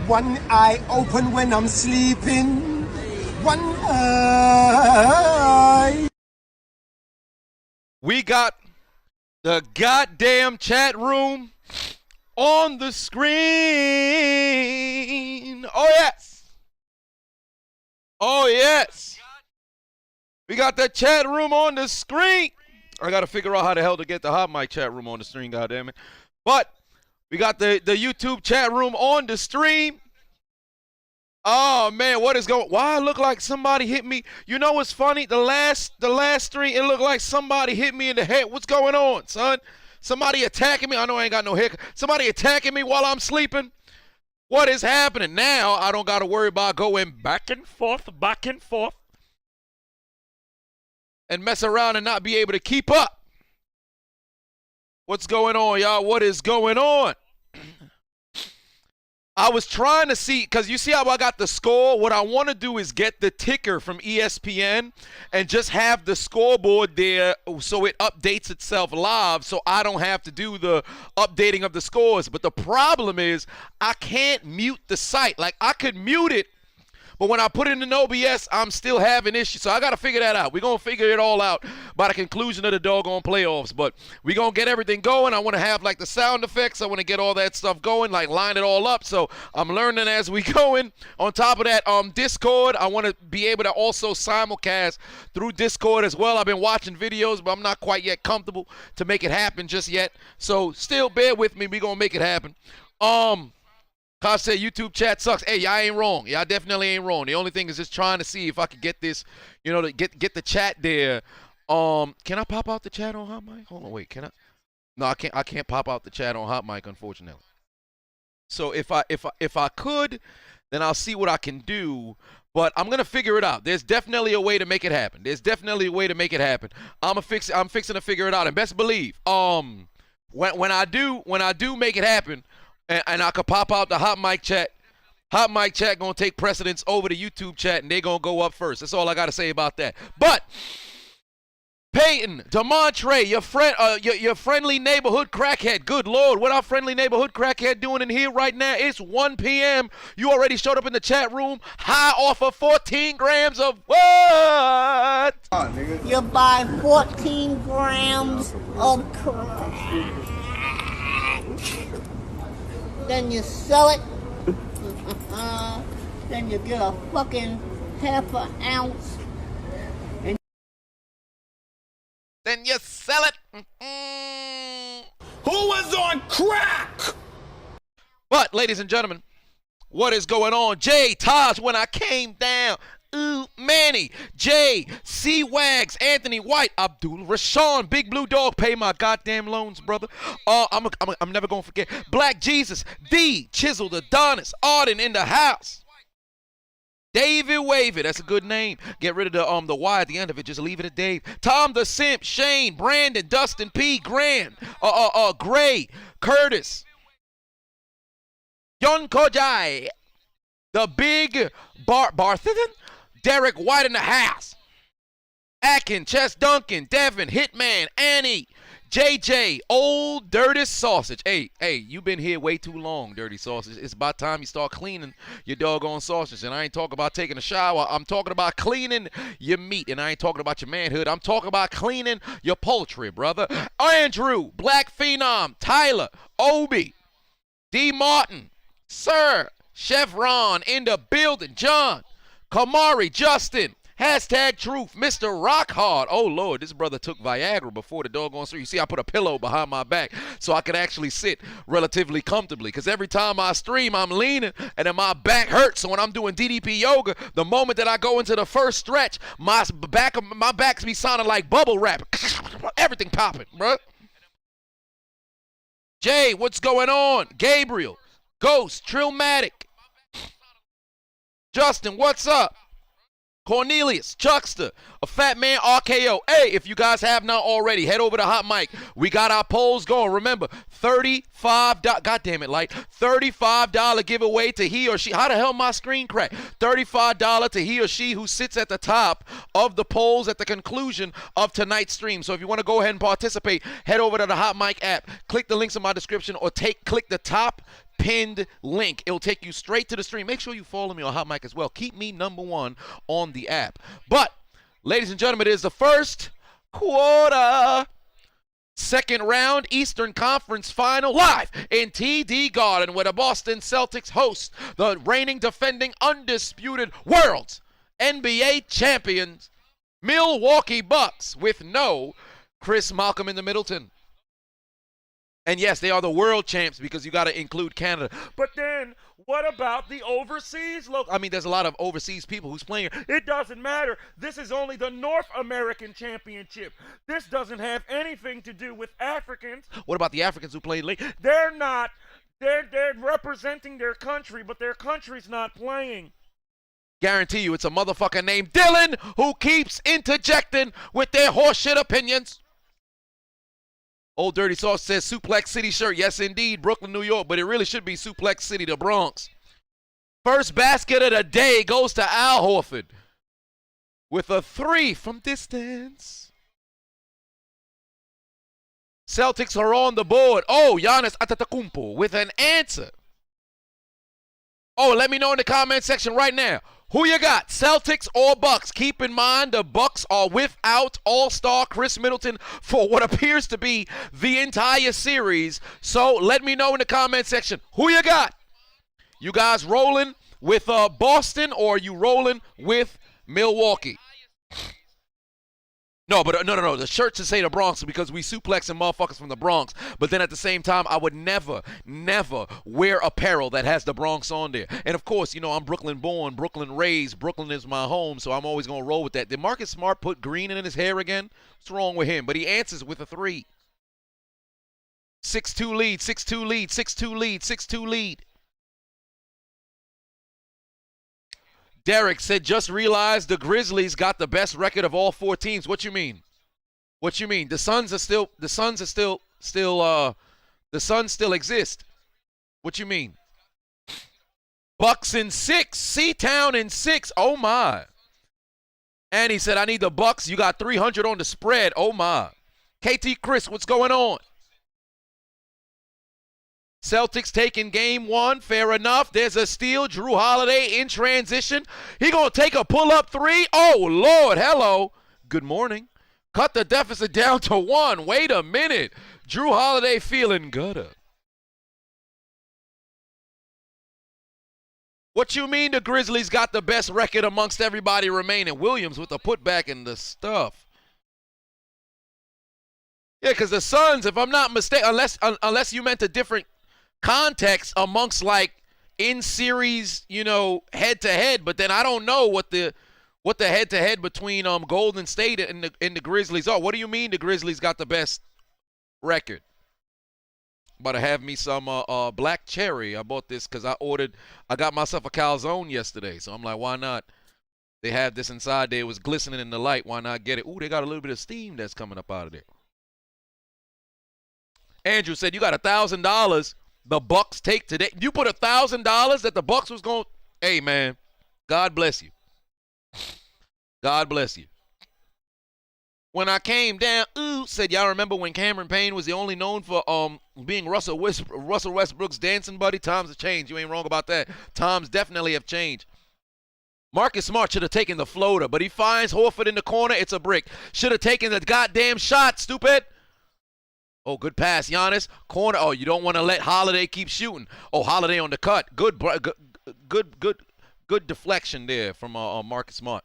One eye open when I'm sleeping. One eye. We got the goddamn chat room on the screen. Oh, yes. Oh, yes. We got the chat room on the screen. I got to figure out how the hell to get the hot mic chat room on the screen, goddammit. But we got the YouTube chat room on the stream. Oh, man, what is going on? Why it look like somebody hit me? You know what's funny? The last stream, it looked like somebody hit me in the head. What's going on, son? Somebody attacking me? I know I ain't got no haircut. Somebody attacking me while I'm sleeping? What is happening? Now I don't got to worry about going back and forth, and mess around and not be able to keep up. What's going on, y'all? What is going on? I was trying to see, because you see how I got the score? What I want to do is get the ticker from ESPN and just have the scoreboard there so it updates itself live so I don't have to do the updating of the scores. But the problem is I can't mute the site. Like, I could mute it, but when I put it in OBS, I'm still having issues. So I got to figure that out. We're going to figure it all out by the conclusion of the doggone playoffs. But we're going to get everything going. I want to have, like, the sound effects. I want to get all that stuff going, like, line it all up. So I'm learning as we going. On top of that, Discord, I want to be able to also simulcast through Discord as well. I've been watching videos, but I'm not quite yet comfortable to make it happen just yet. So still bear with me. We're going to make it happen. Kyle said YouTube chat sucks. Hey, y'all ain't wrong. Y'all definitely ain't wrong. The only thing is just trying to see if I could get this, you know, to get the chat there. Can I pop out the chat on Hot Mic? Hold on, wait, can I? No, I can't pop out the chat on Hot Mic, unfortunately. So if I could, then I'll see what I can do. But I'm gonna figure it out. There's definitely a way to make it happen. There's definitely a way to make it happen. I'm fixing to figure it out. And best believe, when I do make it happen, and I could pop out the Hot Mic chat. Hot Mic chat gonna take precedence over the YouTube chat, and they gonna go up first. That's all I gotta say about that. But Peyton, Demontre, your friendly neighborhood crackhead. Good Lord, what our friendly neighborhood crackhead doing in here right now? It's 1 p.m. You already showed up in the chat room, high off of 14 grams of what? You buy 14 grams of crack. Then you sell it. Then you get a fucking half an ounce. And then you sell it. Who was on crack? But, ladies and gentlemen, what is going on? Jay, Taj, when I came down. Ooh, Manny, Jay, C. Wags, Anthony White, Abdul, Rashawn, Big Blue Dog, pay my goddamn loans, brother. I'm never gonna forget. Black Jesus, D, Chiseled, Adonis, Arden in the house. David Wavy, that's a good name. Get rid of the Y at the end of it. Just leave it at Dave. Tom the Simp, Shane, Brandon, Dustin P, Grand, Gray, Curtis, Yon Kojai, the Big Barthidan, Derek White in the house. Akin, Chess Duncan, Devin, Hitman, Annie, JJ, Old Dirty Sausage. Hey, you been here way too long, Dirty Sausage. It's about time you start cleaning your doggone sausage. And I ain't talking about taking a shower. I'm talking about cleaning your meat. And I ain't talking about your manhood. I'm talking about cleaning your poultry, brother. Andrew, Black Phenom, Tyler, Obi, D. Martin, Sir, Chevron in the building, John, Kamari, Justin, hashtag truth, Mr. Rockhard. Oh, Lord, this brother took Viagra before the doggone stream. You see, I put a pillow behind my back so I could actually sit relatively comfortably, because every time I stream, I'm leaning, and then my back hurts. So when I'm doing DDP yoga, the moment that I go into the first stretch, my back's be sounding like bubble wrap. Everything popping, bro. Jay, what's going on? Gabriel, Ghost, Trillmatic, Justin, what's up? Cornelius, Chuckster, a Fat Man RKO. Hey, if you guys have not already, head over to Hot Mic. We got our polls going. Remember, $35, God damn it, Light, $35 giveaway to he or she. How the hell my screen crack? $35 to he or she who sits at the top of the polls at the conclusion of tonight's stream. So if you want to go ahead and participate, head over to the Hot Mic app. Click the links in my description, or click the top pinned link. It'll take you straight to the stream. Make sure you follow me on Hot Mic as well. Keep me #1 on the app. But, ladies and gentlemen, it is the first quarter, second round Eastern Conference Final, live in TD Garden, where the Boston Celtics host the reigning, defending, undisputed world's NBA champions, Milwaukee Bucks, with no Chris Malcolm in the Middleton. And yes, they are the world champs, because you got to include Canada. But then, what about the overseas look? I mean, there's a lot of overseas people who's playing. It doesn't matter. This is only the North American Championship. This doesn't have anything to do with Africans. What about the Africans who played late? They're not. They're representing their country, but their country's not playing. Guarantee you it's a motherfucker named Dylan who keeps interjecting with their horseshit opinions. Old Dirty Sauce says Suplex City shirt. Yes, indeed. Brooklyn, New York. But it really should be Suplex City, the Bronx. First basket of the day goes to Al Horford with a 3 from distance. Celtics are on the board. Oh, Giannis Antetokounmpo with an answer. Oh, let me know in the comment section right now. Who you got, Celtics or Bucks? Keep in mind the Bucks are without All-Star Chris Middleton for what appears to be the entire series. So let me know in the comment section. Who you got? You guys rolling with Boston or are you rolling with Milwaukee? No, but no. The shirt should say the Bronx because we suplexing motherfuckers from the Bronx. But then at the same time, I would never wear apparel that has the Bronx on there. And of course, you know, I'm Brooklyn born, Brooklyn raised. Brooklyn is my home, so I'm always going to roll with that. Did Marcus Smart put green in his hair again? What's wrong with him? But he answers with a 3. 6-2 lead, 6-2 lead, 6-2 lead, 6-2 lead. Derek said, just realized the Grizzlies got the best record of all 4 teams. What you mean? What you mean? The Suns still exist. What you mean? Bucks in 6, C-Town in 6. Oh my. And he said, I need the Bucks. You got 300 on the spread. Oh my. KT Chris, what's going on? Celtics taking game 1. Fair enough. There's a steal. Drew Holiday in transition. He going to take a pull-up 3. Oh, Lord. Hello. Good morning. Cut the deficit down to 1. Wait a minute. Drew Holiday feeling gooder. What you mean the Grizzlies got the best record amongst everybody remaining? Williams with the putback and the stuff. Yeah, because the Suns, if I'm not mistaken, unless you meant a different context amongst like in series, you know, head to head, but then I don't know what the head to head between Golden State and the Grizzlies are. What do you mean the Grizzlies got the best record? About to have me some black cherry. I bought this because I got myself a calzone yesterday, so I'm like, why not? They have this inside there. It was glistening in the light. Why not get it? Ooh, they got a little bit of steam that's coming up out of there. Andrew said you got $1,000. The Bucks take today. You put $1,000 that the Bucks was going. Hey man, God bless you. God bless you. When I came down, said y'all remember when Cameron Payne was the only known for being Russell Westbrook's dancing buddy? Times have changed. You ain't wrong about that. Times definitely have changed. Marcus Smart should have taken the floater, but he finds Horford in the corner. It's a brick. Should have taken the goddamn shot, stupid. Oh, good pass, Giannis. Corner. Oh, you don't want to let Holiday keep shooting. Oh, Holiday on the cut. Good deflection there from Marcus Smart.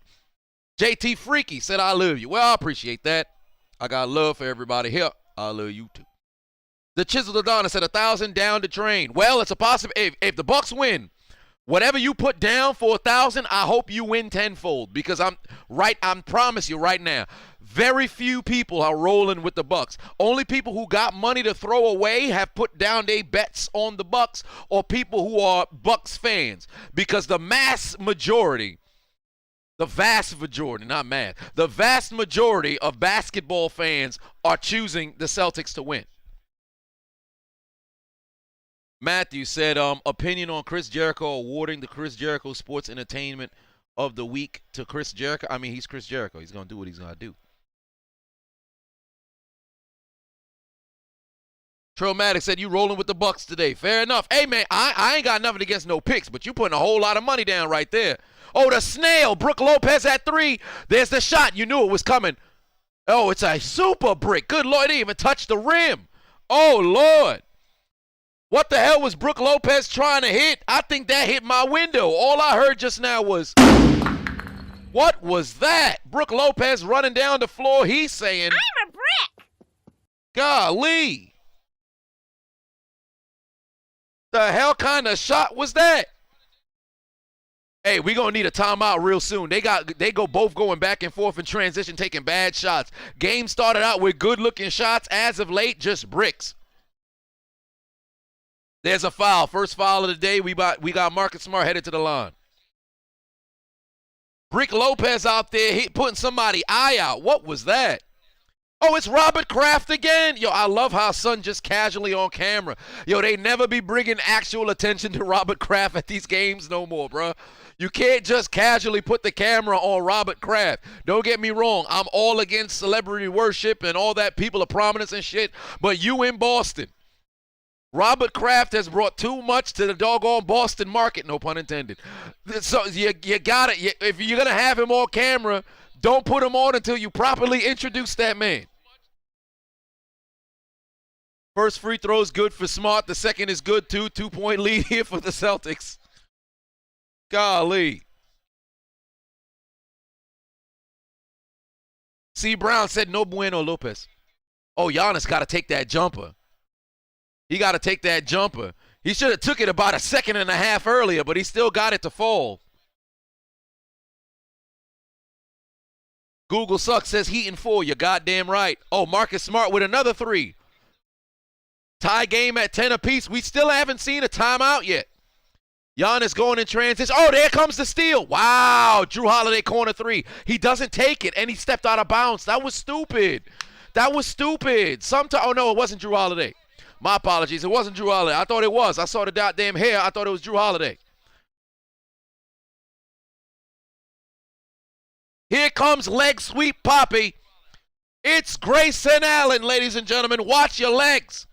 JT Freaky said, I love you. Well, I appreciate that. I got love for everybody here. I love you too. The Chiseled Adonis said 1,000 down the drain. Well, it's a possibility. If the Bucks win, whatever you put down for 1,000, I hope you win tenfold because I'm promise you right now. Very few people are rolling with the Bucks. Only people who got money to throw away have put down their bets on the Bucks or people who are Bucks fans. Because the vast majority of basketball fans are choosing the Celtics to win. Matthew said, opinion on Chris Jericho awarding the Chris Jericho Sports Entertainment of the Week to Chris Jericho. I mean, he's Chris Jericho. He's going to do what he's going to do. Trillmatic said, you rolling with the Bucks today. Fair enough. Hey, man, I ain't got nothing against no picks, but you putting a whole lot of money down right there. Oh, the snail. Brook Lopez at 3. There's the shot. You knew it was coming. Oh, it's a super brick. Good Lord, it didn't even touch the rim. Oh, Lord. What the hell was Brook Lopez trying to hit? I think that hit my window. All I heard just now was, what was that? Brook Lopez running down the floor. He's saying, I'm a brick. Golly. The hell kind of shot was that? Hey, we gonna need a timeout real soon. They go both going back and forth in transition, taking bad shots. Game started out with good-looking shots. As of late, just bricks. There's a foul. First foul of the day. We got Marcus Smart headed to the line. Brook Lopez out there putting somebody eye out. What was that? Oh, it's Robert Kraft again. Yo, I love how son just casually on camera. Yo, they never be bringing actual attention to Robert Kraft at these games no more, bro. You can't just casually put the camera on Robert Kraft. Don't get me wrong. I'm all against celebrity worship and all that, people of prominence and shit. But you in Boston. Robert Kraft has brought too much to the doggone Boston market, no pun intended. So you got it. If you're going to have him on camera, don't put him on until you properly introduce that man. First free throw is good for Smart. The second is good too. 2-point lead here for the Celtics. Golly. C. Brown said no bueno Lopez. Oh, Giannis got to take that jumper. He got to take that jumper. He should have took it about a second and a half earlier, but he still got it to fall. Google sucks, says Heat and 4. You're goddamn right. Oh, Marcus Smart with another 3. Tie game at 10 apiece. We still haven't seen a timeout yet. Giannis going in transition. Oh, there comes the steal. Wow. Drew Holiday corner 3. He doesn't take it, and he stepped out of bounds. That was stupid. That was stupid. Oh, no, it wasn't Drew Holiday. My apologies. It wasn't Drew Holiday. I thought it was. I saw the goddamn hair. I thought it was Drew Holiday. Here comes leg sweep Poppy. It's Grayson Allen, ladies and gentlemen. Watch your legs.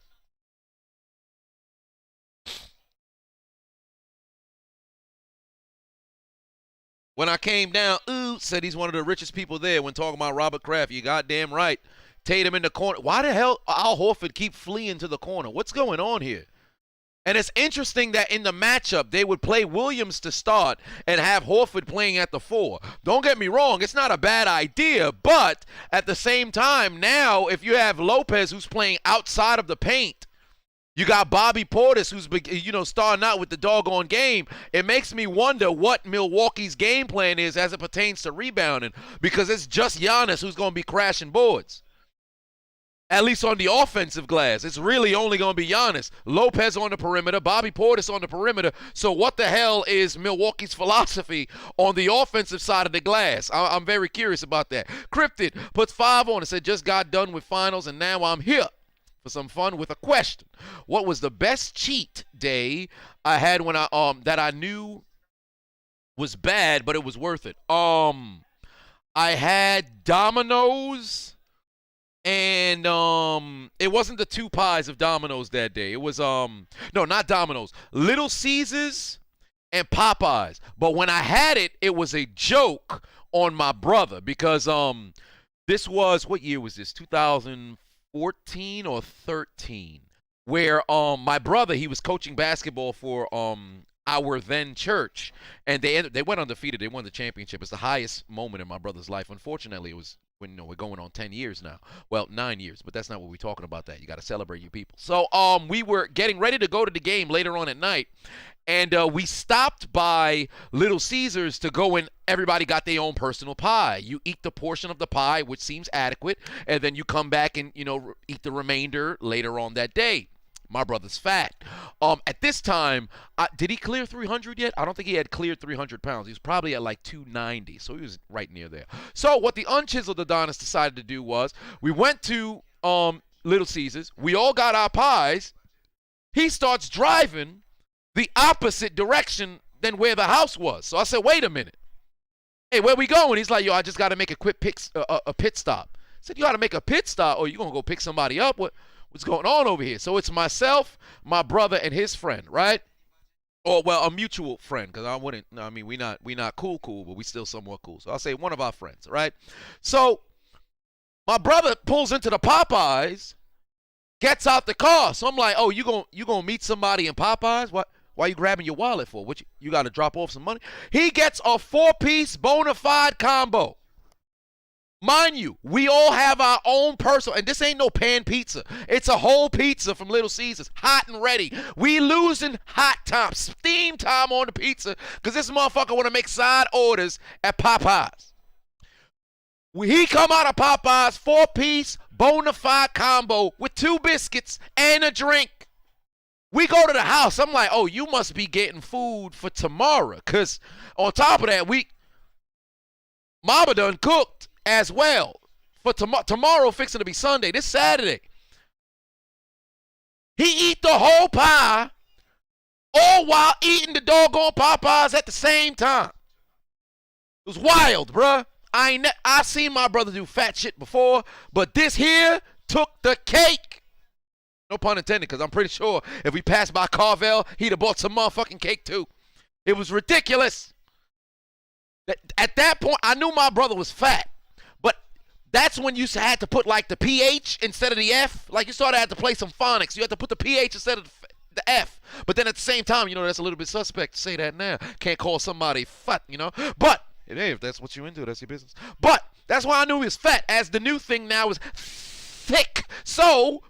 When I came down, said he's one of the richest people there when talking about Robert Kraft. You goddamn right. Tatum in the corner. Why the hell Al Horford keep fleeing to the corner? What's going on here? And it's interesting that in the matchup, they would play Williams to start and have Horford playing at the 4. Don't get me wrong. It's not a bad idea. But at the same time, now if you have Lopez who's playing outside of the paint, you got Bobby Portis who's, starting out with the doggone game. It makes me wonder what Milwaukee's game plan is as it pertains to rebounding, because it's just Giannis who's going to be crashing boards. At least on the offensive glass. It's really only going to be Giannis. Lopez on the perimeter, Bobby Portis on the perimeter. So what the hell is Milwaukee's philosophy on the offensive side of the glass? I'm very curious about that. Cryptid puts 5 on and said, just got done with finals and now I'm here for some fun with a question. What was the best cheat day I had when that I knew was bad, but it was worth it? I had Domino's. And it wasn't the 2 pies of Domino's that day. It was, no, not Domino's. Little Caesars and Popeyes. But when I had it, it was a joke on my brother because this was, what year was this? 2014 or 13? Where my brother, he was coaching basketball for our then church. And they went undefeated. They won the championship. It's the highest moment in my brother's life. Unfortunately, it was when we're going on 10 years now. Well, 9 years, but that's not what we're talking about that. You got to celebrate your people. So we were getting ready to go to the game later on at night, and we stopped by Little Caesars to go and everybody got their own personal pie. You eat the portion of the pie, which seems adequate, and then you come back and, eat the remainder later on that day. My brother's fat. At this time, did he clear 300 yet? I don't think he had cleared 300 pounds. He was probably at like 290, so he was right near there. So what the unchiseled Adonis decided to do was we went to Little Caesars. We all got our pies. He starts driving the opposite direction than where the house was. So I said, wait a minute. Hey, where we going? He's like, yo, I just got to make a quick pit stop. I said, you got to make a pit stop or you going to go pick somebody up? What's going on over here? So it's myself, my brother, and his friend, right? Or, well, a mutual friend, because we not cool, but we still somewhat cool. So I'll say one of our friends, right? So my brother pulls into the Popeyes, gets out the car. So I'm like, oh, you gonna meet somebody in Popeyes? Why are you grabbing your wallet for? What you got to drop off some money? He gets a 4-piece bona fide combo. Mind you, we all have our own personal, and this ain't no pan pizza. It's a whole pizza from Little Caesars, hot and ready. We losing hot time, steam time on the pizza, because this motherfucker want to make side orders at Popeyes. He come out of Popeyes, 4-piece bona fide combo with 2 biscuits and a drink. We go to the house. I'm like, oh, you must be getting food for tomorrow, because on top of that, Mama done cooked as well for tomorrow fixing to be Sunday. This Saturday. He eat the whole pie, all while eating the doggone Popeyes at the same time. It was wild, bruh. I seen my brother do fat shit before, but this here took the cake. No pun intended, because I'm pretty sure if we passed by Carvel, he'd have bought some motherfucking cake too. It was ridiculous. At that point, I knew my brother was fat, but that's when you had to put like the PH instead of the F. Like you started to have to play some phonics. You had to put the PH instead of the F. But then at the same time, that's a little bit suspect to say that now. Can't call somebody fat, But hey, if that's what you into, that's your business. But that's why I knew he was fat, as the new thing now is thick. So,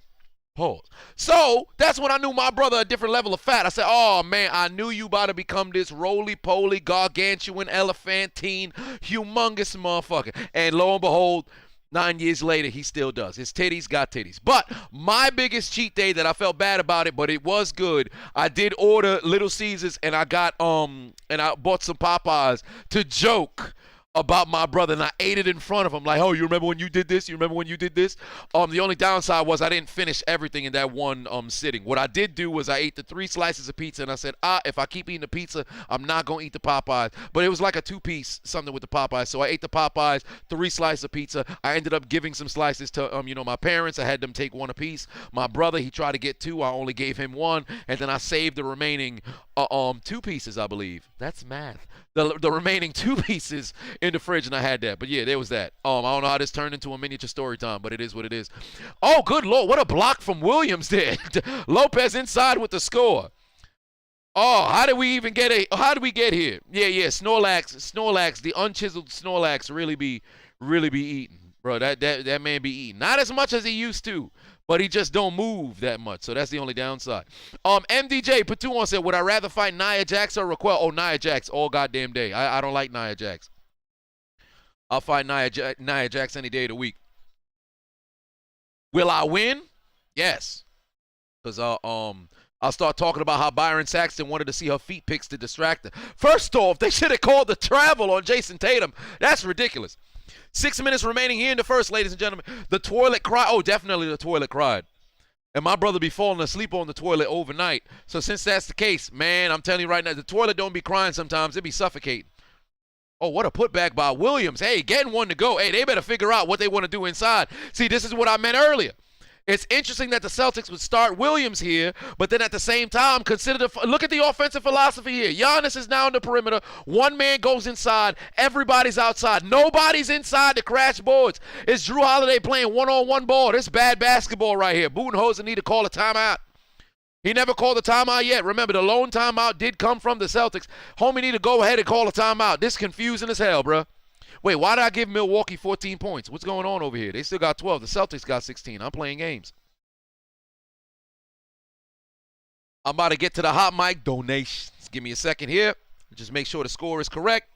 pause. So, that's when I knew my brother a different level of fat. I said, oh, man, I knew you about to become this roly-poly, gargantuan, elephantine, humongous motherfucker. And lo and behold, 9 years later, he still does. His titties got titties. But my biggest cheat day that I felt bad about it, but it was good. I did order Little Caesars, and I got and I bought some Popeyes to joke about my brother, and I ate it in front of him. Like, oh, you remember when you did this? You remember when you did this? The only downside was I didn't finish everything in that one sitting. What I did do was I ate the 3 slices of pizza, and I said, if I keep eating the pizza, I'm not going to eat the Popeyes. But it was like a 2-piece something with the Popeyes. So I ate the Popeyes, 3 slices of pizza. I ended up giving some slices to my parents. I had them take 1 apiece. My brother, he tried to get 2. I only gave him 1, and then I saved the remaining 2 pieces, I believe. That's math. The remaining 2 pieces in the fridge, and I had that. But yeah, there was that. I don't know how this turned into a miniature story time, but it is what it is. Oh, good Lord, what a block from Williams there. Lopez inside with the score. Oh, how did we get here? Yeah, Snorlax, the unchiseled Snorlax really be eating. Bro, that man be eating. Not as much as he used to, but he just don't move that much. So that's the only downside. MDJ Patu said, would I rather fight Nia Jax or Raquel? Oh, Nia Jax all goddamn day. I don't like Nia Jax. I'll fight Nia Jax any day of the week. Will I win? Yes. Because I'll start talking about how Byron Saxton wanted to see her feet pics to distract her. First off, they should have called the travel on Jason Tatum. That's ridiculous. 6 minutes remaining here in the first, ladies and gentlemen. The toilet cried. Oh, definitely the toilet cried. And my brother be falling asleep on the toilet overnight. So since that's the case, man, I'm telling you right now, the toilet don't be crying sometimes. It be suffocating. Oh, what a putback by Williams. Hey, getting 1 to go. Hey, they better figure out what they want to do inside. See, this is what I meant earlier. It's interesting that the Celtics would start Williams here, but then at the same time, look at the offensive philosophy here. Giannis is now in the perimeter. 1 man goes inside. Everybody's outside. Nobody's inside to crash boards. It's Drew Holiday playing one-on-one ball. This bad basketball right here. Budenholzer need to call a timeout. He never called a timeout yet. Remember, the lone timeout did come from the Celtics. Homie need to go ahead and call a timeout. This confusing as hell, bruh. Wait, why did I give Milwaukee 14 points? What's going on over here? They still got 12. The Celtics got 16. I'm playing games. I'm about to get to the hot mic donations. Give me a second here. Just make sure the score is correct.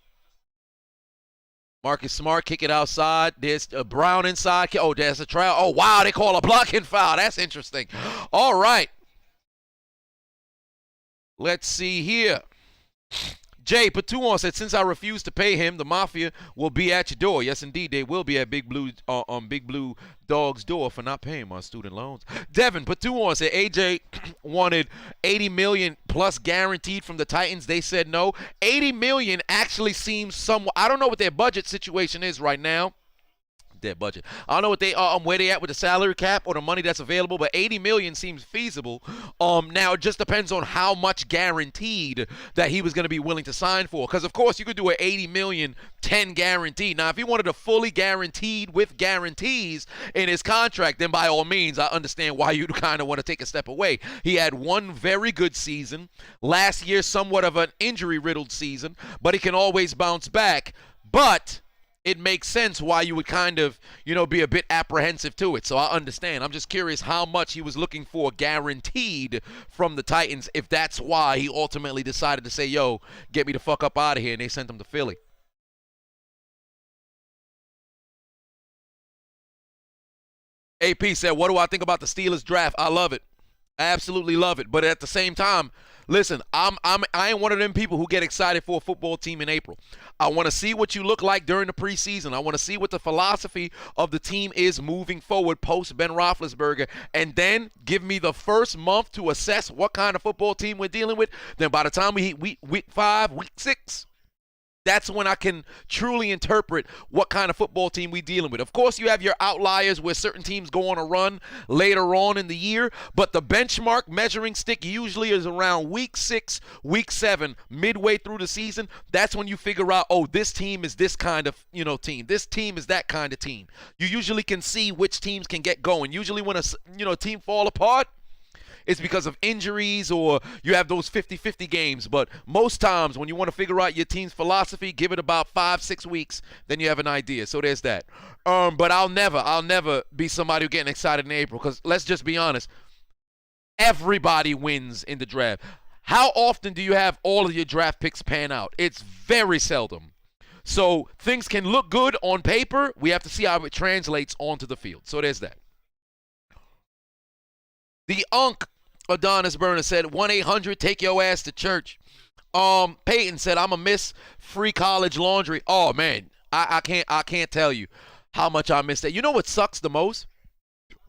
Marcus Smart, kick it outside. There's a Brown inside. Oh, there's a trial. Oh, wow, they call a blocking foul. That's interesting. All right. Let's see here. Jay Patuon said, since I refuse to pay him, the Mafia will be at your door. Yes, indeed, they will be at Big Blue Dog's door for not paying my student loans. Devin Patuon said, AJ wanted $80 million plus guaranteed from the Titans. They said no. $80 million actually seems somewhat. I don't know what their budget situation is right now. Their budget. I don't know what they where they at with the salary cap or the money that's available, but $80 million seems feasible. Now it just depends on how much guaranteed that he was going to be willing to sign for. Because of course you could do an $80 million 10 guaranteed. Now if he wanted a fully guaranteed with guarantees in his contract, then by all means I understand why you'd kind of want to take a step away. He had 1 very good season. Last year somewhat of an injury-riddled season, but he can always bounce back. But it makes sense why you would kind of, be a bit apprehensive to it. So I understand. I'm just curious how much he was looking for guaranteed from the Titans, if that's why he ultimately decided to say, yo, get me the fuck up out of here, and they sent him to Philly. AP said, what do I think about the Steelers draft? I love it. I absolutely love it. But at the same time, Listen, I ain't one of them people who get excited for a football team in April. I want to see what you look like during the preseason. I want to see what the philosophy of the team is moving forward post Ben Roethlisberger, and then give me the first month to assess what kind of football team we're dealing with. Then by the time we hit week 5, week 6, that's when I can truly interpret what kind of football team we're dealing with. Of course, you have your outliers where certain teams go on a run later on in the year, but the benchmark measuring stick usually is around week 6, week 7, midway through the season. That's when you figure out, oh, this team is this kind of, team. This team is that kind of team. You usually can see which teams can get going. Usually when a team fall apart, it's because of injuries or you have those 50-50 games. But most times when you want to figure out your team's philosophy, give it about 5-6 weeks, then you have an idea. So there's that. But I'll never be somebody who's getting excited in April, because let's just be honest, everybody wins in the draft. How often do you have all of your draft picks pan out? It's very seldom. So things can look good on paper. We have to see how it translates onto the field. So there's that. The Adonis Burner said 1-800 take your ass to church. Peyton said I'm a miss free college laundry. Oh man, I can't tell you how much I miss that. You know what sucks the most?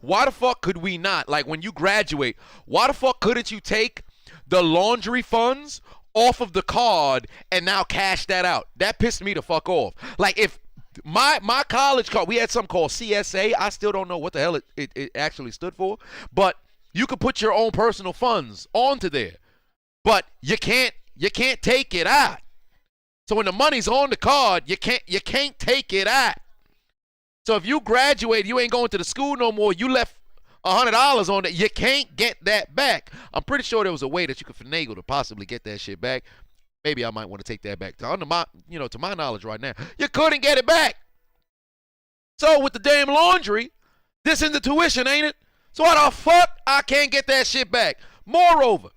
Why the fuck could we not, like when you graduate, why the fuck couldn't you take the laundry funds off of the card and now cash that out? That pissed me the fuck off. Like if my college card, we had something called CSA. I still don't know what the hell it actually stood for, but you could put your own personal funds onto there, but you can't take it out. So when the money's on the card, you can't take it out. So if you graduate, you ain't going to the school no more. You left $100 on it. You can't get that back. I'm pretty sure there was a way that you could finagle to possibly get that shit back. Maybe I might want to take that back. To my knowledge right now, you couldn't get it back. So with the damn laundry, this in the tuition, ain't it? So why the fuck I can't get that shit back? Moreover,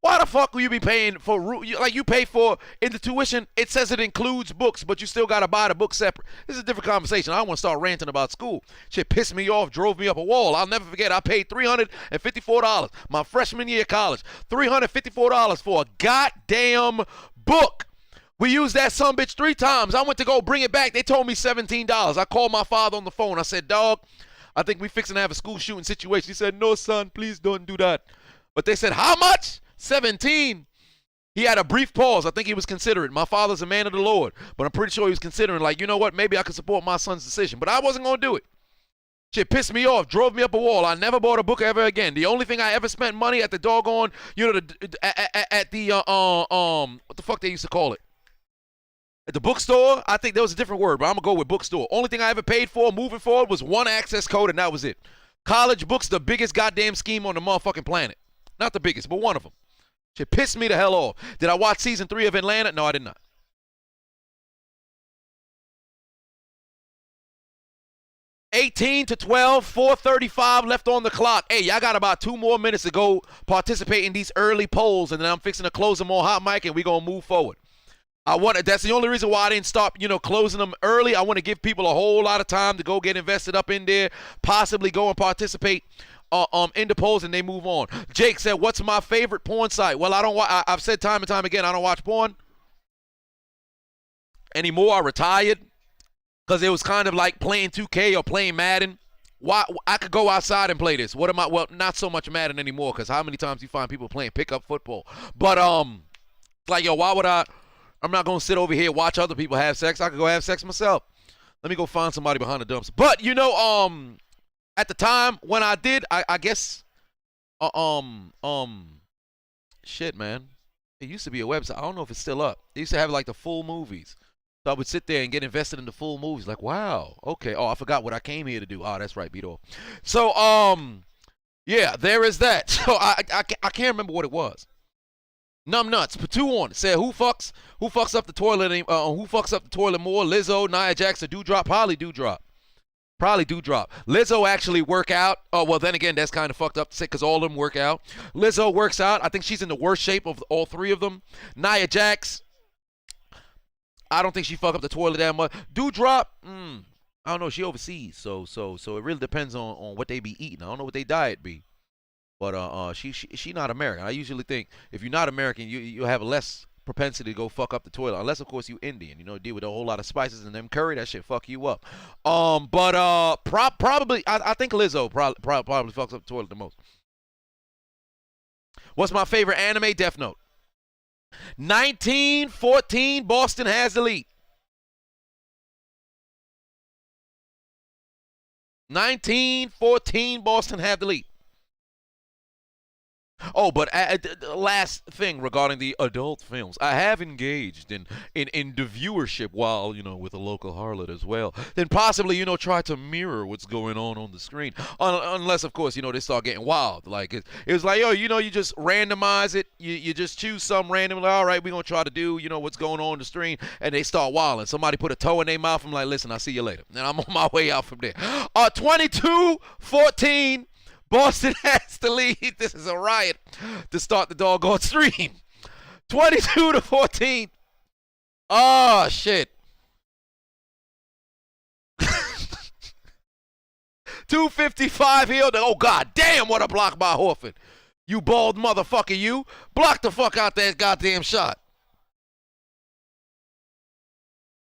why the fuck will you be paying for, like you pay for in the tuition, it says it includes books, but you still got to buy the book separate. This is a different conversation. I don't want to start ranting about school. Shit pissed me off, drove me up a wall. I'll never forget, I paid $354 my freshman year of college. $354 for a goddamn book. We used that sumbitch 3 times. I went to go bring it back. They told me $17. I called my father on the phone. I said, dog, I think we fixing to have a school shooting situation. He said, no, son, please don't do that. But they said, how much? 17. He had a brief pause. I think he was considering. My father's a man of the Lord, but I'm pretty sure he was considering, like, you know what? Maybe I could support my son's decision. But I wasn't going to do it. Shit pissed me off, drove me up a wall. I never bought a book ever again. The only thing I ever spent money at the doggone, at the, what the fuck they used to call it? At the bookstore, I think there was a different word, but I'm going to go with bookstore. Only thing I ever paid for moving forward was one access code, and that was it. College books, the biggest goddamn scheme on the motherfucking planet. Not the biggest, but one of them. Shit pissed me the hell off. Did I watch season 3 of Atlanta? No, I did not. $18 to $12, 4:35 left on the clock. Hey, y'all got about 2 more minutes to go participate in these early polls, and then I'm fixing to close them on hot mic, and we're going to move forward. That's the only reason why I didn't stop, closing them early. I want to give people a whole lot of time to go get invested up in there, possibly go and participate in the polls, and they move on. Jake said, what's my favorite porn site? Well, I've said time and time again, I don't watch porn anymore. I retired because it was kind of like playing 2K or playing Madden. Why I could go outside and play this. Well, not so much Madden anymore, because how many times you find people playing pickup football? But like, yo, why would I'm not going to sit over here and watch other people have sex. I could go have sex myself. Let me go find somebody behind the dumpster. But, at the time when I did, I guess, shit, man. It used to be a website. I don't know if it's still up. They used to have, like, the full movies. So I would sit there and get invested in the full movies. Like, wow, okay. Oh, I forgot what I came here to do. Oh, that's right, beat off. So, yeah, there is that. So I can't remember what it was. Numb Nuts, put 2 on it. Said who fucks up the toilet? Who fucks up the toilet more? Lizzo, Nia Jax, or Dewdrop? Probably Dewdrop. Lizzo actually work out. Oh well, then again, that's kind of fucked up to say because all of them work out. Lizzo works out. I think she's in the worst shape of all 3 of them. Nia Jax, I don't think she fuck up the toilet that much. Dewdrop, I don't know. She overseas, so it really depends on what they be eating. I don't know what they diet be. But she not American. I usually think if you're not American, you have less propensity to go fuck up the toilet, unless of course you Indian. You know, deal with a whole lot of spices and them curry. That shit fuck you up. Probably I think Lizzo probably fucks up the toilet the most. What's my favorite anime? Death Note. 1914, Boston has the lead. 1914, Boston have the lead. Oh, but last thing regarding the adult films, I have engaged in the viewership while, you know, with a local harlot as well. Then possibly, you know, try to mirror what's going on the screen. Unless, of course, you know, they start getting wild. Like, it was like, yo, you know, you just randomize it. You just choose some randomly. All right, we're going to try to do, you know, what's going on the screen. And they start wilding. Somebody put a toe in their mouth. I'm like, listen, I'll see you later. And I'm on my way out from there. 22-14. Boston has the lead. This is a riot to start the doggone stream. 22-14. Oh, shit. 2:55 here. Oh, God damn, what a block by Horford. You bald motherfucker, you. Block the fuck out that goddamn shot.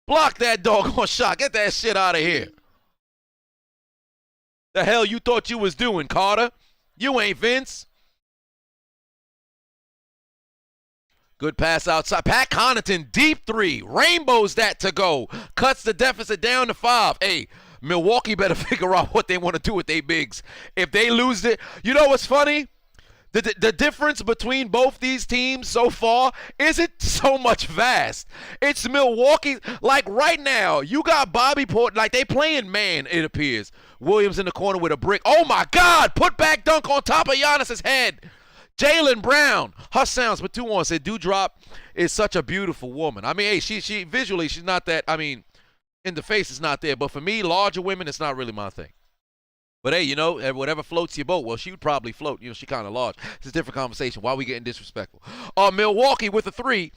Block that doggone shot. Get that shit out of here. The hell you thought you was doing, Carter? You ain't Vince. Good pass outside. Pat Connaughton, deep three. Rainbows that to go. Cuts the deficit down to 5. Hey, Milwaukee better figure out what they want to do with their bigs. If they lose it, you know what's funny? The difference between both these teams so far isn't so much vast. It's Milwaukee. Like right now, you got Bobby Porter. Like they playing man, it appears. Williams in the corner with a brick. Oh my God! Put back dunk on top of Giannis's head. Jaylen Brown. Her sounds, but 2-1 said Dewdrop is such a beautiful woman. I mean, hey, she visually she's not that. I mean, in the face it's not there. But for me, larger women, it's not really my thing. But hey, you know, whatever floats your boat. Well, she would probably float. You know, she kind of large. It's a different conversation. Why are we getting disrespectful? Milwaukee with a 3.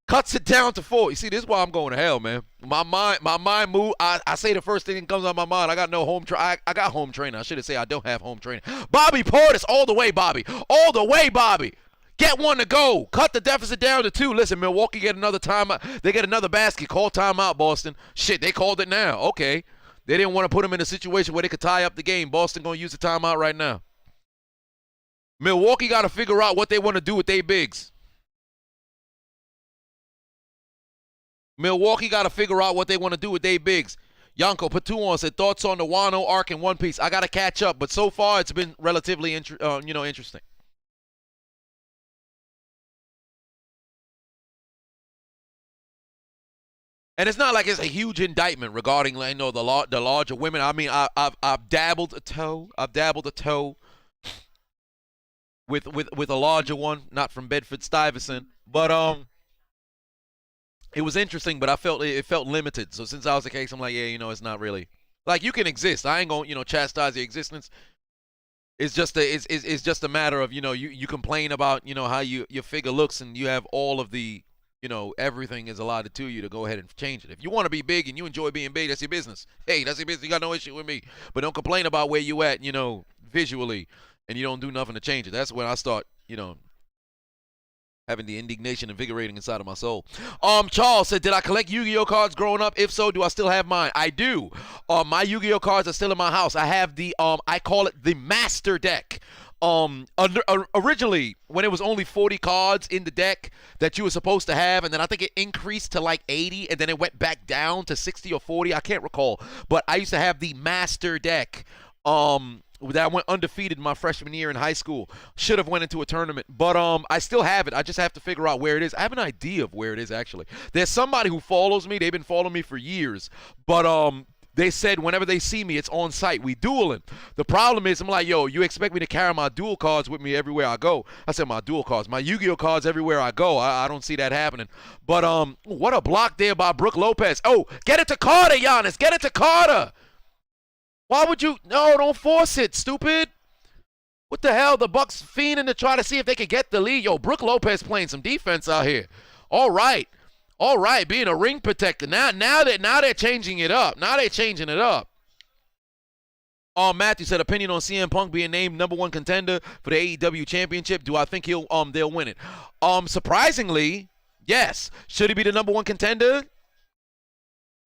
Cuts it down to 4. You see, this is why I'm going to hell, man. My mind move. I say the first thing that comes out of my mind. I got no home I got home training. I should have said I don't have home training. Bobby Portis, all the way, Bobby. All the way, Bobby. Get one to go. Cut the deficit down to 2. Listen, Milwaukee get another timeout. They get another basket. Call timeout, Boston. Shit, they called it now. Okay. They didn't want to put them in a situation where they could tie up the game. Boston going to use the timeout right now. Milwaukee got to figure out what they want to do with their bigs. Milwaukee got to figure out what they want to do with their bigs. Yanko Patuan said, thoughts on the Wano arc in One Piece. I got to catch up, but so far it's been relatively interesting. And it's not like it's a huge indictment regarding, you know, the larger women. I mean, I've dabbled a toe. I've dabbled a toe with a larger one, not from Bedford-Stuyvesant, but it was interesting. But I felt it felt limited. So since I was the case, I'm like, yeah, you know, it's not really like you can exist. I ain't gonna, you know, chastise your existence. It's just a matter of, you know, you complain about, you know, how your figure looks, and you have all of the, you know, everything is allotted to you to go ahead and change it. If you want to be big and you enjoy being big, that's your business. Hey, that's your business. You got no issue with me. But don't complain about where you at, you know, visually, and you don't do nothing to change it. That's when I start, you know, having the indignation invigorating inside of my soul. Charles said, did I collect Yu-Gi-Oh cards growing up? If so, do I still have mine? I do. My Yu-Gi-Oh cards are still in my house. I have the, I call it the Master Deck. Originally, when it was only 40 cards in the deck that you were supposed to have, and then I think it increased to like 80, and then it went back down to 60 or 40. I can't recall, but I used to have the Master Deck. That went undefeated my freshman year in high school. Should have went into a tournament, but I still have it. I just have to figure out where it is. I have an idea of where it is actually. There's somebody who follows me. They've been following me for years, but they said whenever they see me, it's on site. We dueling. The problem is, I'm like, yo, you expect me to carry my duel cards with me everywhere I go? I said my duel cards, my Yu-Gi-Oh cards everywhere I go. I don't see that happening. But what a block there by Brook Lopez. Oh, get it to Carter, Giannis. Get it to Carter. Why would you? No, don't force it, stupid. What the hell? The Bucks fiending to try to see if they could get the lead. Yo, Brook Lopez playing some defense out here. All right. All right, being a ring protector. Now they're changing it up. Now they're changing it up. Matthew said, opinion on CM Punk being named #1 contender for the AEW Championship. Do I think they'll win it? Surprisingly, yes. Should he be the #1 contender?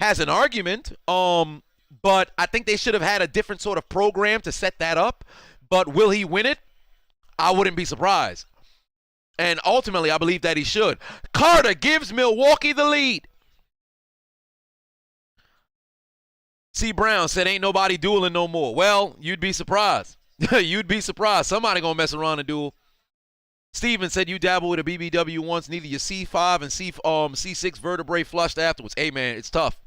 Has an argument. But I think they should have had a different sort of program to set that up. But will he win it? I wouldn't be surprised. And ultimately, I believe that he should. Carter gives Milwaukee the lead. C. Brown said, ain't nobody dueling no more. Well, you'd be surprised. You'd be surprised. Somebody going to mess around and duel. Steven said, you dabble with a BBW once. Neither your C5 and C6 vertebrae flushed afterwards. Hey, man, it's tough.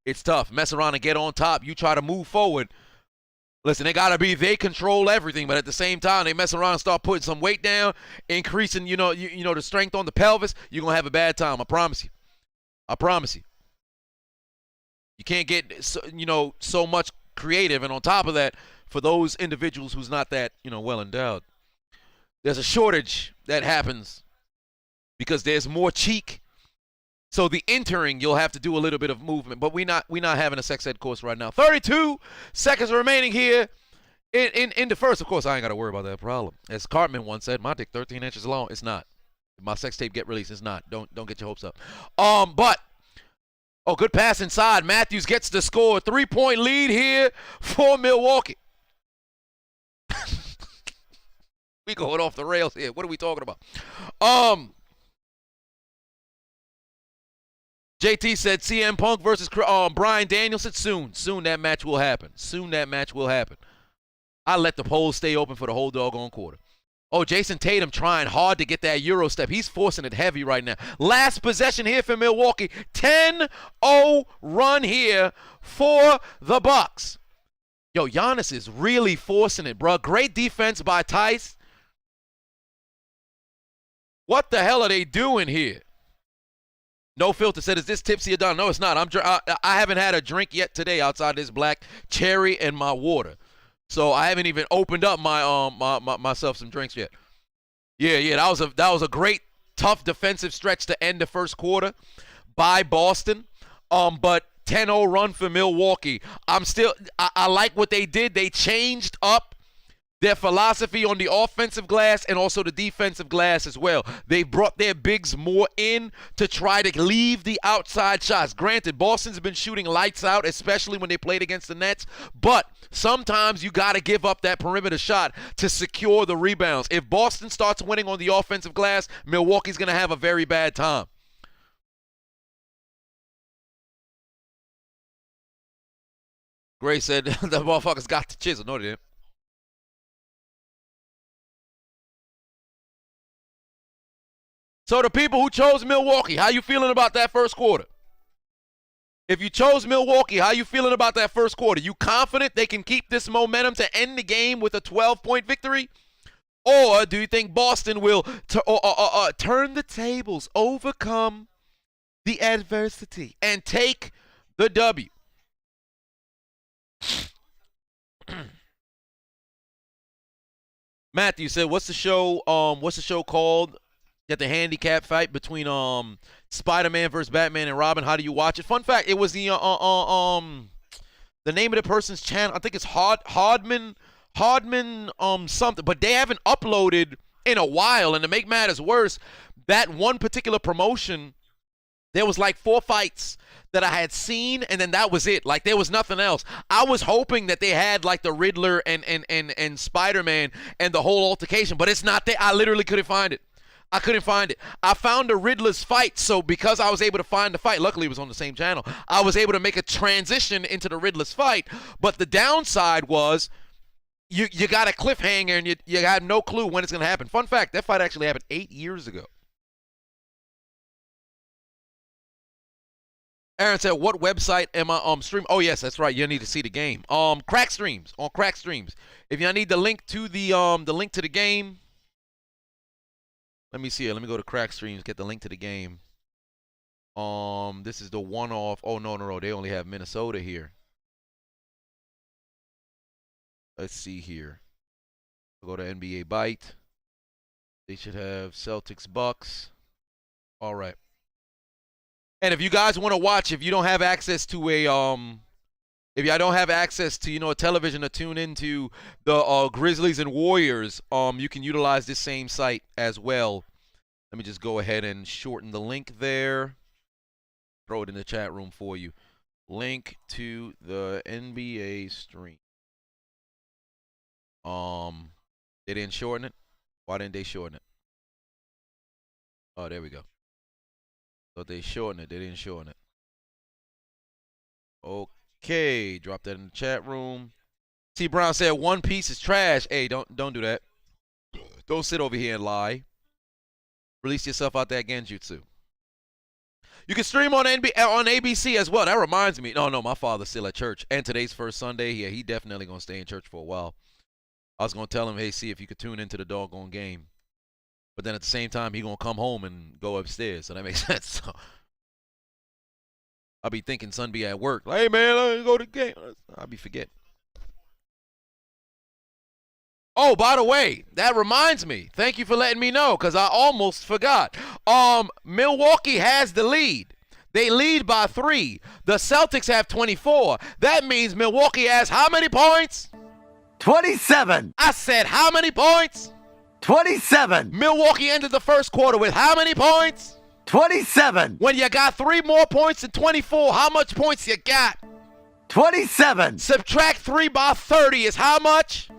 It's tough. Mess around and get on top. You try to move forward. Listen, they control everything, but at the same time, they mess around and start putting some weight down, increasing, the strength on the pelvis. You're going to have a bad time. I promise you. I promise you. You can't get, so much creative. And on top of that, for those individuals who's not that, well endowed, there's a shortage that happens because there's more cheek. So the entering, you'll have to do a little bit of movement. But we're not having a sex ed course right now. 32 seconds remaining here in the first. Of course, I ain't got to worry about that problem. As Cartman once said, my dick 13 inches long. It's not. If my sex tape get released, it's not. Don't get your hopes up. Good pass inside. Matthews gets the score. 3-point lead here for Milwaukee. We going off the rails here. What are we talking about? JT said CM Punk versus Bryan Danielson. Soon that match will happen. I let the polls stay open for the whole doggone quarter. Oh, Jason Tatum trying hard to get that Euro step. He's forcing it heavy right now. Last possession here for Milwaukee. 10-0 run here for the Bucks. Yo, Giannis is really forcing it, bro. Great defense by Tice. What the hell are they doing here? No Filter said, is this tipsy or done? No, it's not. I haven't had a drink yet today outside this black cherry and my water. So I haven't even opened up myself some drinks yet. Yeah, that was a great, tough defensive stretch to end the first quarter by Boston. But 10-0 run for Milwaukee. I like what they did. They changed up their philosophy on the offensive glass and also the defensive glass as well. They brought their bigs more in to try to leave the outside shots. Granted, Boston's been shooting lights out, especially when they played against the Nets, but sometimes you got to give up that perimeter shot to secure the rebounds. If Boston starts winning on the offensive glass, Milwaukee's going to have a very bad time. Gray said, the motherfuckers got the chisel. No, they didn't. So the people who chose Milwaukee, how you feeling about that first quarter? If you chose Milwaukee, how you feeling about that first quarter? You confident they can keep this momentum to end the game with a 12-point victory? Or do you think Boston will turn the tables, overcome the adversity, and take the W? Matthew said, what's the show called? Got the handicap fight between Spider-Man versus Batman and Robin. How do you watch it? Fun fact, it was the name of the person's channel. I think it's Hardman something, but they haven't uploaded in a while. And to make matters worse, that one particular promotion, there was like 4 fights that I had seen, and then that was it. Like, there was nothing else. I was hoping that they had like the Riddler and Spider-Man and the whole altercation, but it's not there. I literally couldn't find it. I couldn't find it. I found the Riddler's fight, so because I was able to find the fight, luckily it was on the same channel, I was able to make a transition into the Riddler's fight. But the downside was you got a cliffhanger and you got no clue when it's going to happen. Fun fact, that fight actually happened 8 years ago. Aaron said, what website am I streaming? Oh, yes, that's right. You need to see the game. Crack Streams, on Crack Streams. If y'all need the link to the game, let me see it. Let me go to Crack Streams, get the link to the game. This is the one-off. Oh, no. They only have Minnesota here. Let's see here. I'll go to NBA Byte. They should have Celtics Bucks. All right. And if you guys want to watch, if you don't have access to If y'all don't have access to, a television to tune into the Grizzlies and Warriors, you can utilize this same site as well. Let me just go ahead and shorten the link there. Throw it in the chat room for you. Link to the NBA stream. They didn't shorten it? Why didn't they shorten it? Oh, there we go. So they shortened it. They didn't shorten it. Okay, drop that in the chat room. T. Brown said One Piece is trash. Hey, don't do that. Don't sit over here and lie. Release yourself out that genjutsu. You can stream on ABC as well. That reminds me. No, my father's still at church. And today's first Sunday. Yeah, he definitely going to stay in church for a while. I was going to tell him, hey, see if you could tune into the doggone game. But then at the same time, he going to come home and go upstairs. So that makes sense. So I'll be thinking son be at work. Like, hey, man, let me go to the game. I'll be forgetting. Oh, by the way, that reminds me. Thank you for letting me know because I almost forgot. Milwaukee has the lead. They lead by 3. The Celtics have 24. That means Milwaukee has how many points? 27. I said how many points? 27. Milwaukee ended the first quarter with how many points? 27. When you got 3 more points than 24, how much points you got? 27. Subtract 3 by 30 is how much?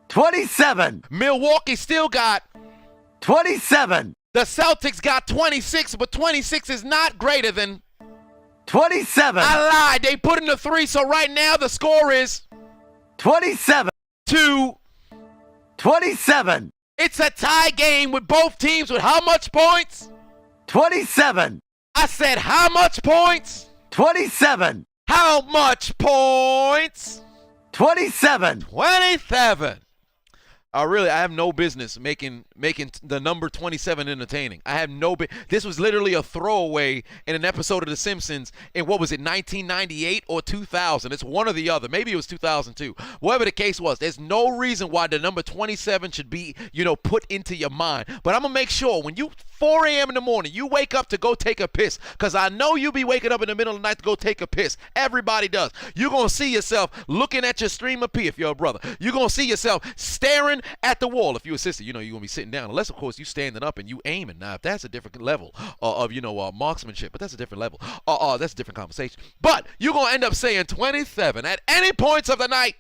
27. Milwaukee still got 27. The Celtics got 26, but 26 is not greater than 27. I lied. They put in the 3, so right now the score is 27. 2. 27. It's a tie game with both teams with how much points? 27. I said how much points? 27. How much points? 27. 27. I have no business making the number 27 entertaining. I have no this was literally a throwaway in an episode of The Simpsons in, what was it, 1998 or 2000? It's one or the other. Maybe it was 2002. Whatever the case was, there's no reason why the number 27 should be, put into your mind. But I'm going to make sure when you 4 a.m. in the morning, you wake up to go take a piss, because I know you be waking up in the middle of the night to go take a piss. Everybody does. You're going to see yourself looking at your stream of pee if you're a brother. You're going to see yourself staring at the wall. If you're a sister, you're going to be sitting down, unless, of course, you standing up and you aiming. Now, if that's a different level of marksmanship, but that's a different level. That's a different conversation. But you're going to end up saying 27 at any points of the night.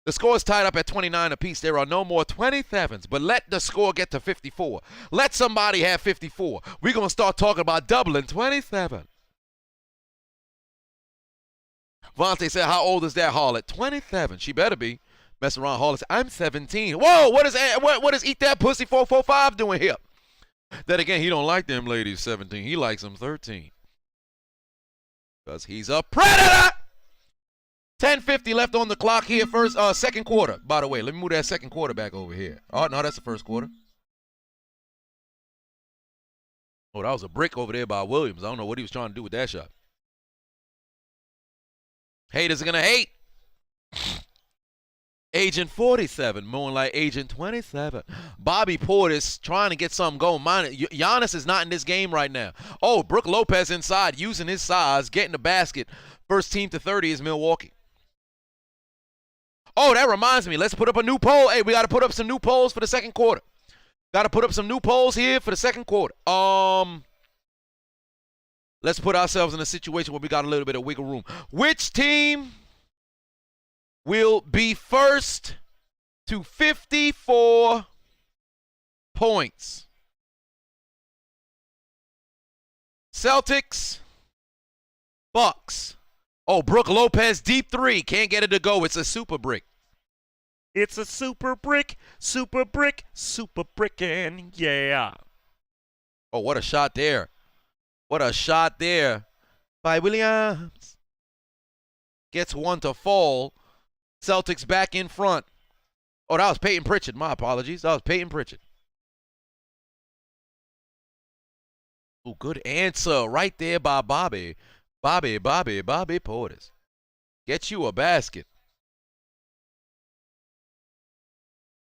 The score is tied up at 29 apiece. There are no more 27s, but let the score get to 54. Let somebody have 54. We're going to start talking about doubling 27. Vontae said, how old is that harlot? 27. She better be. Messing around, harlot said, I'm 17. Whoa, what is Eat That Pussy 445 doing here? Then again, he don't like them ladies 17. He likes them 13. Because he's a predator. 10:50 left on the clock here. Second quarter. By the way, let me move that second quarter back over here. Oh, no, that's the first quarter. Oh, that was a brick over there by Williams. I don't know what he was trying to do with that shot. Haters are going to hate. Agent 47, more like Agent 27. Bobby Portis trying to get something going. Giannis is not in this game right now. Oh, Brook Lopez inside, using his size, getting the basket. First team to 30 is Milwaukee. Oh, that reminds me. Let's put up a new poll. Hey, we got to put up some new polls for the second quarter. Got to put up some new polls here for the second quarter. Let's put ourselves in a situation where we got a little bit of wiggle room. Which team will be first to 54 points? Celtics, Bucks. Oh, Brook Lopez, deep 3. Can't get it to go. It's a super brick. It's a super brick, super brick, super brickin', yeah. Oh, what a shot there. What a shot there by Williams. Gets one to fall. Celtics back in front. Oh, that was Peyton Pritchard. My apologies. That was Peyton Pritchard. Oh, good answer right there by Bobby. Bobby Portis. Get you a basket.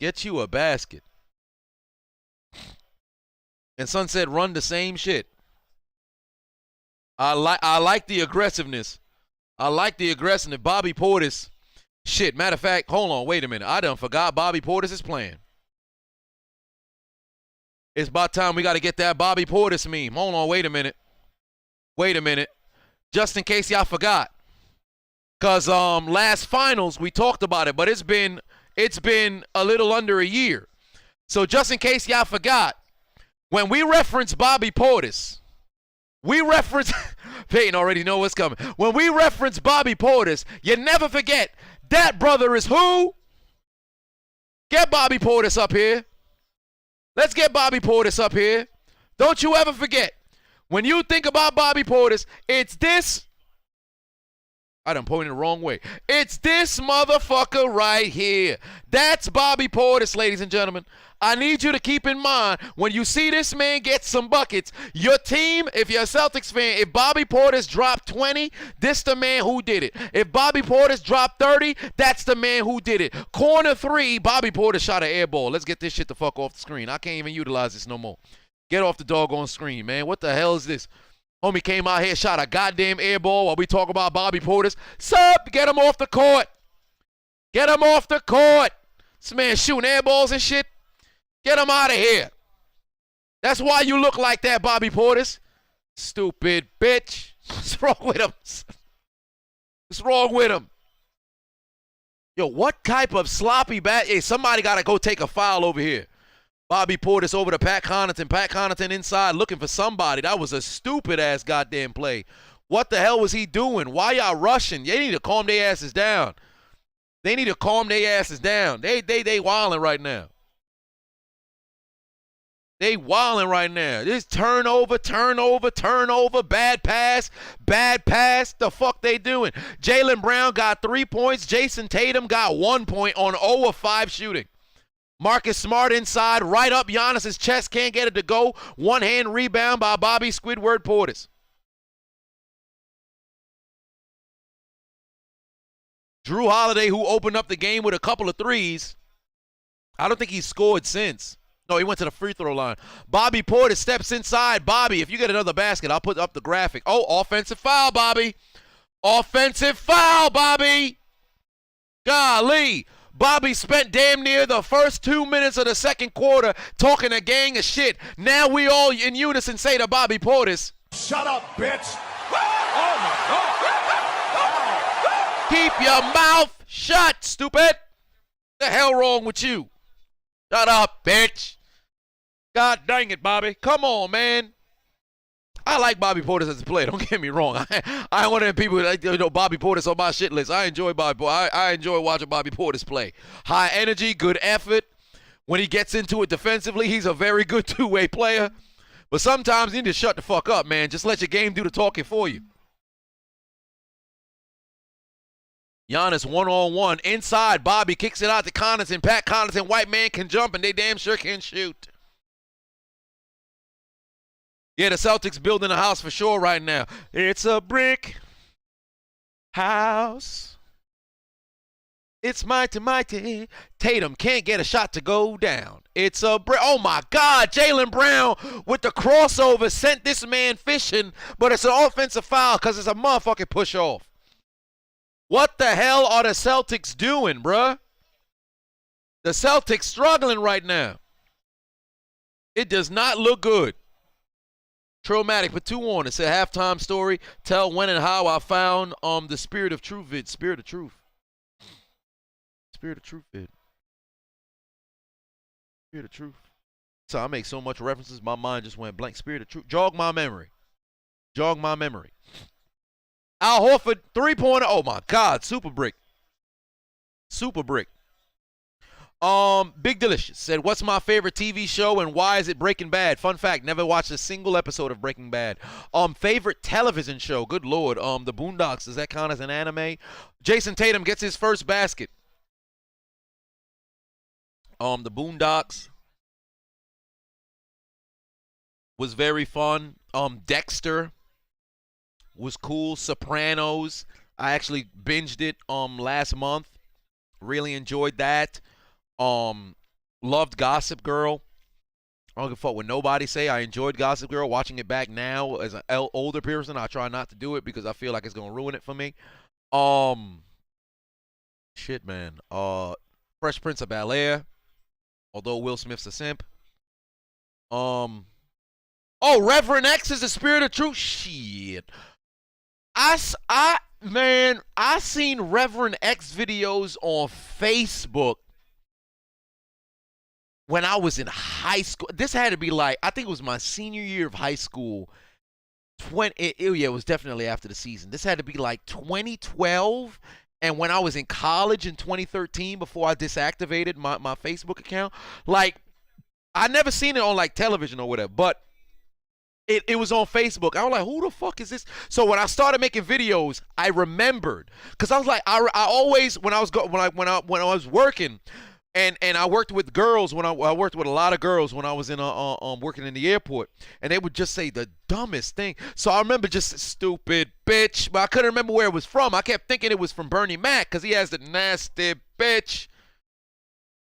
Get you a basket. And Son said, run the same shit. I like the aggressiveness I like the aggressiveness. Bobby Portis. Shit, matter of fact, hold on, wait a minute. I done forgot Bobby Portis is playing. It's about time we got to get that Bobby Portis meme. Hold on, wait a minute. Wait a minute. Just in case y'all forgot. Because last finals, we talked about it, but it's been a little under a year. So just in case y'all forgot, when we reference Bobby Portis, we reference, Peyton already know what's coming. When we reference Bobby Portis, you never forget, that brother is who? Get Bobby Portis up here. Let's get Bobby Portis up here. Don't you ever forget, when you think about Bobby Portis, it's this. I done pointed the wrong way. It's this motherfucker right here. That's Bobby Portis, ladies and gentlemen. I need you to keep in mind, when you see this man get some buckets, your team, if you're a Celtics fan, if Bobby Portis dropped 20, this the man who did it. If Bobby Portis dropped 30, that's the man who did it. Corner 3, Bobby Portis shot an air ball. Let's get this shit the fuck off the screen. I can't even utilize this no more. Get off the doggone screen, man. What the hell is this? Homie came out here, shot a goddamn air ball while we talk about Bobby Portis. Sup? Get him off the court. Get him off the court. This man shooting air balls and shit. Get him out of here. That's why you look like that, Bobby Portis. Stupid bitch. What's wrong with him? What's wrong with him? Yo, what type of sloppy bat? Hey, somebody got to go take a foul over here. Bobby Portis over to Pat Connaughton. Pat Connaughton inside looking for somebody. That was a stupid-ass goddamn play. What the hell was he doing? Why y'all rushing? They need to calm their asses down. They need to calm their asses down. They wilding right now. They wilding right now. This turnover, bad pass. The fuck they doing? Jaylen Brown got 3 points. Jason Tatum got 1 point on 0 of 5 shooting. Marcus Smart inside, right up Giannis's chest, can't get it to go. One-hand rebound by Bobby Squidward Portis. Drew Holiday, who opened up the game with a couple of threes. I don't think he's scored since. No, he went to the free throw line. Bobby Portis steps inside. Bobby, if you get another basket, I'll put up the graphic. Oh, offensive foul, Bobby. Offensive foul, Bobby. Golly. Bobby spent damn near the first 2 minutes of the second quarter talking a gang of shit. Now we all in unison say to Bobby Portis, Shut up, bitch. Oh, my God. Keep your mouth shut, stupid. The hell wrong with you? Shut up, bitch. God dang it, Bobby. Come on, man. I like Bobby Portis as a player. Don't get me wrong. I ain't one of them people that, Bobby Portis on my shit list. I enjoy Bobby Portis. I enjoy watching Bobby Portis play. High energy, good effort. When he gets into it defensively, he's a very good two-way player. But sometimes you need to shut the fuck up, man. Just let your game do the talking for you. Giannis one-on-one. Inside, Bobby kicks it out to Connaughton. Pat Connaughton, white man can jump, and they damn sure can shoot. Yeah, the Celtics building a house for sure right now. It's a brick house. It's mighty. Tatum can't get a shot to go down. It's a brick. Oh, my God. Jaylen Brown with the crossover sent this man fishing, but it's an offensive foul because it's a motherfucking push-off. What the hell are the Celtics doing, bruh? The Celtics struggling right now. It does not look good. Traumatic, but 2 on. It's a halftime story. Tell when and how I found the Spirit of Truth vid. Spirit of Truth. Spirit of Truth vid. Spirit of Truth. So I make so much references, my mind just went blank. Spirit of Truth. Jog my memory. Jog my memory. Al Horford, 3-pointer. Oh, my God. Super brick. Super brick. Big Delicious said, what's my favorite TV show and why is it Breaking Bad? Fun fact, never watched a single episode of Breaking Bad. Favorite television show, good Lord. The Boondocks, does that count as an anime? Jason Tatum gets his first basket. The Boondocks was very fun. Dexter was cool. Sopranos, I actually binged it last month. Really enjoyed that. Loved Gossip Girl. I don't give a fuck what nobody say. I enjoyed Gossip Girl. Watching it back now as an older person, I try not to do it because I feel like it's going to ruin it for me. Shit, man. Fresh Prince of Bel-Air. Although Will Smith's a simp. Oh, Reverend X is the spirit of truth. Shit. Man, I seen Reverend X videos on Facebook when I was in high school. This had to be like, I think it was my senior year of high school. It was definitely after the season. This had to be like 2012. And when I was in college in 2013, before I deactivated my Facebook account, like, I never seen it on like television or whatever, but it was on Facebook. I was like, who the fuck is this? So when I started making videos, I remembered, because I was like, I always, when I was working, and I worked with girls, I worked with a lot of girls when I was in working in the airport, and they would just say the dumbest thing. So I remember just stupid bitch, but I couldn't remember where it was from. I kept thinking it was from Bernie Mac, because he has the nasty bitch.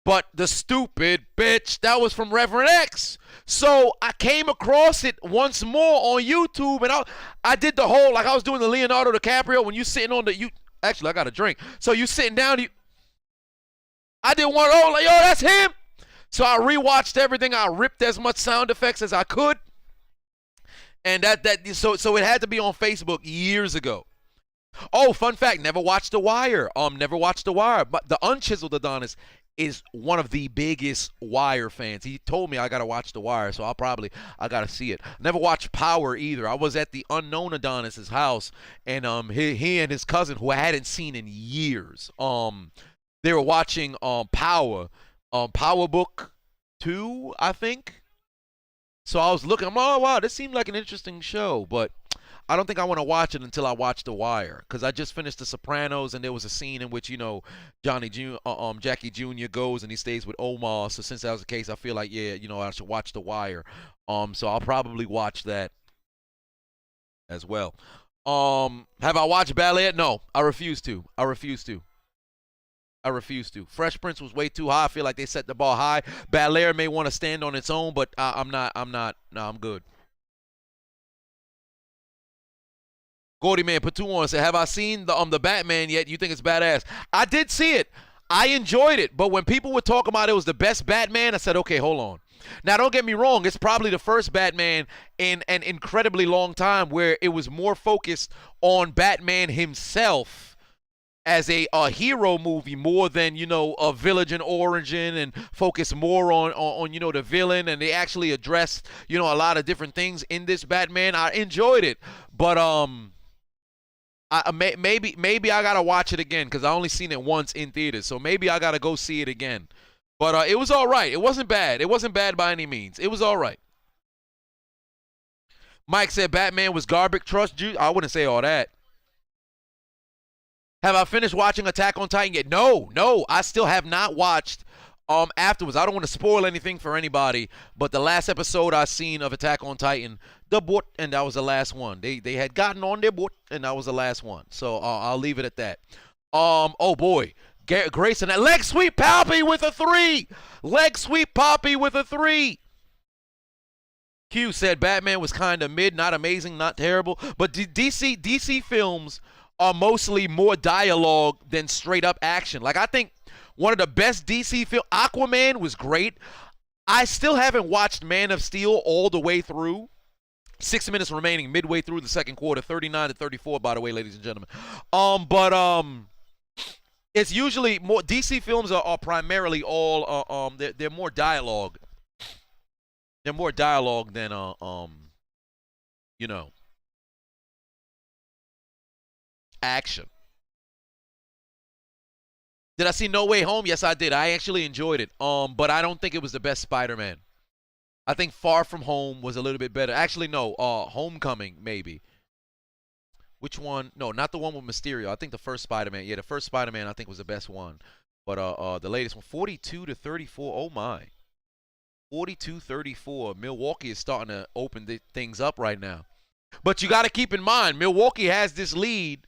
But the stupid bitch, that was from Reverend X. So I came across it once more on YouTube, and I did the whole, like I was doing the Leonardo DiCaprio when you sitting on actually I got a drink. So you sitting down, I did one, like, yo, that's him. So I rewatched everything. I ripped as much sound effects as I could. And so it had to be on Facebook years ago. Oh, fun fact, never watched The Wire. Never watched The Wire. But the Unchiseled Adonis is one of the biggest Wire fans. He told me I gotta watch The Wire, so I gotta see it. Never watched Power either. I was at the unknown Adonis's house, and he and his cousin, who I hadn't seen in years, they were watching Power Book 2, I think. So I was looking, I'm like, oh wow, this seemed like an interesting show, but I don't think I want to watch it until I watch The Wire, because I just finished The Sopranos, and there was a scene in which, Jackie Jr. goes and he stays with Omar. So since that was the case, I feel like, yeah, I should watch The Wire. So I'll probably watch that as well. Have I watched Bel-Air? No, I refuse to. Fresh Prince was way too high. I feel like they set the bar high. Bel-Air may want to stand on its own, but I'm not. No, I'm good. Gordy Man put 2 on and said, have I seen the Batman yet? You think it's badass? I did see it. I enjoyed it. But when people were talking about it was the best Batman, I said, okay, hold on. Now, don't get me wrong. It's probably the first Batman in an incredibly long time where it was more focused on Batman himself as a hero movie more than, a villain origin, and focus more on the villain. And they actually addressed, a lot of different things in this Batman. I enjoyed it. But, maybe I gotta watch it again, because I only seen it once in theaters, so maybe I gotta go see it again. But it was all right. It wasn't bad. It wasn't bad by any means. It was all right. Mike said Batman was garbage. Trust you. I wouldn't say all that. Have I finished watching Attack on Titan yet? No. I still have not watched. Afterwards, I don't want to spoil anything for anybody, but the last episode I seen of Attack on Titan, the boat, and that was the last one. They had gotten on their boat, and that was the last one. So I'll leave it at that. Oh boy, Grayson, leg sweep Poppy with a 3. Leg sweep Poppy with a 3. Q said Batman was kind of mid, not amazing, not terrible, but DC films are mostly more dialogue than straight up action. Like, I think one of the best DC films, Aquaman, was great. I still haven't watched Man of Steel all the way through. 6 minutes remaining, midway through the second quarter, 39-34, by the way, ladies and gentlemen. It's usually more, DC films are primarily all, they're more dialogue. They're more dialogue than, action. Did I see No Way Home? Yes, I did. I actually enjoyed it. But I don't think it was the best Spider-Man. I think Far From Home was a little bit better. Actually, no. Homecoming, maybe. Which one? No, not the one with Mysterio. I think the first Spider-Man. Yeah, the first Spider-Man I think was the best one. But the latest one, 42-34. Oh my. 42-34. Milwaukee is starting to open things up right now. But you got to keep in mind, Milwaukee has this lead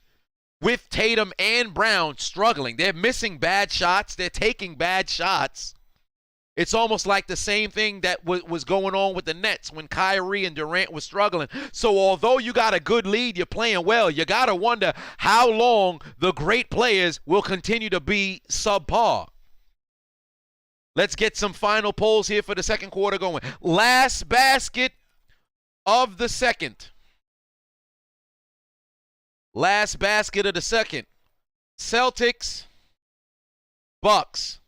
with Tatum and Brown struggling. They're missing bad shots. They're taking bad shots. It's almost like the same thing that was going on with the Nets when Kyrie and Durant was struggling. So although you got a good lead, you're playing well, you got to wonder how long the great players will continue to be subpar. Let's get some final polls here for the second quarter going. Last basket of the second. Last basket of the second. Celtics, Bucks.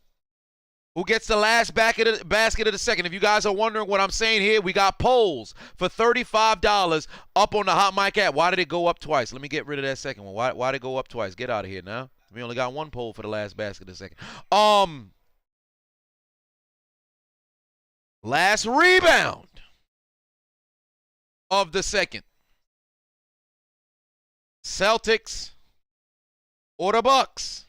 Who gets the last basket of the second? If you guys are wondering what I'm saying here, we got polls for $35 up on the Hot Mic app. Why did it go up twice? Let me get rid of that second one. Why did it go up twice? Get out of here now. We only got one poll for the last basket of the second. Last rebound of the second. Celtics or the Bucks?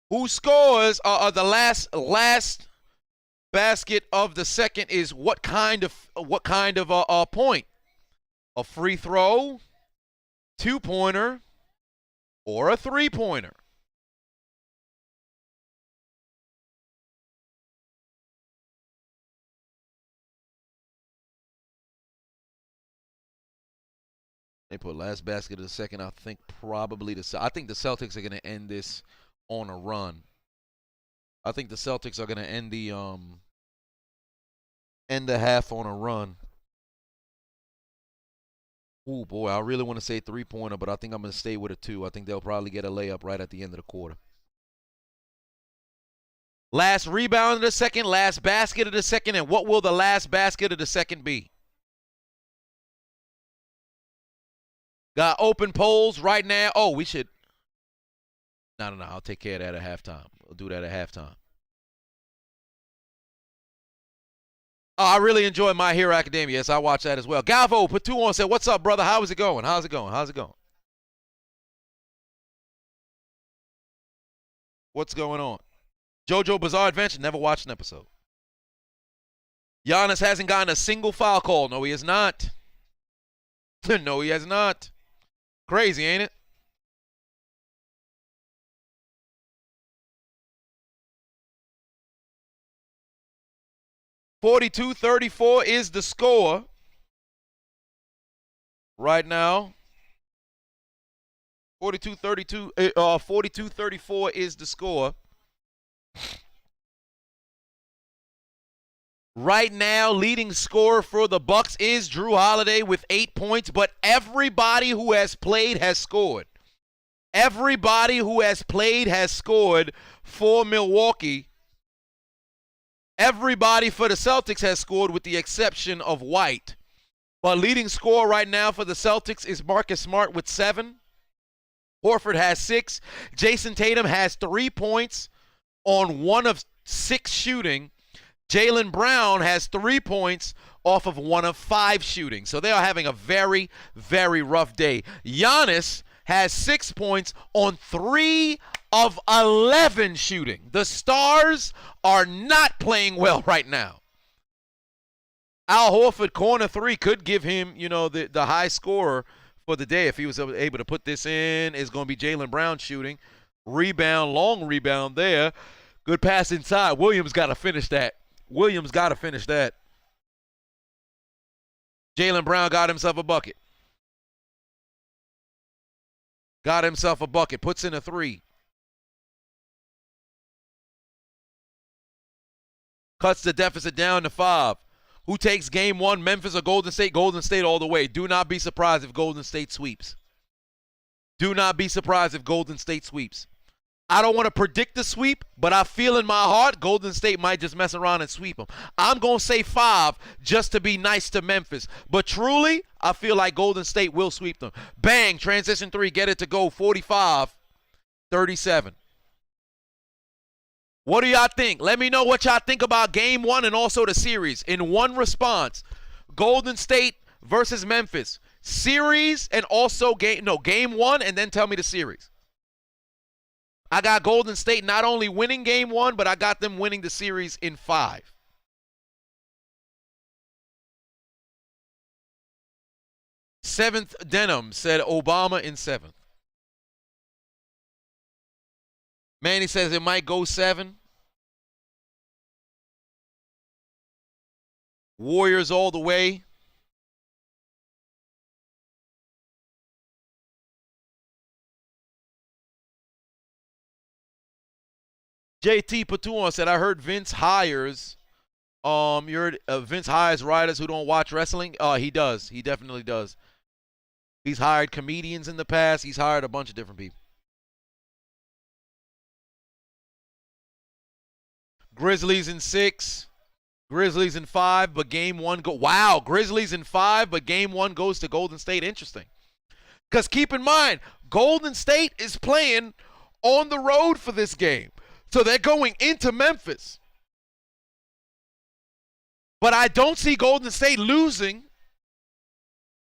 Who scores the last basket of the second is what kind of point? A free throw, 2-pointer, or a 3-pointer? They put last basket of the second. I think probably the Celtics are going to end this on a run. I think the Celtics are going to end the half on a run. Oh boy, I really want to say 3-pointer, but I think I'm going to stay with a 2. I think they'll probably get a layup right at the end of the quarter. Last rebound of the second, last basket of the second, and what will the last basket of the second be? Got open polls right now. Oh, we should. No. I'll take care of that at halftime. We'll do that at halftime. Oh, I really enjoy My Hero Academia. Yes, I watch that as well. Galvo put 2 on. Said, "What's up, brother? How is it going? How's it going? How's it going? What's going on?" JoJo Bizarre Adventure. Never watched an episode. Giannis hasn't gotten a single foul call. No, he has not. No, he has not. Crazy, ain't it? $42-34 is the score right now. 42-34 is the score. Right now, leading scorer for the Bucks is Drew Holiday with 8 points, but everybody who has played has scored. Everybody who has played has scored for Milwaukee. Everybody for the Celtics has scored with the exception of White. But leading scorer right now for the Celtics is Marcus Smart with 7. Horford has 6. Jason Tatum has 3 points on 1 of 6 shooting. Jaylen Brown has 3 points off of 1 of 5 shooting. So they are having a very, very rough day. Giannis has 6 points on 3 of 11 shooting. The Stars are not playing well right now. Al Horford, corner 3, could give him, the high scorer for the day if he was able to put this in. It's going to be Jaylen Brown shooting. Rebound, long rebound there. Good pass inside. Williams got to finish that. Jaylen Brown got himself a bucket. Puts in a 3. Cuts the deficit down to 5. Who takes game 1, Memphis or Golden State? Golden State all the way. Do not be surprised if Golden State sweeps. I don't want to predict the sweep, but I feel in my heart Golden State might just mess around and sweep them. I'm going to say 5 just to be nice to Memphis. But truly, I feel like Golden State will sweep them. Bang, transition 3, get it to go, 45-37. What do y'all think? Let me know what y'all think about game 1 and also the series. In one response, Golden State versus Memphis. Series and also game 1 and then tell me the series. I got Golden State not only winning game 1, but I got them winning the series in 5. Seventh Denim said Obama in 7th. Manny says it might go 7. Warriors all the way. JT Patuan said, I heard Vince hires Vince hires writers who don't watch wrestling. He does. He definitely does. He's hired comedians in the past. He's hired a bunch of different people. Grizzlies in 6. Grizzlies in 5, but game 1 go. Wow, Grizzlies in 5, but game 1 goes to Golden State. Interesting. Because keep in mind, Golden State is playing on the road for this game. So they're going into Memphis. But I don't see Golden State losing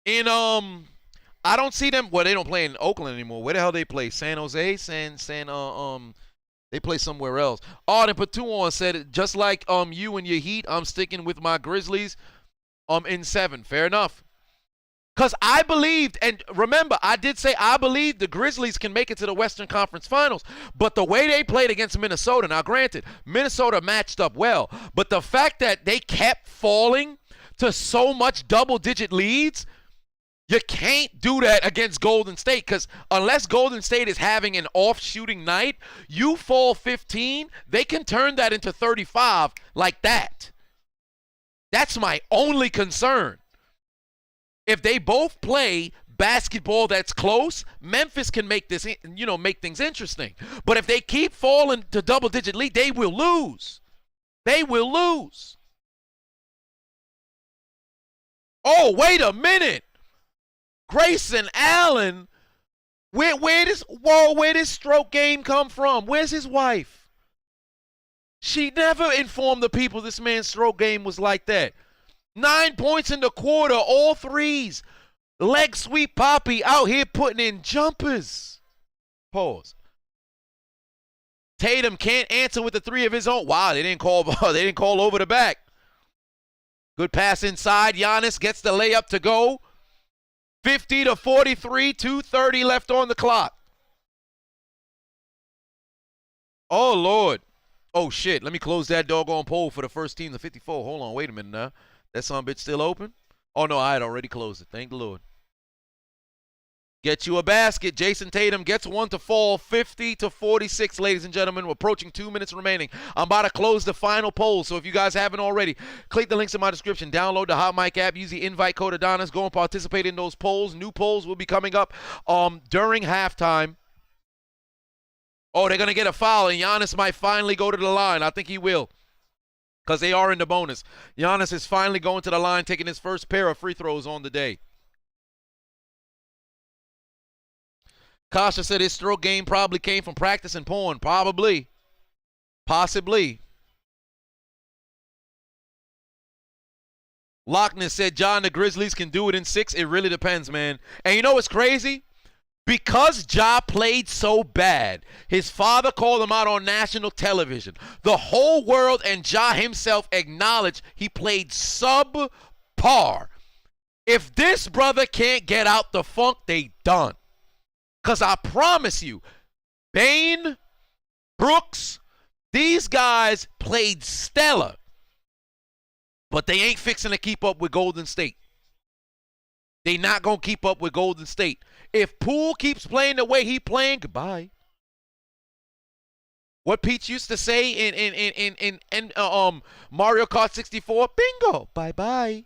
in I don't see them. Well, they don't play in Oakland anymore. Where the hell they play? San Jose? They play somewhere else. Arden Patuan said, just like you and your Heat, I'm sticking with my Grizzlies in 7. Fair enough. Because I believed, and remember, I did say I believe the Grizzlies can make it to the Western Conference Finals. But the way they played against Minnesota, now granted, Minnesota matched up well. But the fact that they kept falling to so much double-digit leads, you can't do that against Golden State. Because unless Golden State is having an off-shooting night, you fall 15, they can turn that into 35 like that. That's my only concern. If they both play basketball that's close, Memphis can make this, make things interesting. But if they keep falling to double-digit lead, they will lose. They will lose. Oh, wait a minute. Grayson Allen, where this stroke game come from? Where's his wife? She never informed the people this man's stroke game was like that. 9 points in the quarter, all threes. Leg sweep Poppy out here putting in jumpers. Pause. Tatum can't answer with the 3 of his own. Wow, they didn't call over the back. Good pass inside. Giannis gets the layup to go. 50-43, 2:30 left on the clock. Oh, Lord. Oh, shit. Let me close that doggone poll for the first team to 54. Hold on. Wait a minute now. That son bitch still open? Oh, no, I had already closed it. Thank the Lord. Get you a basket. Jason Tatum gets one to fall. 50-46, ladies and gentlemen. We're approaching 2 minutes remaining. I'm about to close the final poll. So if you guys haven't already, click the links in my description. Download the Hot Mic app. Use the invite code Adonis. Go and participate in those polls. New polls will be coming up during halftime. Oh, they're going to get a foul, and Giannis might finally go to the line. I think he will, because they are in the bonus. Giannis is finally going to the line, taking his first pair of free throws on the day. Kasha said his stroke game probably came from practicing porn. Probably. Possibly. Lockness said, John, the Grizzlies can do it in 6. It really depends, man. And you know what's crazy? Because Ja played so bad, his father called him out on national television. The whole world and Ja himself acknowledged he played subpar. If this brother can't get out the funk, they done. Because I promise you, Bane, Brooks, these guys played stellar. But they ain't fixing to keep up with Golden State. They not going to keep up with Golden State. If Poole keeps playing the way he playing, goodbye. What Pete used to say in Mario Kart 64, bingo, bye-bye.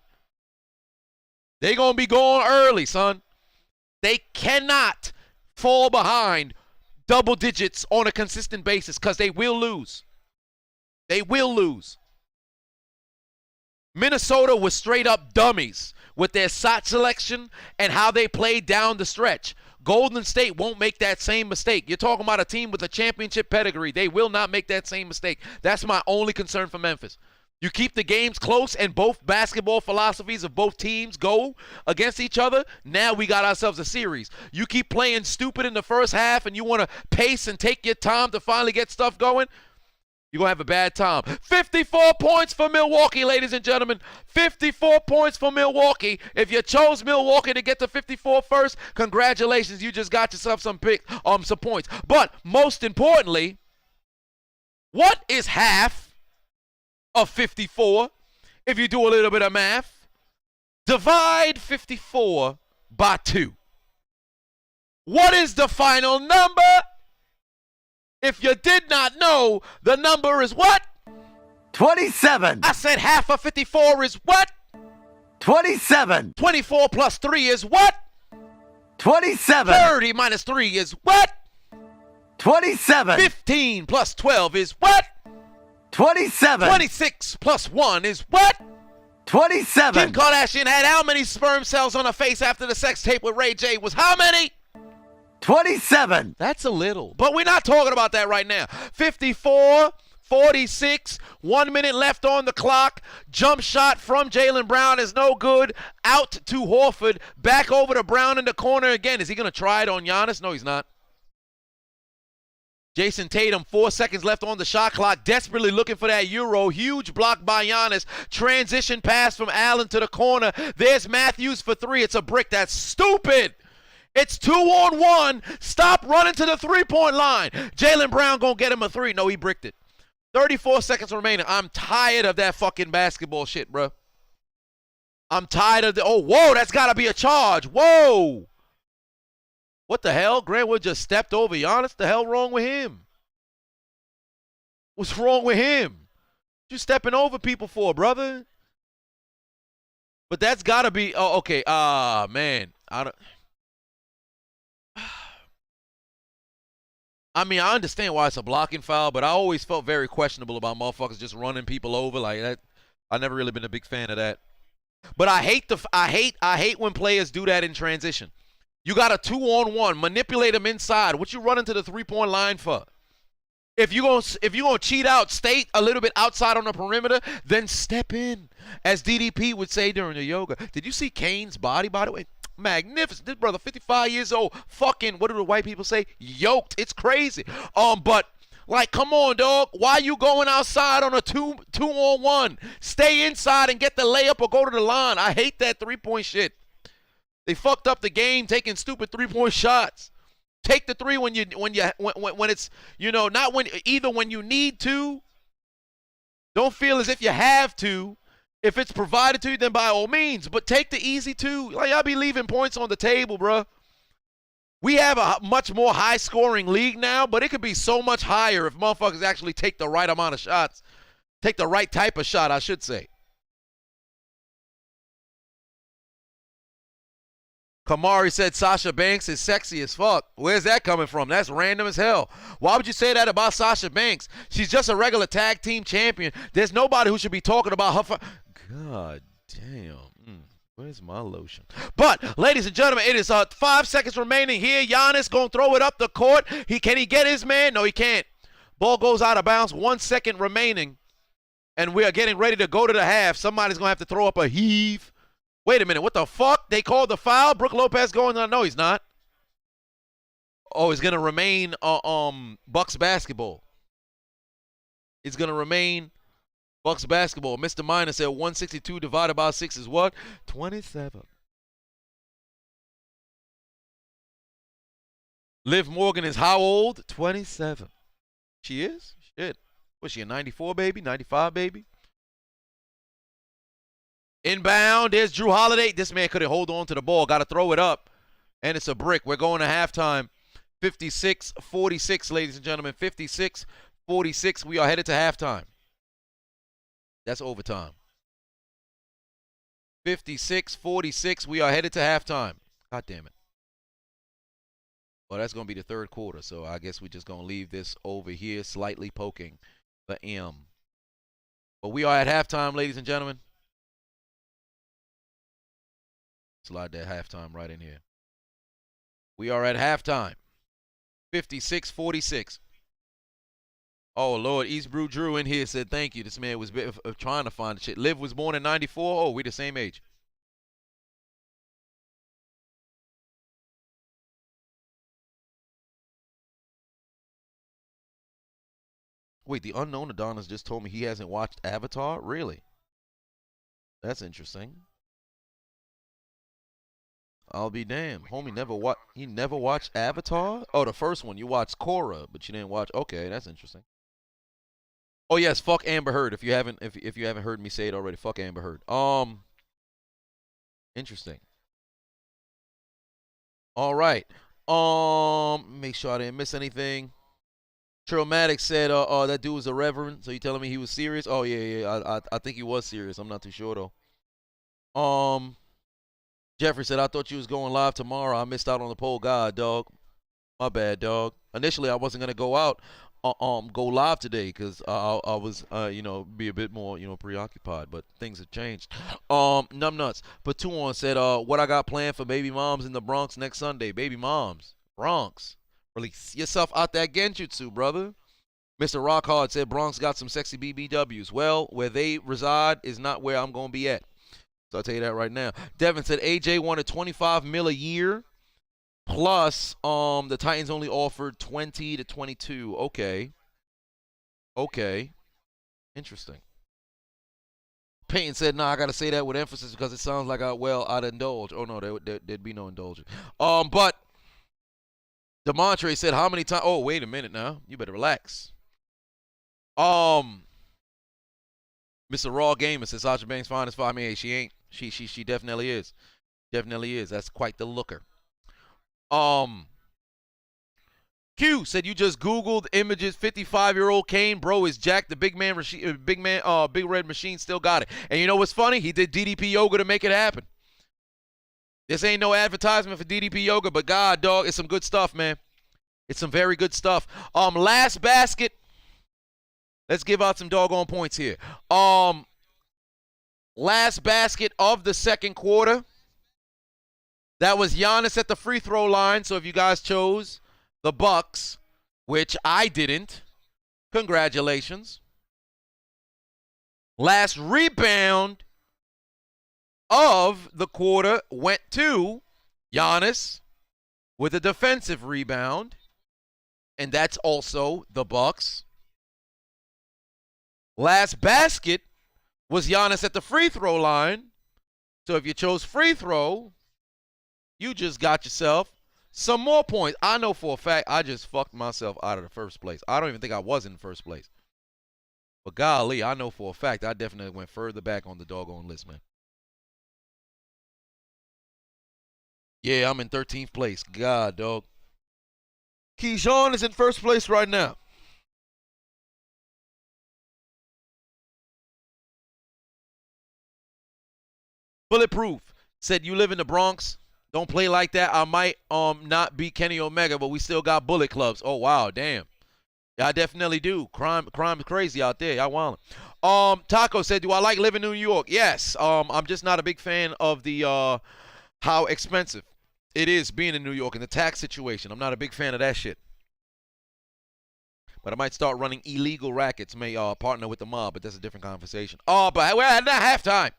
They going to be going early, son. They cannot fall behind double digits on a consistent basis because they will lose. They will lose. Minnesota was straight up dummies with their shot selection and how they played down the stretch. Golden State won't make that same mistake. You're talking about a team with a championship pedigree. They will not make that same mistake. That's my only concern for Memphis. You keep the games close and both basketball philosophies of both teams go against each other, now we got ourselves a series. You keep playing stupid in the first half and you want to pace and take your time to finally get stuff going, You're going to have a bad time. 54 points for Milwaukee, ladies and gentlemen. 54 points for Milwaukee. If you chose Milwaukee to get to 54 first, congratulations. You just got yourself some points. But most importantly, what is half of 54? If you do a little bit of math, divide 54 by 2. What is the final number? If you did not know, the number is what? 27. I said half of 54 is what? 27. 24 plus 3 is what? 27. 30 minus 3 is what? 27. 15 plus 12 is what? 27. 26 plus 1 is what? 27. Kim Kardashian had how many sperm cells on her face after the sex tape with Ray J? Was how many? 27. That's a little. But we're not talking about that right now. 54, 46, 1 minute left on the clock. Jump shot from Jaylen Brown is no good. Out to Horford. Back over to Brown in the corner again. Is he going to try it on Giannis? No, he's not. Jason Tatum, 4 seconds left on the shot clock, desperately looking for that Euro. Huge block by Giannis. Transition pass from Allen to the corner. There's Matthews for 3. It's a brick. That's stupid. It's 2-on-1. Stop running to the three-point line. Jaylen Brown gonna get him a 3. No, he bricked it. 34 seconds remaining. I'm tired of that fucking basketball shit, bro. I'm tired of the... Oh, whoa, that's got to be a charge. Whoa. What the hell? Grant Wood just stepped over Giannis. The hell wrong with him? What's wrong with him? What you stepping over people for, brother? But that's got to be... Oh, okay. Man. I mean, I understand why it's a blocking foul, but I always felt very questionable about motherfuckers just running people over like that. I've never really been a big fan of that. But I hate when players do that in transition. You got a 2-on-1, manipulate them inside. What you running to the three-point line for? If you gonna cheat out, stay a little bit outside on the perimeter, then step in, as DDP would say during the yoga. Did you see Kane's body, by the way? Magnificent. This brother, 55 years old, fucking, what do the white people say? Yoked. It's crazy. But like, come on, dog. Why you going outside on a 2-on-1? Stay inside and get the layup or go to the line. I hate that three-point shit. They fucked up the game taking stupid three-point shots. Take the 3 when it's, you know, not when, either when you need to. Don't feel as if you have to. If it's provided to you, then by all means. But take the easy 2. Like, I'll be leaving points on the table, bro. We have a much more high-scoring league now, but it could be so much higher if motherfuckers actually take the right amount of shots. Take the right type of shot, I should say. Kamari said Sasha Banks is sexy as fuck. Where's that coming from? That's random as hell. Why would you say that about Sasha Banks? She's just a regular tag team champion. There's nobody who should be talking about her. God damn. Where's my lotion? But, ladies and gentlemen, it is 5 seconds remaining here. Giannis going to throw it up the court. Can he get his man? No, he can't. Ball goes out of bounds. 1 second remaining. And we are getting ready to go to the half. Somebody's going to have to throw up a heave. Wait a minute, what the fuck? They called the foul? Brook Lopez going on? No, he's not. Oh, he's going to remain Bucks basketball. It's going to remain Bucks basketball. Mr. Minor said 162 divided by 6 is what? 27. Liv Morgan is how old? 27. She is? Shit. Was she a 94 baby? 95 baby? Inbound, there's Drew Holiday. This man couldn't hold on to the ball. Got to throw it up. And it's a brick. We're going to halftime. 56-46, ladies and gentlemen. 56-46. We are headed to halftime. That's overtime. 56-46. We are headed to halftime. God damn it. Well, that's going to be the third quarter. So I guess we're just going to leave this over here, slightly poking the M. But we are at halftime, ladies and gentlemen. Slide that halftime right in here. We are at halftime. 56-46. Oh, Lord. East Brew Drew in here said thank you. This man was trying to find the shit. Liv was born in 94. Oh, we the same age. Wait, the unknown Adonis just told me he hasn't watched Avatar? Really? That's interesting. I'll be damned. Homie he never watched Avatar? Oh, the first one. You watched Korra, but you didn't watch. Okay, that's interesting. Oh yes, fuck Amber Heard. If you haven't heard me say it already, fuck Amber Heard. Interesting. All right. Make sure I didn't miss anything. Traumatic said that dude was a reverend, so you telling me he was serious? Oh yeah. I think he was serious. I'm not too sure though. Jeffrey said, I thought you was going live tomorrow. I missed out on the poll. God, dog. My bad, dog. Initially, I wasn't gonna go live today because I was, be a bit more, preoccupied. But things have changed. Numbnuts. But two on said, what I got planned for baby moms in the Bronx next Sunday. Baby moms, Bronx. Release yourself out that genjutsu, brother. Mr. Rockhard said Bronx got some sexy BBWs. Well, where they reside is not where I'm gonna be at. So I'll tell you that right now. Devin said AJ wanted $25 million a year. Plus, the Titans only offered 20 to 22. Okay. Interesting. Peyton said, nah, I got to say that with emphasis because it sounds like I'd indulge. Oh, no, there'd be no indulgence. But Demontre said, how many times? Oh, wait a minute now. You better relax. Mr. Raw Gamer says Sasha Banks fine as fine. I mean, she ain't. She definitely is. Definitely is. That's quite the looker. Q said you just Googled images. 55-year-old Kane, bro, is Jack the big red machine still got it. And you know what's funny? He did DDP yoga to make it happen. This ain't no advertisement for DDP yoga, but God, dog, it's some good stuff, man. It's some very good stuff. Last basket. Let's give out some doggone points here. Last basket of the second quarter. That was Giannis at the free throw line. So if you guys chose the Bucks, which I didn't, congratulations. Last rebound of the quarter went to Giannis with a defensive rebound, and that's also the Bucks. Last basket was Giannis at the free throw line. So if you chose free throw, you just got yourself some more points. I know for a fact I just fucked myself out of the first place. I don't even think I was in the first place. But golly, I know for a fact I definitely went further back on the doggone list, man. Yeah, I'm in 13th place. God, dog. Keyshawn is in first place right now. Bulletproof said you live in the Bronx. Don't play like that. I might not be Kenny Omega, but we still got Bullet Clubs. Oh wow, damn. Yeah, I definitely do. Crime is crazy out there. Y'all wildin'. Taco said, do I like living in New York? Yes. I'm just not a big fan of the how expensive it is being in New York and the tax situation. I'm not a big fan of that shit. But I might start running illegal rackets, may partner with the mob, but that's a different conversation. Oh, but we're at halftime.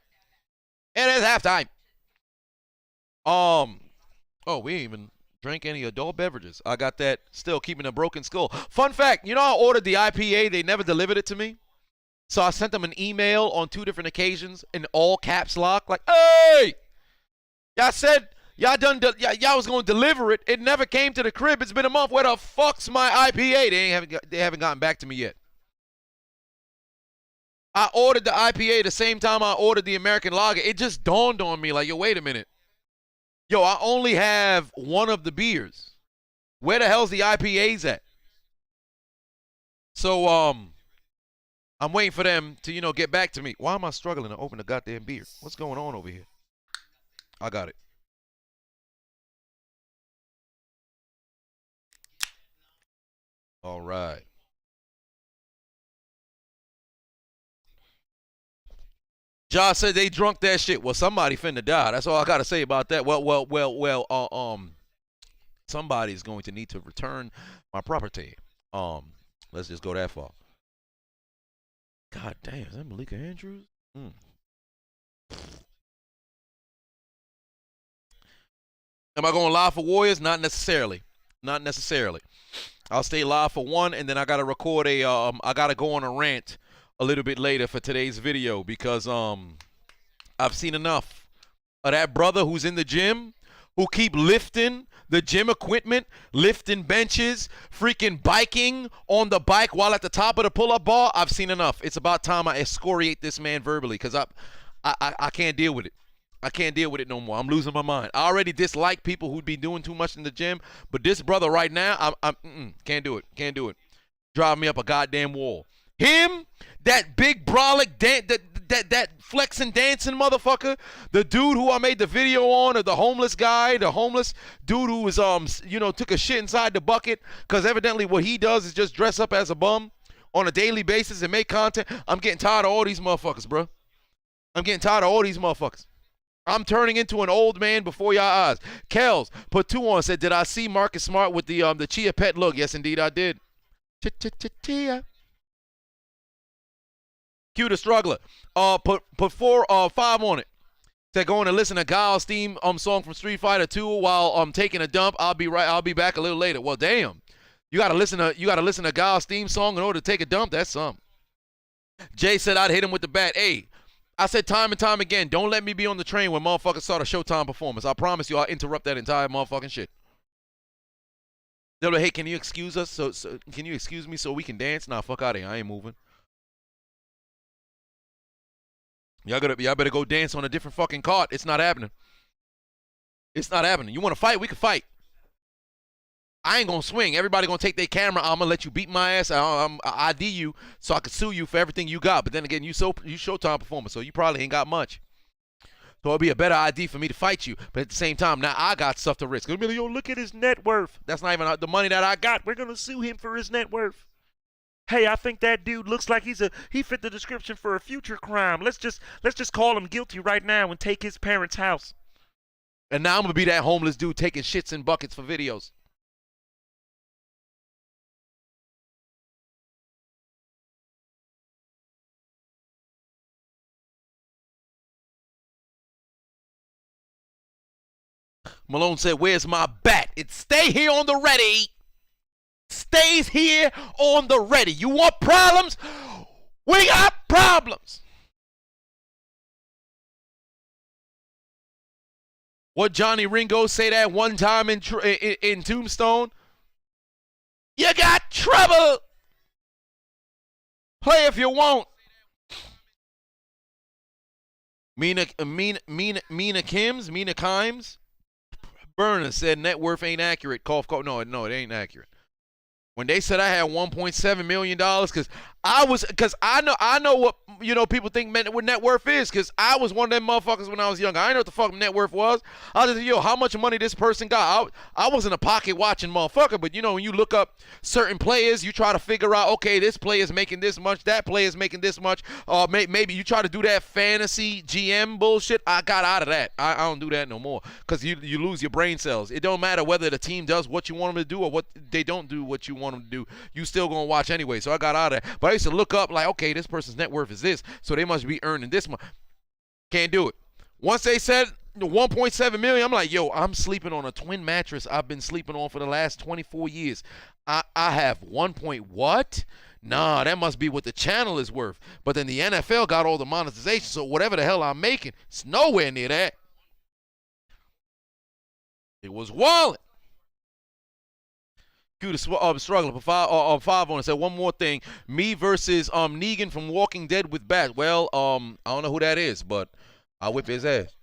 It is halftime. Oh, we ain't even drank any adult beverages. I got that still keeping a broken skull. Fun fact, you know I ordered the IPA, they never delivered it to me. So I sent them an email on 2 different occasions in all caps lock, like, hey, y'all said y'all was gonna deliver it. It never came to the crib. It's been a month. Where the fuck's my IPA? They haven't gotten back to me yet. I ordered the IPA the same time I ordered the American Lager. It just dawned on me, like, yo, wait a minute. Yo, I only have one of the beers. Where the hell's the IPAs at? So, I'm waiting for them to, get back to me. Why am I struggling to open the goddamn beer? What's going on over here? I got it. All right. Josh said they drunk that shit. Well, somebody finna die. That's all I gotta say about that. Well. Somebody's going to need to return my property. Let's just go that far. God damn, is that Malika Andrews? Am I going live for Warriors? Not necessarily. Not necessarily. I'll stay live for 1, and then I gotta record a I gotta go on a rant a little bit later for today's video because I've seen enough of that brother who's in the gym who keep lifting the gym equipment, lifting benches, freaking biking on the bike while at the top of the pull-up bar. I've seen enough. It's about time I excoriate this man verbally because I can't deal with it. I can't deal with it no more. I'm losing my mind. I already dislike people who'd be doing too much in the gym, but this brother right now, can't do it. Can't do it. Drive me up a goddamn wall. Him, that big brolic, that flexing dancing motherfucker, the dude who I made the video on, or the homeless guy, the homeless dude who was took a shit inside the bucket, because evidently what he does is just dress up as a bum on a daily basis and make content. I'm getting tired of all these motherfuckers, bro. I'm getting tired of all these motherfuckers. I'm turning into an old man before your eyes. Kels put 2 on, said, did I see Marcus Smart with the Chia Pet look? Yes, indeed, I did. Chia. Cue the struggler. Put 5 on it. Said going to listen to Guile's theme song from Street Fighter 2 while taking a dump. I'll be back a little later. Well, damn. You gotta listen to Guile's theme song in order to take a dump. That's something. Jay said I'd hit him with the bat. Hey, I said time and time again, don't let me be on the train when motherfuckers start a Showtime performance. I promise you I'll interrupt that entire motherfucking shit. They're like, hey, can you excuse us? So can you excuse me so we can dance? Nah, fuck out of here. I ain't moving. Y'all better go dance on a different fucking cart. It's not happening. It's not happening. You want to fight? We can fight. I ain't gonna swing. Everybody gonna take their camera. I'm gonna let you beat my ass. I ID you so I can sue you for everything you got. But then again, you Showtime performer, so you probably ain't got much. So it'll be a better ID for me to fight you. But at the same time, now I got stuff to risk. It'll be like, yo, look at his net worth. That's not even the money that I got. We're gonna sue him for his net worth. Hey, I think that dude looks like he fit the description for a future crime. Let's just call him guilty right now and take his parents' house. And now I'm gonna be that homeless dude taking shits in buckets for videos. Malone said, where's my bat? It stay here on the ready. Stays here on the ready. You want problems? We got problems. What Johnny Ringo say that one time in Tombstone? You got trouble. Play if you want. Mina Kimes. Burner said net worth ain't accurate. Cough. No, it ain't accurate. When they said I had $1.7 million, because I know what people think net worth is, because I was one of them motherfuckers when I was younger. I didn't know what the fuck net worth was. I was just, how much money this person got? I wasn't a pocket watching motherfucker, but when you look up certain players, you try to figure out, okay, this player's making this much, that player's making this much. Maybe you try to do that fantasy GM bullshit. I got out of that. I don't do that no more, because you lose your brain cells. It don't matter whether the team does what you want them to do or what they don't do what you want them to do. You still gonna watch anyway. So I got out of that. But I used to look up like, okay, this person's net worth is this, so they must be earning this much. Can't do it. Once they said 1.7 million, I'm like, yo, I'm sleeping on a twin mattress I've been sleeping on for the last 24 years. I have 1 point what? Nah, that must be what the channel is worth. But then the NFL got all the monetization, so whatever the hell I'm making, it's nowhere near that. It was wallet. The struggle for 5 on it. Said one more thing. Me versus Negan from Walking Dead with Bat. Well, I don't know who that is, but I'll whip his ass.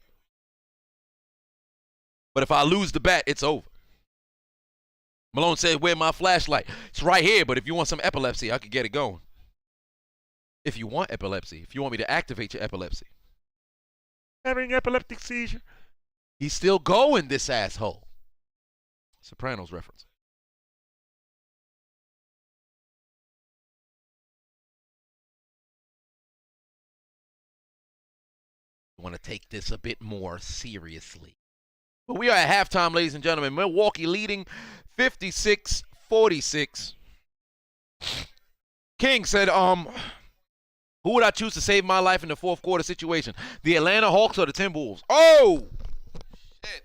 But if I lose the bat, it's over. Malone said, where my flashlight? It's right here, but if you want some epilepsy, I could get it going. If you want epilepsy, if you want me to activate your epilepsy. Having epileptic seizure. He's still going, this asshole. Sopranos reference. Want to take this a bit more seriously. But we are at halftime, ladies and gentlemen. Milwaukee leading 56-46. King said, who would I choose to save my life in the fourth quarter situation? The Atlanta Hawks or the Timberwolves? Oh! Shit.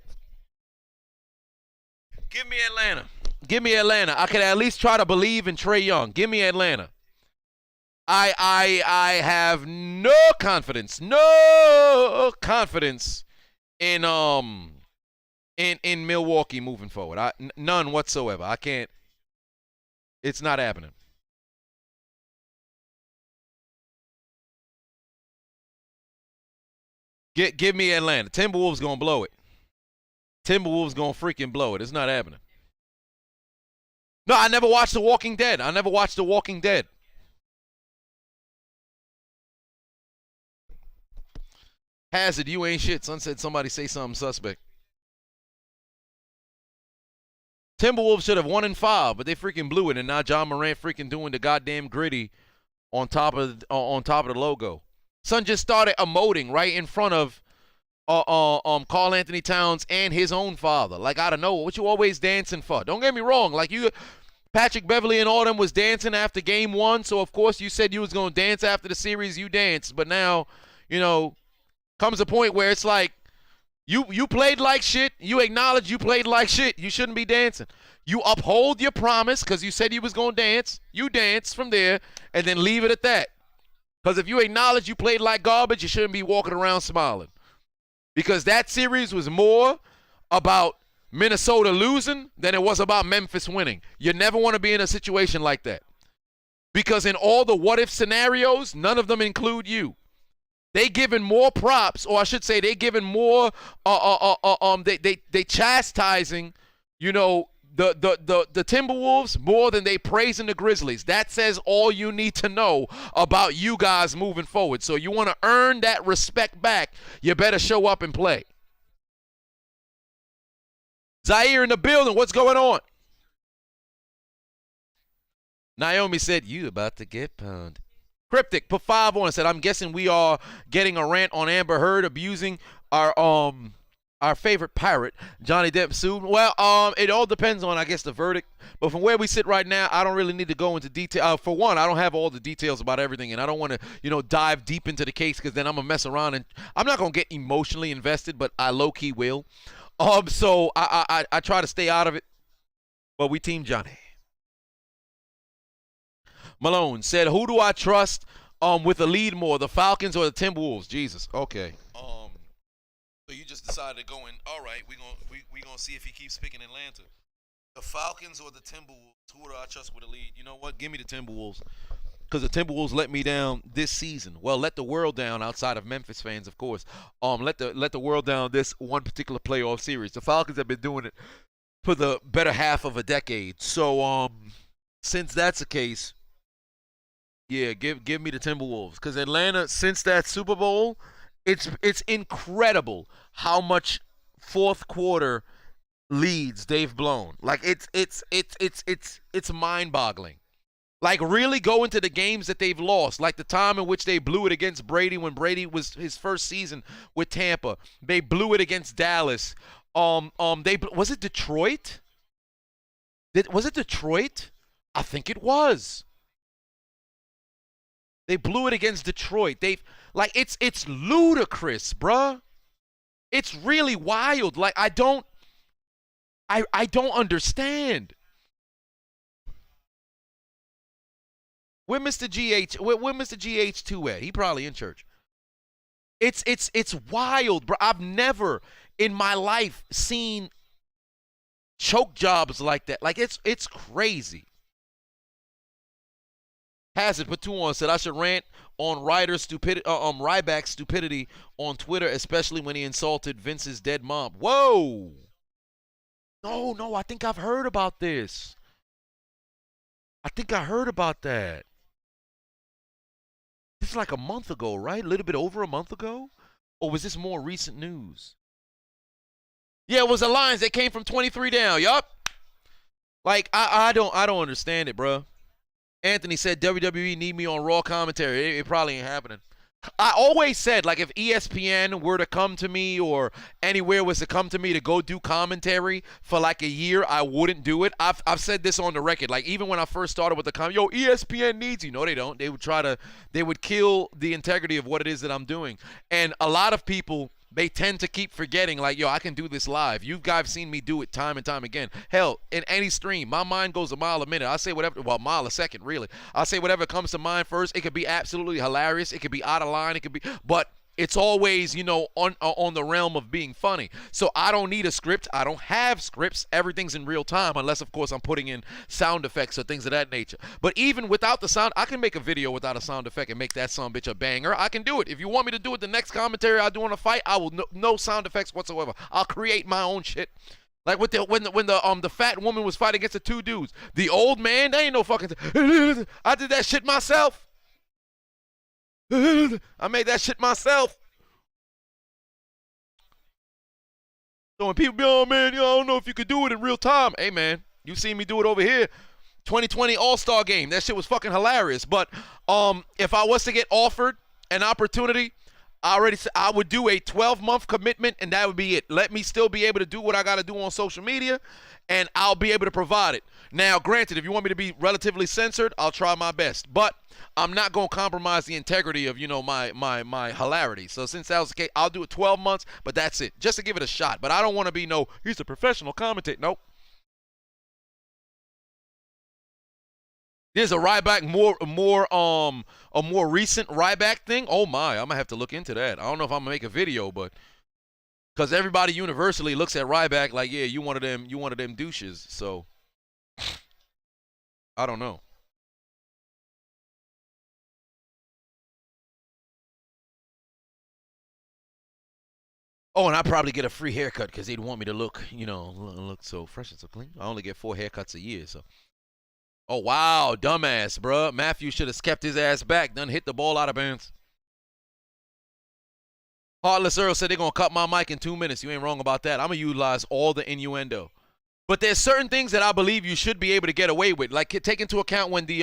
Give me Atlanta. Give me Atlanta. I could at least try to believe in Trae Young. Give me Atlanta. I have no confidence in Milwaukee moving forward. None whatsoever. I can't. It's not happening. Give me Atlanta. Timberwolves gonna blow it. Timberwolves gonna freaking blow it. It's not happening. No, I never watched The Walking Dead. Hazard, you ain't shit. Son said somebody say something suspect. Timberwolves should have won in 5, but they freaking blew it, and now John Morant freaking doing the goddamn gritty on top of the logo. Son just started emoting right in front of Karl Anthony Towns and his own father. Like, I don't know what you always dancing for. Don't get me wrong. Like, Patrick Beverly and all them was dancing after game 1, so of course you said you was gonna dance after the series. You danced, but now, comes a point where it's like you played like shit. You acknowledge you played like shit. You shouldn't be dancing. You uphold your promise because you said you was gonna dance. You dance from there and then leave it at that. Because if you acknowledge you played like garbage, you shouldn't be walking around smiling. Because that series was more about Minnesota losing than it was about Memphis winning. You never want to be in a situation like that. Because in all the what-if scenarios, none of them include you. They giving more props, or I should say they giving more, they chastising, the Timberwolves more than they praising the Grizzlies. That says all you need to know about you guys moving forward. So you want to earn that respect back, you better show up and play. Zaire in the building, what's going on? Naomi said, you about to get pwned. Cryptic put 5 on and said, I'm guessing we are getting a rant on Amber Heard abusing our favorite pirate, Johnny Depp sued. Well, it all depends on, I guess, the verdict. But from where we sit right now, I don't really need to go into detail. For one, I don't have all the details about everything, and I don't want to, dive deep into the case because then I'm gonna mess around and I'm not gonna get emotionally invested, but I low key will. So I try to stay out of it. But we team Johnny. Malone said, who do I trust with the lead more, the Falcons or the Timberwolves? Jesus. Okay. So you just decided to go in, all right, we gonna see if he keeps picking Atlanta. The Falcons or the Timberwolves, who do I trust with the lead? You know what? Give me the Timberwolves. Because the Timberwolves let me down this season. Well, let the world down outside of Memphis fans, of course. Let the world down this one particular playoff series. The Falcons have been doing it for the better half of a decade. So since that's the case, yeah, give me the Timberwolves. Because Atlanta, since that Super Bowl, it's incredible how much fourth quarter leads they've blown. Like it's mind-boggling. Like, really go into the games that they've lost, like the time in which they blew it against Brady when Brady was his first season with Tampa. They blew it against Dallas. Was it Detroit? Was it Detroit? I think it was. They blew it against Detroit. It's ludicrous, bruh. It's really wild. Like, I don't understand. Where Mr. GH2 at? He probably in church. It's wild, bro. I've never in my life seen choke jobs like that. Like, it's crazy. Hazard put 2 on, said I should rant on Ryback's stupidity on Twitter, especially when he insulted Vince's dead mom. Whoa. No, I think I've heard about this. I think I heard about that. This is like a month ago, right? A little bit over a month ago? Or was this more recent news? Yeah, it was the Lions that came from 23 down. Yup. Like, I don't understand it, bro. Anthony said WWE need me on Raw commentary. It probably ain't happening. I always said, like, if ESPN were to come to me or anywhere was to come to me to go do commentary for like a year, I wouldn't do it. I've said this on the record. Like, even when I first started with the ESPN needs you. No, they don't. They would kill the integrity of what it is that I'm doing. And a lot of people they tend to keep forgetting, like, yo, I can do this live. You guys seen me do it time and time again. Hell, in any stream, my mind goes a mile a minute. I say whatever, well, a mile a second, really. I say whatever comes to mind first. It could be absolutely hilarious. It could be out of line. It could be, but it's always, you know, on the realm of being funny. So I don't need a script. I don't have scripts. Everything's in real time, unless, of course, I'm putting in sound effects or things of that nature. But even without the sound, I can make a video without a sound effect and make that son bitch a banger. I can do it. If you want me to do it the next commentary I do on a fight, I will no sound effects whatsoever. I'll create my own shit. Like with when the fat woman was fighting against the two dudes. The old man, they ain't no fucking. I did that shit myself. I made that shit myself. So when people be, oh man, I don't know if you could do it in real time. Hey man, you seen me do it over here. 2020 All-Star Game. That shit was fucking hilarious. But if I was to get offered an opportunity, I would do a 12-month commitment, and that would be it. Let me still be able to do what I got to do on social media, and I'll be able to provide it. Now, granted, if you want me to be relatively censored, I'll try my best. But I'm not going to compromise the integrity of, you know, my hilarity. So since that was the case, I'll do it 12 months, but that's it. Just to give it a shot. But I don't want to be he's a professional commentator. Nope. There's a Ryback a more recent Ryback thing. Oh my, I'm gonna have to look into that. I don't know if I'm gonna make a video, but because everybody universally looks at Ryback like, yeah, you one of them douches. So I don't know. Oh, and I probably get a free haircut because they'd want me to look, you know, look so fresh and so clean. I only get 4 haircuts a year, so. Oh, wow, dumbass, bruh. Matthew should have kept his ass back, done hit the ball out of bounds. Heartless Earl said they're going to cut my mic in 2 minutes. You ain't wrong about that. I'm going to utilize all the innuendo. But there's certain things that I believe you should be able to get away with. Like, take into account when the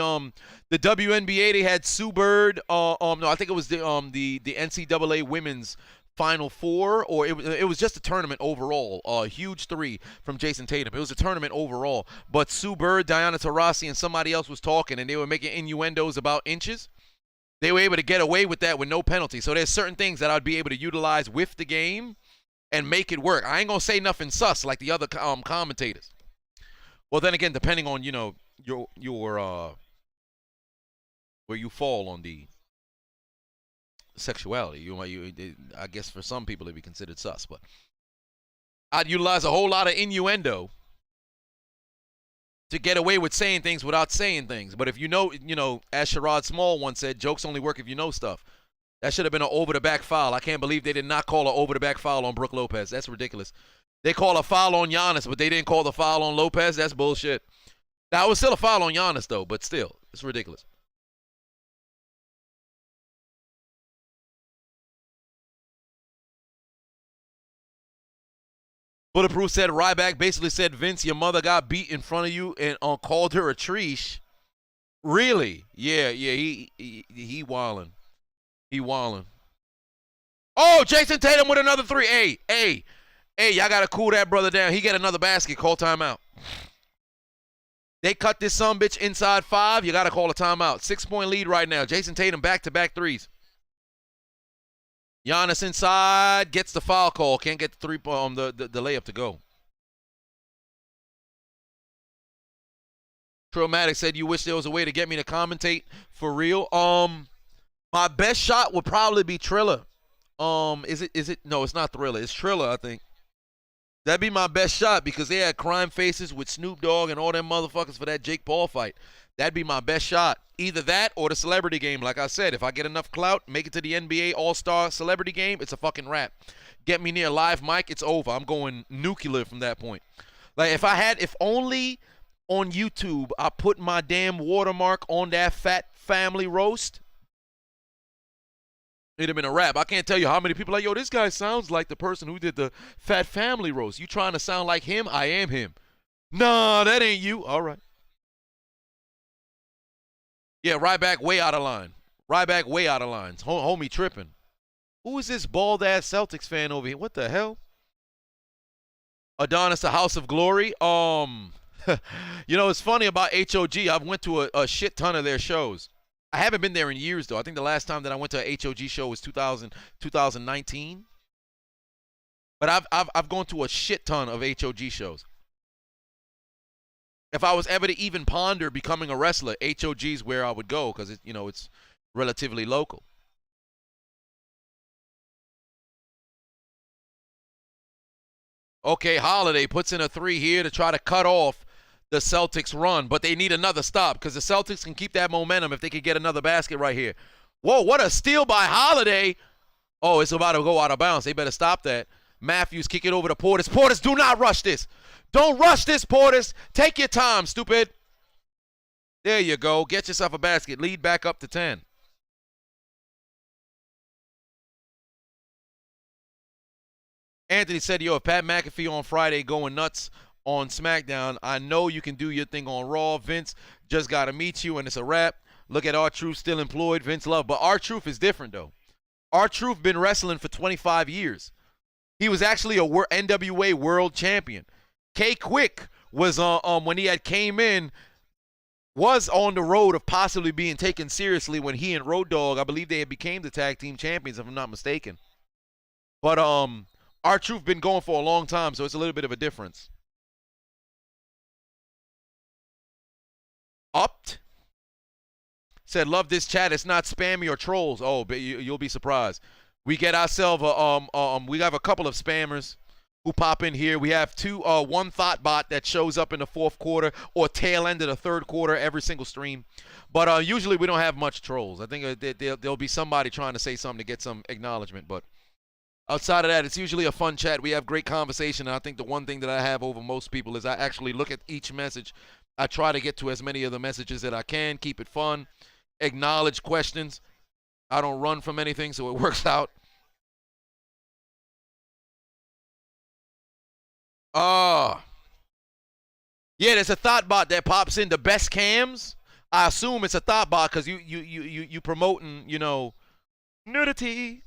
WNBA, they had Sue Bird. No, I think it was the NCAA Women's Final Four, or it was just a tournament overall. A huge 3 from Jason Tatum. It was a tournament overall. But Sue Bird, Diana Taurasi, and somebody else was talking, and they were making innuendos about inches. They were able to get away with that with no penalty. So there's certain things that I'd be able to utilize with the game and make it work. I ain't gonna say nothing sus like the other commentators. Well, then again, depending on, you know, your where you fall on the sexuality, I guess for some people it'd be considered sus, but I'd utilize a whole lot of innuendo to get away with saying things without saying things. But if you know, as Sherrod Small once said, jokes only work if you know stuff. That should have been an over-the-back foul. I can't believe they did not call an over-the-back foul on Brook Lopez. That's ridiculous. They call a foul on Giannis, but they didn't call the foul on Lopez. That's bullshit. Now, it was still a foul on Giannis, though, but still, it's ridiculous. Bulletproof said Ryback basically said, Vince, your mother got beat in front of you and called her a treesh. Really? Yeah, he wildin'. He wildin'. Oh, Jason Tatum with another 3. Hey, y'all got to cool that brother down. He get another basket. Call timeout. They cut this sumbitch inside 5. You got to call a timeout. 6-point lead right now. Jason Tatum back-to-back 3s. Giannis inside, gets the foul call. Can't get the the layup to go. Traumatic said, you wish there was a way to get me to commentate for real. My best shot would probably be Triller. Is it? No, it's not Thriller. It's Triller, I think. That'd be my best shot because they had crime faces with Snoop Dogg and all them motherfuckers for that Jake Paul fight. That'd be my best shot. Either that or the celebrity game. Like I said, if I get enough clout, make it to the NBA All-Star celebrity game, it's a fucking wrap. Get me near live mic, it's over. I'm going nuclear from that point. Like if only on YouTube I put my damn watermark on that Fat Family roast, it'd have been a wrap. I can't tell you how many people are like, yo, this guy sounds like the person who did the Fat Family roast. You trying to sound like him? I am him. Nah, that ain't you. All right. Yeah, Ryback way out of line. Ryback way out of lines. Homie tripping. Who is this bald-ass Celtics fan over here? What the hell? Adonis, the House of Glory. You know, it's funny about HOG. I've went to a shit ton of their shows. I haven't been there in years, though. I think the last time that I went to a HOG show was 2019. But I've gone to a shit ton of HOG shows. If I was ever to even ponder becoming a wrestler, HOG is where I would go because it's relatively local. Okay, Holiday puts in a 3 here to try to cut off the Celtics run, but they need another stop because the Celtics can keep that momentum if they could get another basket right here. Whoa, what a steal by Holiday. Oh, it's about to go out of bounds. They better stop that. Matthews kick it over to Portis. Portis, do not rush this. Don't rush this, Portis. Take your time, stupid. There you go. Get yourself a basket. Lead back up to 10. Anthony said, yo, if Pat McAfee on Friday going nuts on SmackDown, I know you can do your thing on Raw. Vince just got to meet you, and it's a wrap. Look at R-Truth still employed. Vince Love. But R-Truth is different, though. R-Truth been wrestling for 25 years. He was actually a NWA world champion. K-Quick was, when he had came in, was on the road of possibly being taken seriously when he and Road Dogg, I believe they had became the tag team champions, if I'm not mistaken. But, R-Truth been going for a long time, so it's a little bit of a difference. Upped said, love this chat. It's not spammy or trolls. Oh, but you'll be surprised. We get ourselves we have a couple of spammers who pop in here. We have one thought bot that shows up in the fourth quarter or tail end of the third quarter every single stream. But usually we don't have much trolls. I think there'll be somebody trying to say something to get some acknowledgement, but outside of that, it's usually a fun chat. We have great conversation, and I think the one thing that I have over most people is I actually look at each message. I try to get to as many of the messages that I can, keep it fun, acknowledge questions. I don't run from anything, so it works out. Yeah, there's a thought bot that pops in the best cams. I assume it's a thought bot because you promoting, nudity.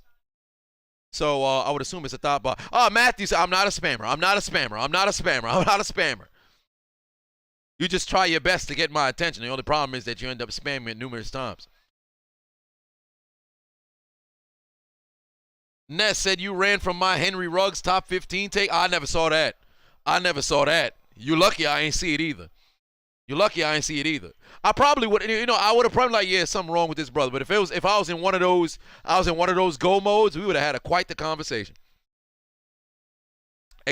So I would assume it's a thought bot. Matthew said, I'm not a spammer. I'm not a spammer. I'm not a spammer. I'm not a spammer. You just try your best to get my attention. The only problem is that you end up spamming it numerous times. Ness said you ran from my Henry Ruggs top 15 take. I never saw that. I never saw that. You lucky I ain't see it either. You're lucky I ain't see it either. I probably would, I would have probably like, yeah, something wrong with this brother. But if I was in one of those, go modes, we would have had quite the conversation.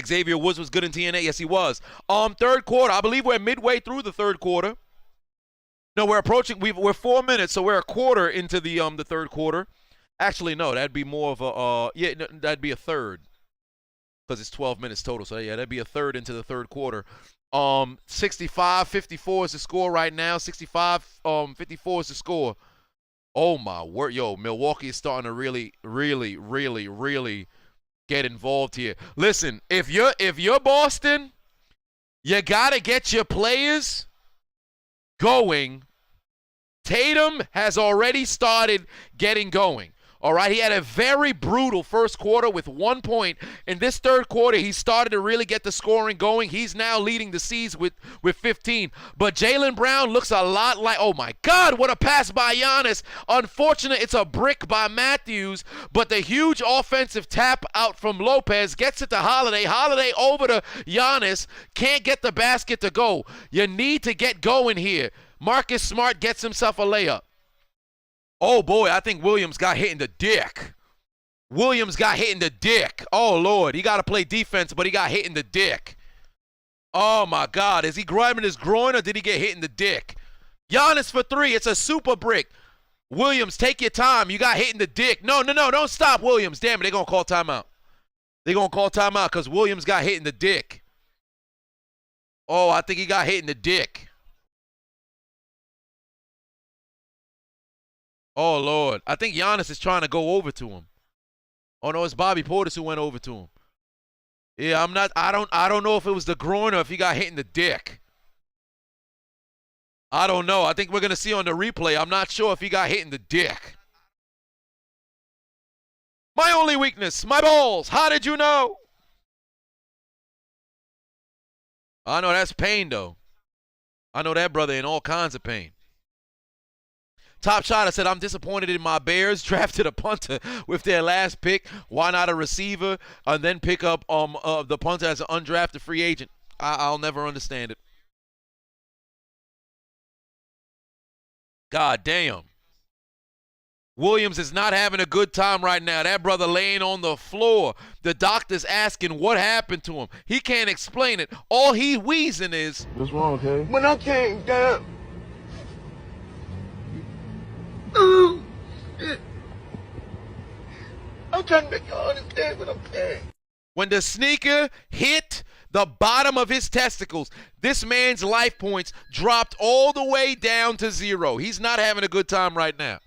Xavier Woods was good in TNA. Yes, he was. Third quarter. I believe we're midway through the third quarter. No, we're approaching. We're 4 minutes, so we're a quarter into the third quarter. Actually, no, that'd be more of a that'd be a third because it's 12 minutes total. So yeah, that'd be a third into the third quarter. 65-54 is the score right now. 65-54 is the score. Oh my word, yo, Milwaukee is starting to really get involved here. Listen, if you're Boston, you gotta get your players going. Tatum has already started getting going. All right, he had a very brutal first quarter with 1 point. In this third quarter, he started to really get the scoring going. He's now leading the C's with 15. But Jaylen Brown looks a lot like, oh my God, what a pass by Giannis. Unfortunate, it's a brick by Matthews, but the huge offensive tap out from Lopez gets it to Holiday. Holiday over to Giannis, can't get the basket to go. You need to get going here. Marcus Smart gets himself a layup. Oh, boy, I think Williams got hit in the dick. Williams got hit in the dick. Oh, Lord, he got to play defense, but he got hit in the dick. Oh, my God. Is he grabbing his groin or did he get hit in the dick? Giannis for three. It's a super brick. Williams, take your time. You got hit in the dick. No, don't stop, Williams. Damn it, they're going to call timeout. They're going to call timeout because Williams got hit in the dick. Oh, I think he got hit in the dick. Oh, Lord. I think Giannis is trying to go over to him. Oh, no, it's Bobby Portis who went over to him. Yeah, I don't know if it was the groin or if he got hit in the dick. I don't know. I think we're going to see on the replay. I'm not sure if he got hit in the dick. My only weakness, my balls. How did you know? I know that's pain, though. I know that brother in all kinds of pain. Top Shot, I said, I'm disappointed in my Bears. Drafted a punter with their last pick. Why not a receiver? And then pick up the punter as an undrafted free agent. I'll never understand it. God damn. Williams is not having a good time right now. That brother laying on the floor. The doctor's asking what happened to him. He can't explain it. All he wheezing is, What's wrong, okay? When I came down, I'm trying to make y'all understand what I'm saying. when the sneaker hit the bottom of his testicles, this man's life points dropped all the way down to 0. He's not having a good time right now.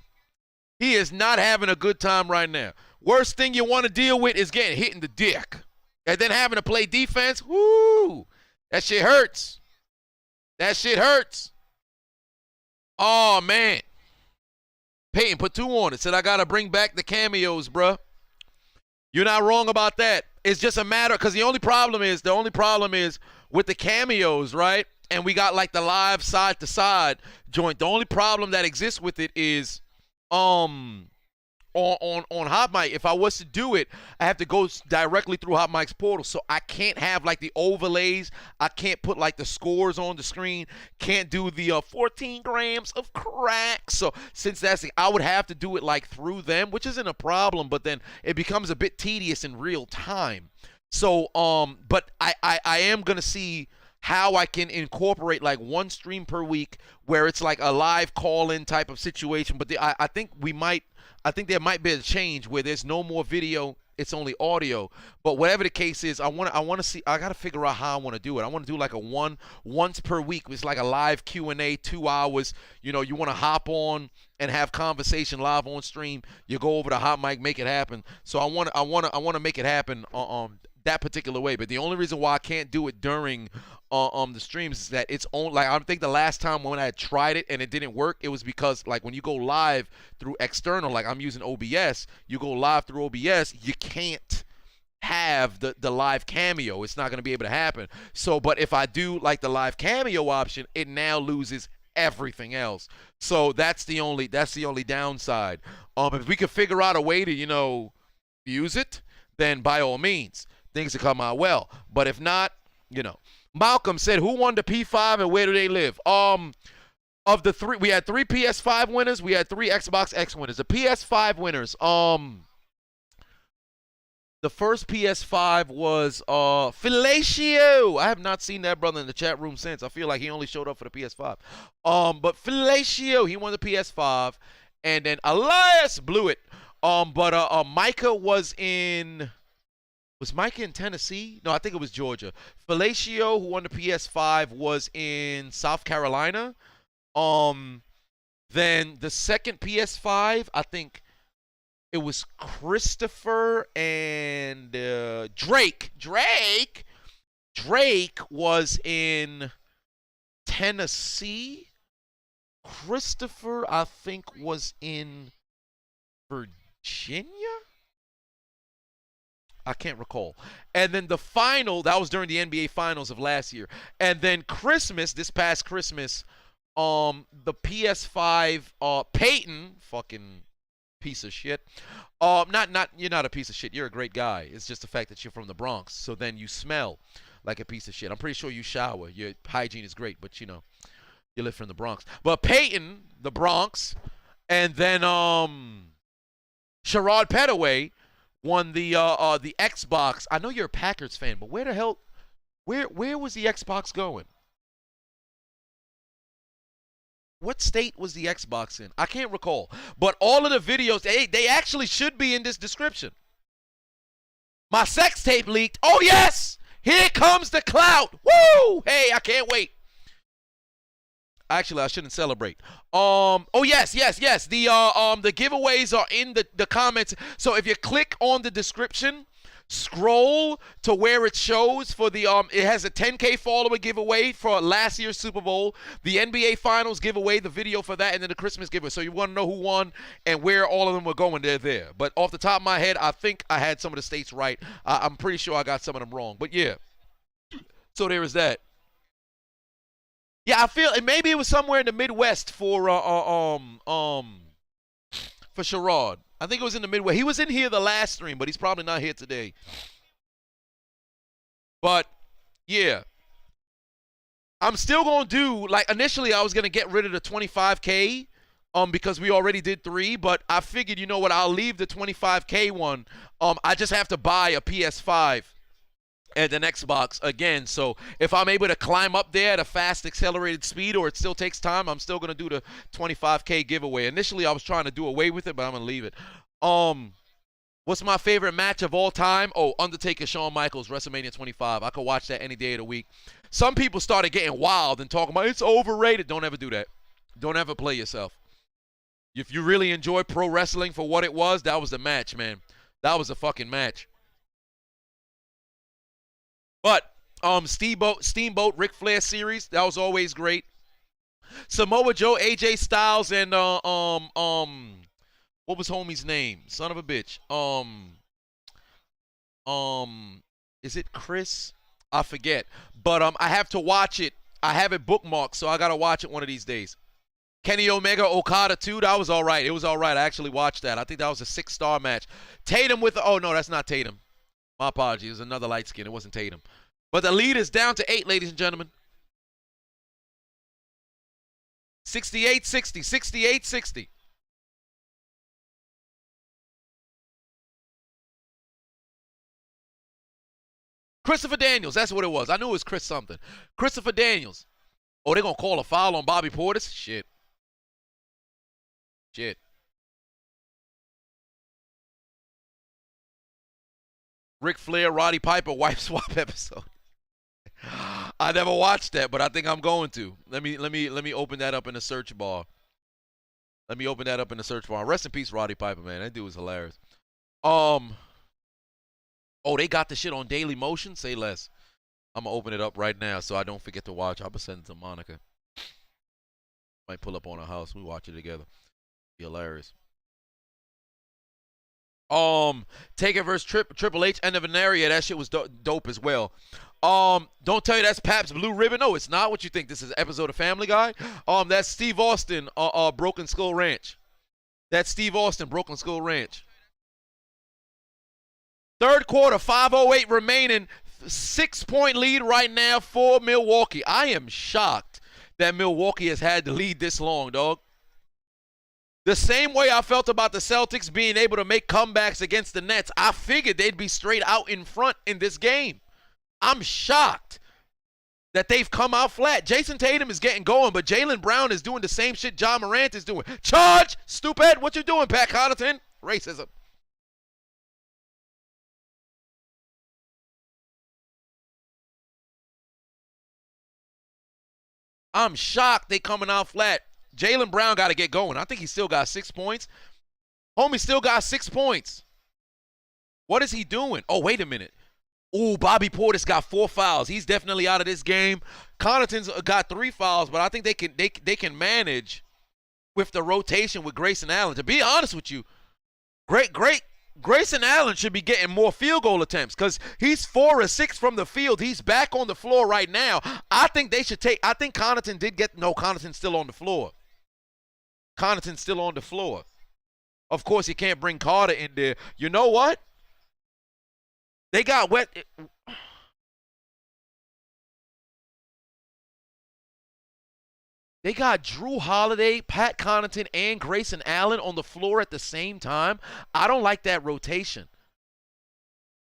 He is not having a good time right now. Worst thing you want to deal with is getting hit in the dick. And then having to play defense, whoo, that shit hurts. That shit hurts. Oh, man. Peyton put 2 on it. Said, I got to bring back the cameos, bruh. You're not wrong about that. It's just a matter, because the only problem is with the cameos, right? And we got like the live side-to-side joint. The only problem that exists with it is on Hot Mic, if I was to do it, I have to go directly through Hot Mic's portal. So I can't have like the overlays. I can't put like the scores on the screen. Can't do the 14 grams of crack. So since that's I would have to do it like through them, which isn't a problem, but then it becomes a bit tedious in real time. So but I am gonna see how I can incorporate like one stream per week where it's like a live call-in type of situation. But I think there might be a change where there's no more video, it's only audio. But whatever the case is, I want to see. I got to figure out how I want to do it. I want to do like a once per week. It's like a live Q&A, 2 hours. You know, you want to hop on and have conversation live on stream. You go over to Hot Mic, make it happen. So I want to make it happen that particular way. But the only reason why I can't do it during the streams is that it's only like, I think the last time when I had tried it and it didn't work, it was because like when you go live through external, like I'm using OBS, you go live through OBS, you can't have the live cameo. It's not going to be able to happen. So, but if I do like the live cameo option, it now loses everything else. So that's the only downside. If we could figure out a way to, use it, then by all means, things will come out well. But if not, Malcolm said, who won the P5 and where do they live? Of the 3, we had 3 PS5 winners. We had 3 Xbox X winners. The PS5 winners, the first PS5 was Fellatio. I have not seen that brother in the chat room since. I feel like he only showed up for the PS5. But Fellatio, he won the PS5. And then Elias blew it. But Micah was in Tennessee? No, I think it was Georgia. Fellatio, who won the PS5, was in South Carolina. Then the second PS5, I think it was Christopher and Drake. Drake was in Tennessee. Christopher, I think, was in Virginia? I can't recall. And then the final, that was during the NBA Finals of last year. And then Christmas, this past Christmas, the PS5, Peyton, fucking piece of shit. You're not a piece of shit. You're a great guy. It's just the fact that you're from the Bronx. So then you smell like a piece of shit. I'm pretty sure you shower. Your hygiene is great, but you live from the Bronx. But Peyton, the Bronx, and then Sherrod Pettaway won the Xbox. I know you're a Packers fan, but where the hell, where was the Xbox going? What state was the Xbox in? I can't recall. But all of the videos, they actually should be in this description. My sex tape leaked. Oh yes! Here comes the clout. Woo! Hey, I can't wait. Actually, I shouldn't celebrate. Oh yes. The giveaways are in the comments. So if you click on the description, scroll to where it shows for the it has a 10K follower giveaway for last year's Super Bowl, the NBA Finals giveaway, the video for that, and then the Christmas giveaway. So you want to know who won and where all of them were going, they're there. But off the top of my head, I think I had some of the states right. I'm pretty sure I got some of them wrong. But yeah. So there is that. Yeah, I feel maybe it was somewhere in the Midwest for Sherrod. I think it was in the Midwest. He was in here the last stream, but he's probably not here today. But yeah, I'm still gonna do like initially I was gonna get rid of the 25K because we already did 3, but I figured, you know what, I'll leave the 25K one. I just have to buy a PS5 and an Xbox again. So if I'm able to climb up there at a fast accelerated speed, or it still takes time, I'm still gonna do the 25K giveaway. Initially I was trying to do away with it, but I'm gonna leave it. What's my favorite match of all time? Oh, Undertaker, Shawn Michaels, WrestleMania 25. I could watch that any day of the week. Some people started getting wild and talking about it's overrated. Don't ever do that. Don't ever play yourself. If you really enjoy pro wrestling for what it was, that was the match, man. That was a fucking match. But Steamboat, Ric Flair series, that was always great. Samoa Joe, AJ Styles, and what was homie's name? Son of a bitch. Is it Chris? I forget. But I have to watch it. I have it bookmarked, so I gotta watch it one of these days. Kenny Omega, Okada 2, that was all right. It was all right. I actually watched that. I think that was a 6-star match. Tatum with oh no, that's not Tatum. My apologies. It was another light skin. It wasn't Tatum. But the lead is down to 8, ladies and gentlemen. 68-60. 68-60. Christopher Daniels, that's what it was. I knew it was Chris something. Christopher Daniels. Oh, they're going to call a foul on Bobby Portis? Shit. Ric Flair, Roddy Piper, wife swap episode. I never watched that, but I think I'm going to. Let me open that up in the search bar. Rest in peace, Roddy Piper, man. That dude was hilarious. Oh, they got the shit on Daily Motion? Say less. I'm going to open it up right now so I don't forget to watch. I'll be sending it to Monica. Might pull up on her house. We watch it together. Be hilarious. Taker versus Triple H, end of an area. That shit was dope as well. Don't tell you that's Pap's Blue Ribbon. No, it's not what you think. This is an episode of Family Guy. That's Steve Austin, Broken Skull Ranch. That's Steve Austin, Broken Skull Ranch. Third quarter, 5:08 remaining. 6-point lead right now for Milwaukee. I am shocked that Milwaukee has had the lead this long, dog. The same way I felt about the Celtics being able to make comebacks against the Nets, I figured they'd be straight out in front in this game. I'm shocked that they've come out flat. Jason Tatum is getting going, but Jaylen Brown is doing the same shit Ja Morant is doing. Charge! Stupid! What you doing, Pat Connaughton? Racism. I'm shocked they coming out flat. Jaylen Brown got to get going. I think he still got 6 points. Homie still got 6 points. What is he doing? Oh, wait a minute. Ooh, Bobby Portis got 4 fouls. He's definitely out of this game. Connaughton's got 3 fouls, but I think they can manage with the rotation with Grayson Allen. To be honest with you, Grayson Allen should be getting more field goal attempts because he's 4 or 6 from the field. He's back on the floor right now. I think they should take. I think Connaughton did get. No, Connaughton's still on the floor. Connaughton's still on the floor. Of course, you can't bring Carter in there. You know what? They got wet. They got Drew Holiday, Pat Connaughton, and Grayson Allen on the floor at the same time. I don't like that rotation.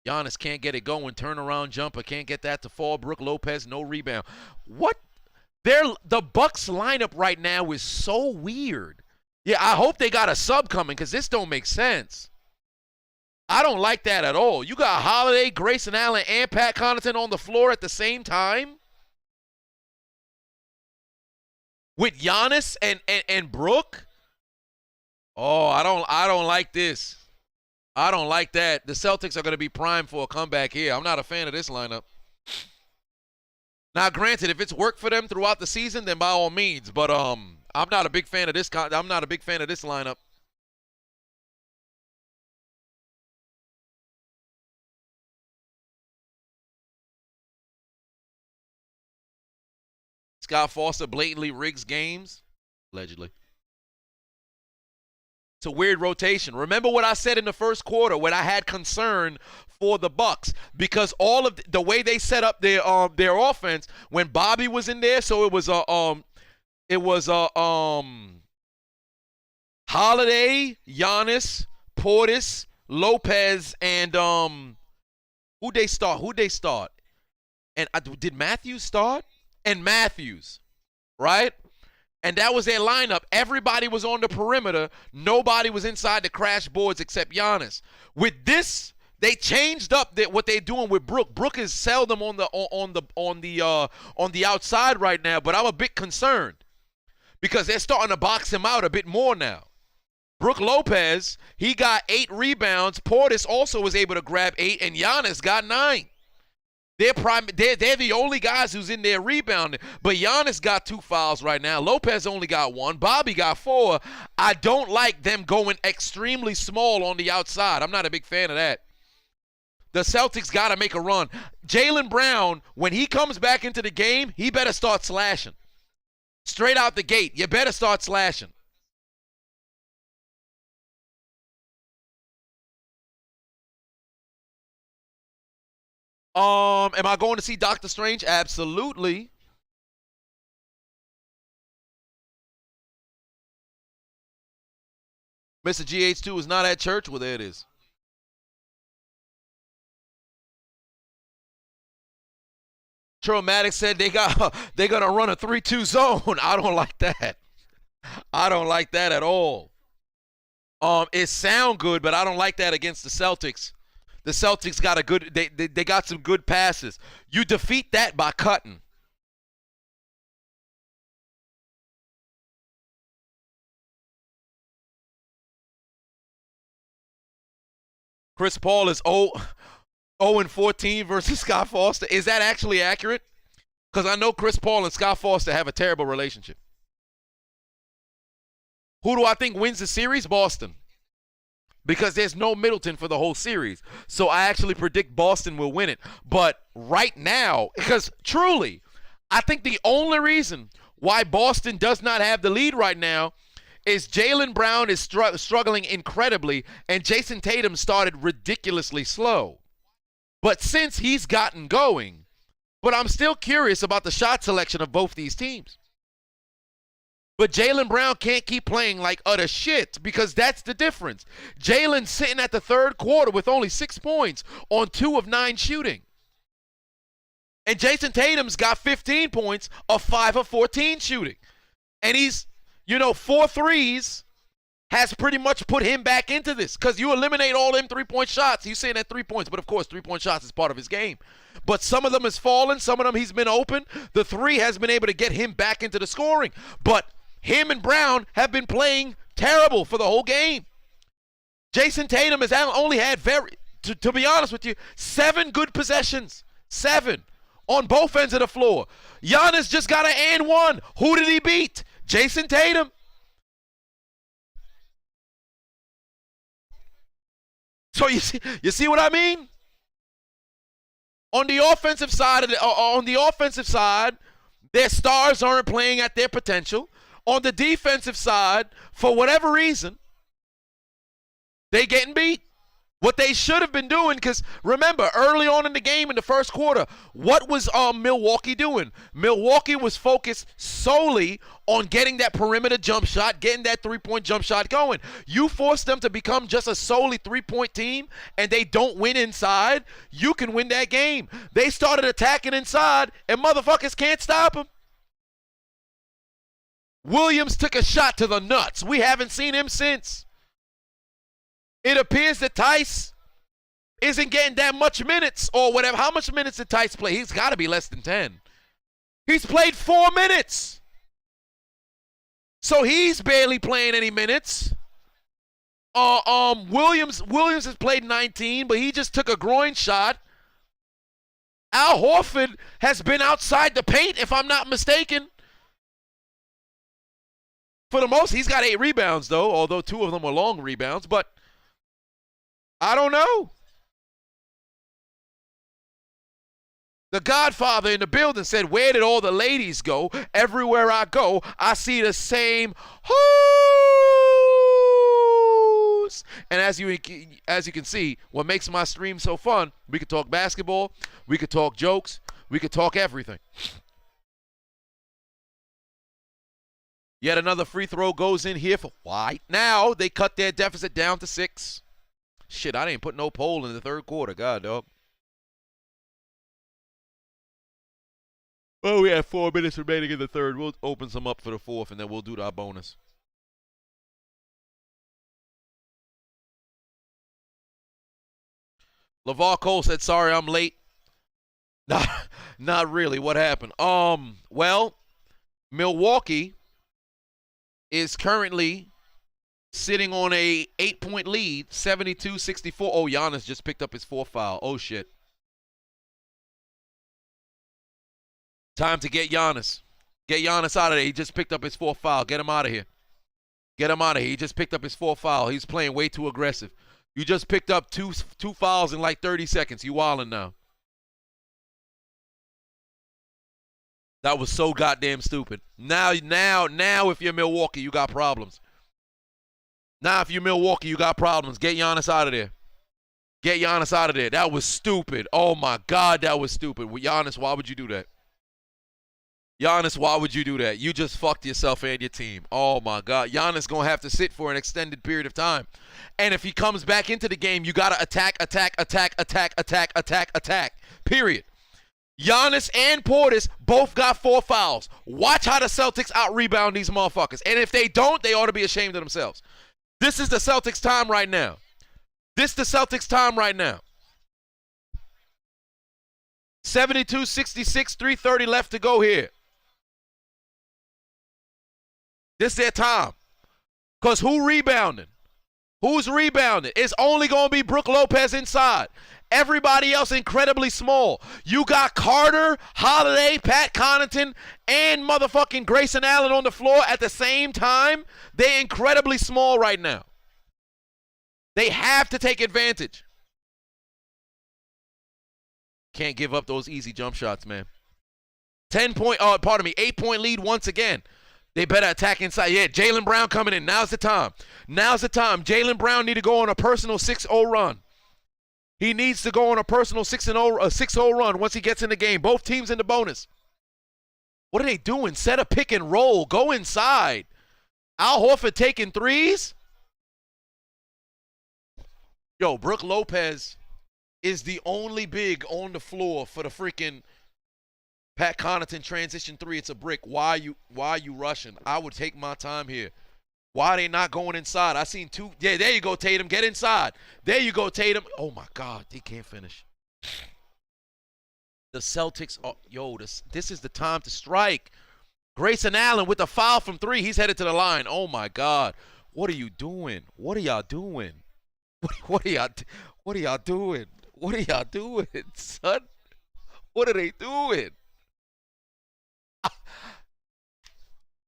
Giannis can't get it going. Turnaround jumper. Can't get that to fall. Brook Lopez, no rebound. What? The Bucks lineup right now is so weird. Yeah, I hope they got a sub coming because this don't make sense. I don't like that at all. You got Holiday, Grayson Allen, and Pat Connaughton on the floor at the same time with Giannis and Brook. Oh, I don't like this. I don't like that. The Celtics are going to be primed for a comeback here. I'm not a fan of this lineup. Now, granted, if it's worked for them throughout the season, then by all means. But I'm not a big fan of this. I'm not a big fan of this lineup. Scott Foster blatantly rigs games, allegedly. It's a weird rotation. Remember what I said in the first quarter when I had concern for the Bucks because all of the way they set up their offense when Bobby was in there, so it was Holiday, Giannis, Portis, Lopez, and who'd they start? And did Matthews start? And Matthews, right? And that was their lineup. Everybody was on the perimeter. Nobody was inside the crash boards except Giannis. With this, they changed up what they're doing with Brook. Brook is seldom on the outside right now, but I'm a bit concerned because they're starting to box him out a bit more now. Brook Lopez, he got 8 rebounds. Portis also was able to grab 8, and Giannis got 9. They're the only guys who's in there rebounding. But Giannis got 2 fouls right now. Lopez only got 1. Bobby got 4. I don't like them going extremely small on the outside. I'm not a big fan of that. The Celtics got to make a run. Jaylen Brown, when he comes back into the game, he better start slashing. Straight out the gate, you better start slashing. Am I going to see Doctor Strange? Absolutely. Mr. GH2 is not at church? Well, there it is. Traumatic said they're gonna run a 3-2 zone. I don't like that. I don't like that at all. It sound good, but I don't like that against the Celtics. The Celtics got they got some good passes. You defeat that by cutting. Chris Paul is 0-14 versus Scott Foster. Is that actually accurate? Because I know Chris Paul and Scott Foster have a terrible relationship. Who do I think wins the series? Boston. Because there's no Middleton for the whole series. So I actually predict Boston will win it. But right now, because truly, I think the only reason why Boston does not have the lead right now is Jaylen Brown is struggling incredibly, and Jason Tatum started ridiculously slow. But since he's gotten going, but I'm still curious about the shot selection of both these teams. But Jaylen Brown can't keep playing like utter shit because that's the difference. Jaylen's sitting at the third quarter with only 6 points on 2 of 9 shooting. And Jason Tatum's got 15 points of 5 of 14 shooting. And he's, 4 threes has pretty much put him back into this because you eliminate all them 3-point shots. He's saying that 3 points, but of course 3-point shots is part of his game. But some of them has fallen. Some of them he's been open. The 3 has been able to get him back into the scoring. But him and Brown have been playing terrible for the whole game. Jason Tatum has only had to be honest with you, 7 good possessions. 7 on both ends of the floor. Giannis just got an and 1. Who did he beat? Jason Tatum. So you see what I mean? On the offensive side, their stars aren't playing at their potential. On the defensive side, for whatever reason, they getting beat. What they should have been doing, because remember, early on in the game in the first quarter, what was Milwaukee doing? Milwaukee was focused solely on getting that perimeter jump shot, getting that 3-point jump shot going. You force them to become just a solely 3-point team, and they don't win inside, you can win that game. They started attacking inside, and motherfuckers can't stop them. Williams took a shot to the nuts. We haven't seen him since. It appears that Tice isn't getting that much minutes or whatever. How much minutes did Tice play? He's got to be less than 10. He's played 4 minutes. So he's barely playing any minutes. Williams has played 19, but he just took a groin shot. Al Horford has been outside the paint, if I'm not mistaken. For the most, he's got 8 rebounds, though, although 2 of them were long rebounds. But I don't know. The Godfather in the building said, where did all the ladies go? Everywhere I go, I see the same hoes. And as you can see, what makes my stream so fun, we could talk basketball, we could talk jokes, we could talk everything. Yet another free throw goes in here for White. Now they cut their deficit down to 6. Shit, I didn't put no poll in the third quarter. God, dog. Well, we have 4 minutes remaining in the third. We'll open some up for the fourth, and then we'll do our bonus. LeVar Cole said, sorry, I'm late. Not really. What happened? Well, Milwaukee is currently sitting on a 8-point lead, 72-64. Oh, Giannis just picked up his 4th foul. Oh, shit. Time to get Giannis. Get Giannis out of there. He just picked up his 4th foul. Get him out of here. Get him out of here. He just picked up his 4th foul. He's playing way too aggressive. You just picked up two fouls in like 30 seconds. You wildin' now. That was so goddamn stupid. Now, if you're Milwaukee, you got problems. Now, if you're Milwaukee, you got problems. Get Giannis out of there. Get Giannis out of there. That was stupid. Oh, my God, that was stupid. Giannis, why would you do that? Giannis, why would you do that? You just fucked yourself and your team. Oh, my God. Giannis going to have to sit for an extended period of time. And if he comes back into the game, you got to attack. Period. Giannis and Portis both got 4 fouls. Watch how the Celtics out-rebound these motherfuckers. And if they don't, they ought to be ashamed of themselves. This is the Celtics' time right now. This is the Celtics' time right now. 72-66, 3:30 left to go here. This is their time. Because who rebounding? Who's rebounding? It's only going to be Brook Lopez inside. Everybody else incredibly small. You got Carter, Holiday, Pat Connaughton, and motherfucking Grayson Allen on the floor at the same time. They're incredibly small right now. They have to take advantage. Can't give up those easy jump shots, man. 8-point lead once again. They better attack inside. Yeah, Jaylen Brown coming in. Now's the time. Now's the time. Jaylen Brown need to go on a personal 6-0 run. He needs to go on a personal 6-0 run once he gets in the game. Both teams in the bonus. What are they doing? Set a pick and roll. Go inside. Al Horford taking threes. Yo, Brook Lopez is the only big on the floor for the freaking Pat Connaughton transition 3. It's a brick. Why are you rushing? I would take my time here. Why are they not going inside? I seen 2. Yeah, there you go, Tatum. Get inside. There you go, Tatum. Oh, my God. They can't finish. The Celtics are, this is the time to strike. Grayson Allen with the foul from 3. He's headed to the line. Oh, my God. What are you doing? What are y'all doing? What are y'all doing? What are y'all doing, son? What are they doing?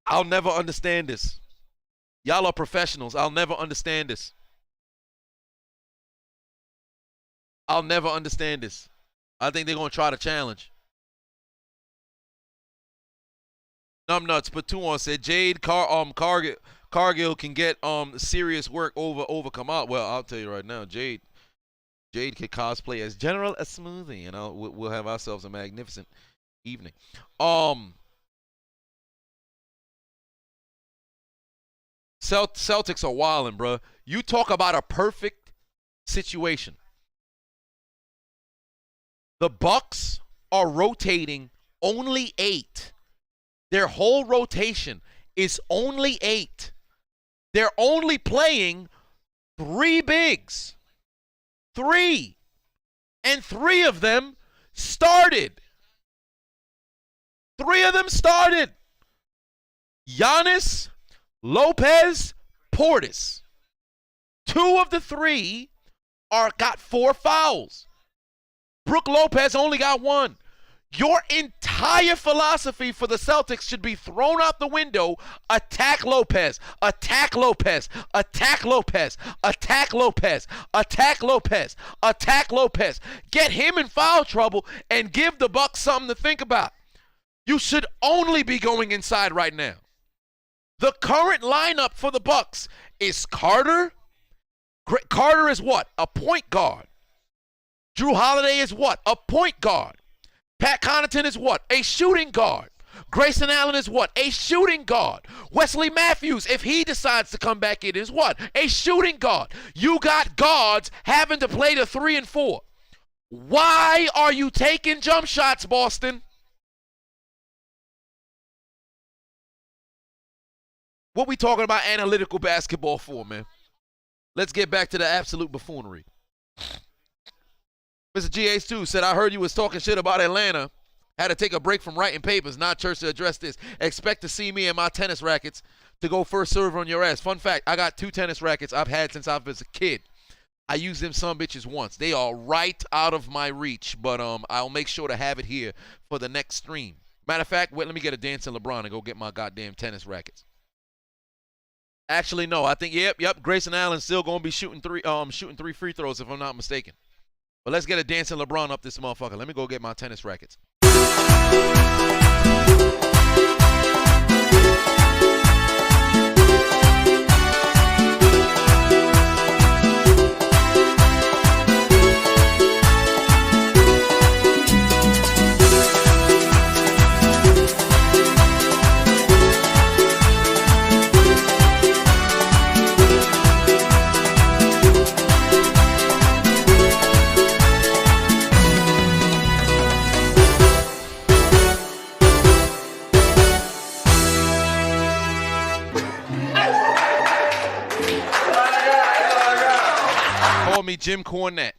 I'll never understand this. Y'all are professionals. I'll never understand this. I'll never understand this. I think they're going to try to challenge. Numbnuts, but 2 on said Jade Cargill can get serious work over Kamal. Well, I'll tell you right now, Jade can cosplay as General a Smoothie, and we'll have ourselves a magnificent evening. Celtics are wilding, bro. You talk about a perfect situation. The Bucks are rotating only 8. Their whole rotation is only 8. They're only playing 3 bigs. 3. And 3 of them started. 3 of them started. Giannis, Lopez, Portis. 2 of the 3 got 4 fouls. Brook Lopez only got 1. Your entire philosophy for the Celtics should be thrown out the window. Attack Lopez. Attack Lopez. Attack Lopez. Attack Lopez. Attack Lopez. Attack Lopez. Get him in foul trouble and give the Bucks something to think about. You should only be going inside right now. The current lineup for the Bucks is Carter. Carter is what? A point guard. Drew Holiday is what? A point guard. Pat Connaughton is what? A shooting guard. Grayson Allen is what? A shooting guard. Wesley Matthews, if he decides to come back in, is what? A shooting guard. You got guards having to play the 3 and 4. Why are you taking jump shots, Boston? What we talking about analytical basketball for, man? Let's get back to the absolute buffoonery. Mr. GH2 said, I heard you was talking shit about Atlanta. Had to take a break from writing papers, not church, to address this. Expect to see me and my tennis rackets to go first serve on your ass. Fun fact, I got 2 tennis rackets I've had since I was a kid. I used them some bitches once. They are right out of my reach, but I'll make sure to have it here for the next stream. Matter of fact, wait, let me get a dancing LeBron and go get my goddamn tennis rackets. Actually, no, I think, yep, Grayson Allen's still going to be shooting 3 free throws if I'm not mistaken. But let's get a dancing LeBron up this motherfucker. Let me go get my tennis rackets. Call me Jim Cornette.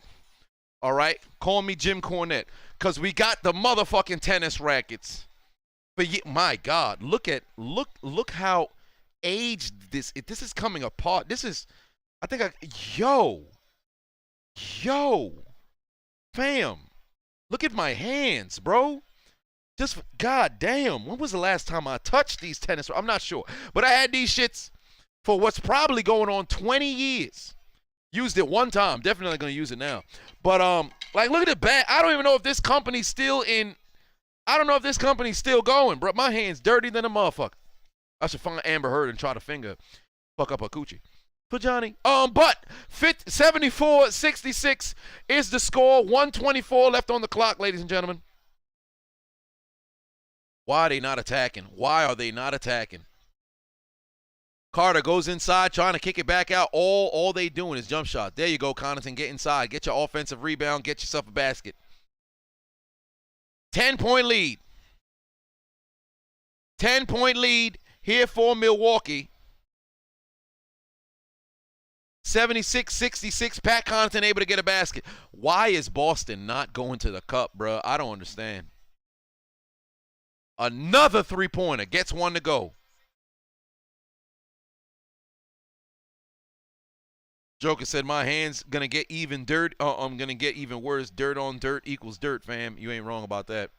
All right? Call me Jim Cornette. Because we got the motherfucking tennis rackets. But my God, look how aged this is coming apart. This is, yo, fam, look at my hands, bro. Just, goddamn, when was the last time I touched these tennis? I'm not sure. But I had these shits for what's probably going on 20 years. Used it one time. Definitely going to use it now. But, like, look at the back. I don't even know if this company's still in. I don't know if this company's still going, bro. My hand's dirty than a motherfucker. I should find Amber Heard and try to fuck up her coochie. For Johnny. But 74-66 is the score. 1:24 left on the clock, ladies and gentlemen. Why are they not attacking? Why are they not attacking? Carter goes inside, trying to kick it back out. All they doing is jump shot. There you go, Connaughton. Get inside. Get your offensive rebound. Get yourself a basket. 10-point lead. 10-point lead here for Milwaukee. 76-66. Pat Connaughton able to get a basket. Why is Boston not going to the cup, bro? I don't understand. Another three-pointer. Gets one to go. Joker said, my hand's going to get even dirt. I'm going to get even worse. Dirt on dirt equals dirt, fam. You ain't wrong about that.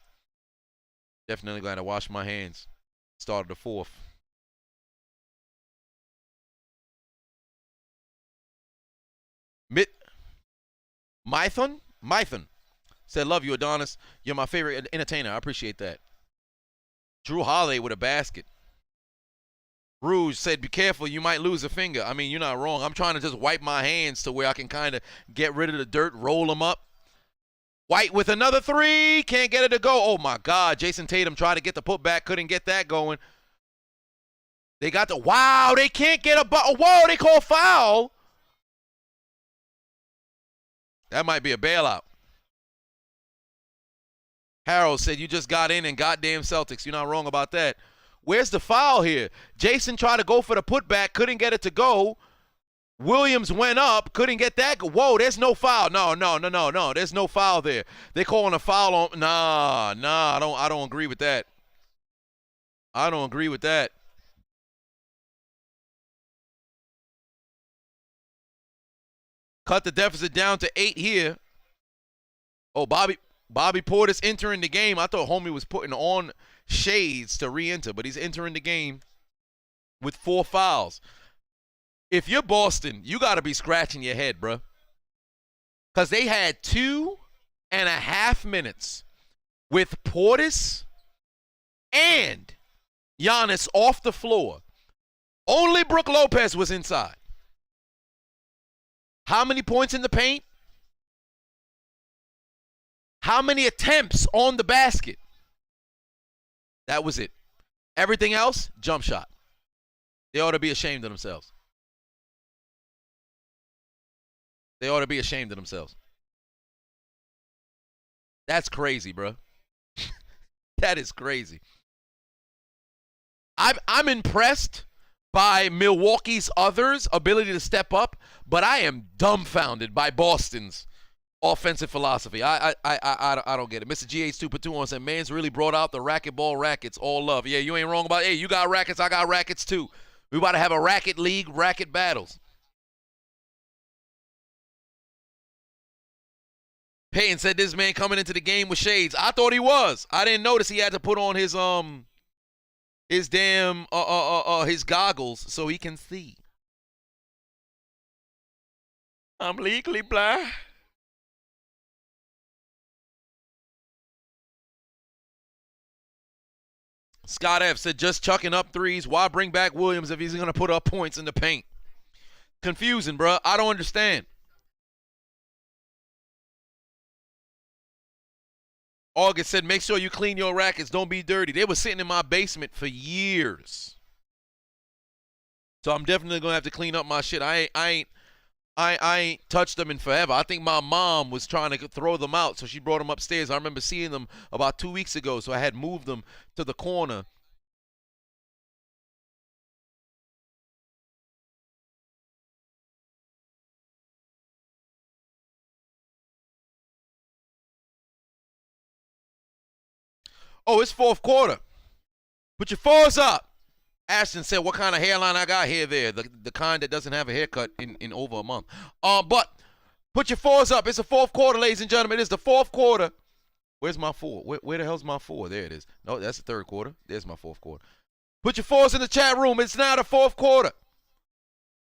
Definitely glad to wash my hands. Started the fourth. Mython said, love you, Adonis. You're my favorite entertainer. I appreciate that. Drew Holiday with a basket. Rouge said, be careful, you might lose a finger. I mean, you're not wrong. I'm trying to just wipe my hands to where I can kind of get rid of the dirt, roll them up. White with another three. Can't get it to go. Oh, my God. Jason Tatum tried to get the putback. Couldn't get that going. They got the, wow, they can't get a, whoa, they call foul. That might be a bailout. Harold said, you just got in and goddamn Celtics. You're not wrong about that. Where's the foul here? Jason tried to go for the putback, couldn't get it to go. Williams went up, couldn't get that. Whoa, there's no foul. No. There's no foul there. They calling a foul on. Nah. I don't agree with that. I don't agree with that. Cut the deficit down to 8 here. Oh, Bobby Bobby Portis entering the game. I thought homie was putting on shades to re-enter, but he's entering the game with 4 fouls. If you're Boston, you got to be scratching your head, bro. Because they had 2.5 minutes with Portis and Giannis off the floor. Only Brook Lopez was inside. How many points in the paint? How many attempts on the basket? That was it. Everything else, jump shot. They ought to be ashamed of themselves. They ought to be ashamed of themselves. That's crazy, bro. That is crazy. I'm impressed by Milwaukee's others' ability to step up, but I am dumbfounded by Boston's offensive philosophy. I don't get it. Mr. GH2 put 2 on said, man's really brought out the racquetball rackets. All love. Yeah, you ain't wrong about it. Hey, you got rackets, I got rackets too. We about to have a racket league, racket battles. Payton said this man coming into the game with shades. I thought he was. I didn't notice he had to put on his damn his goggles so he can see. I'm legally blind. Scott F said just chucking up threes. Why bring back Williams if he's gonna put up points in the paint? Confusing, bro. I don't understand. August said, make sure you clean your rackets. Don't be dirty. They were sitting in my basement for years. So I'm definitely going to have to clean up my shit. I ain't touched them in forever. I think my mom was trying to throw them out, so she brought them upstairs. I remember seeing them about 2 weeks ago, so I had moved them to the corner. Oh, it's 4th quarter. Put your 4s up. Ashton said, what kind of hairline I got here there? The kind that doesn't have a haircut in over a month. But put your 4s up. It's the 4th quarter, ladies and gentlemen. It's the 4th quarter. Where's my 4? Where the hell's my 4? There it is. No, that's the 3rd quarter. There's my 4th quarter. Put your 4s in the chat room. It's now the 4th quarter.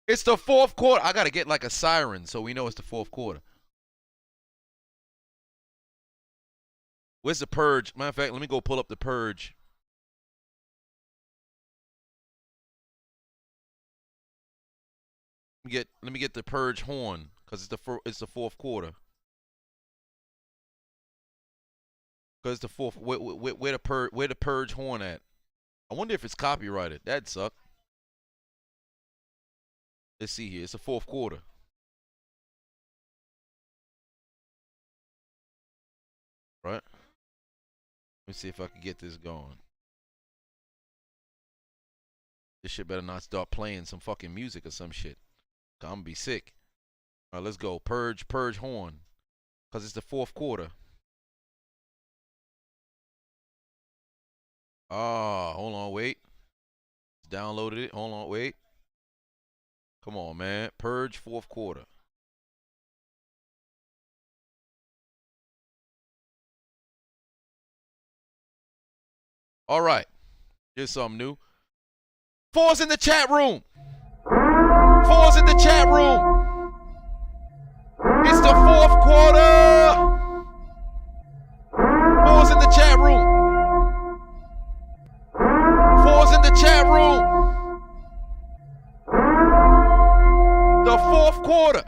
It's the 4th quarter. I got to get like a siren so we know it's the 4th quarter. Where's the purge? Matter of fact, let me go pull up the purge. Let me get the purge horn because it's the 4th quarter. Because the 4th, where the purge horn at? I wonder if it's copyrighted. That'd suck. Let's see here. It's the 4th quarter. Right. Let me see if I can get this going. This shit better not start playing some fucking music or some shit. I'm gonna be sick. All right, let's go. Purge horn. Because it's the 4th quarter. Hold on, wait. Downloaded it. Hold on, wait. Come on, man. Purge 4th quarter. All right. Here's something new. 4s in the chat room. 4s in the chat room. It's the 4th quarter. 4s in the chat room. 4s in the chat room. The 4th quarter.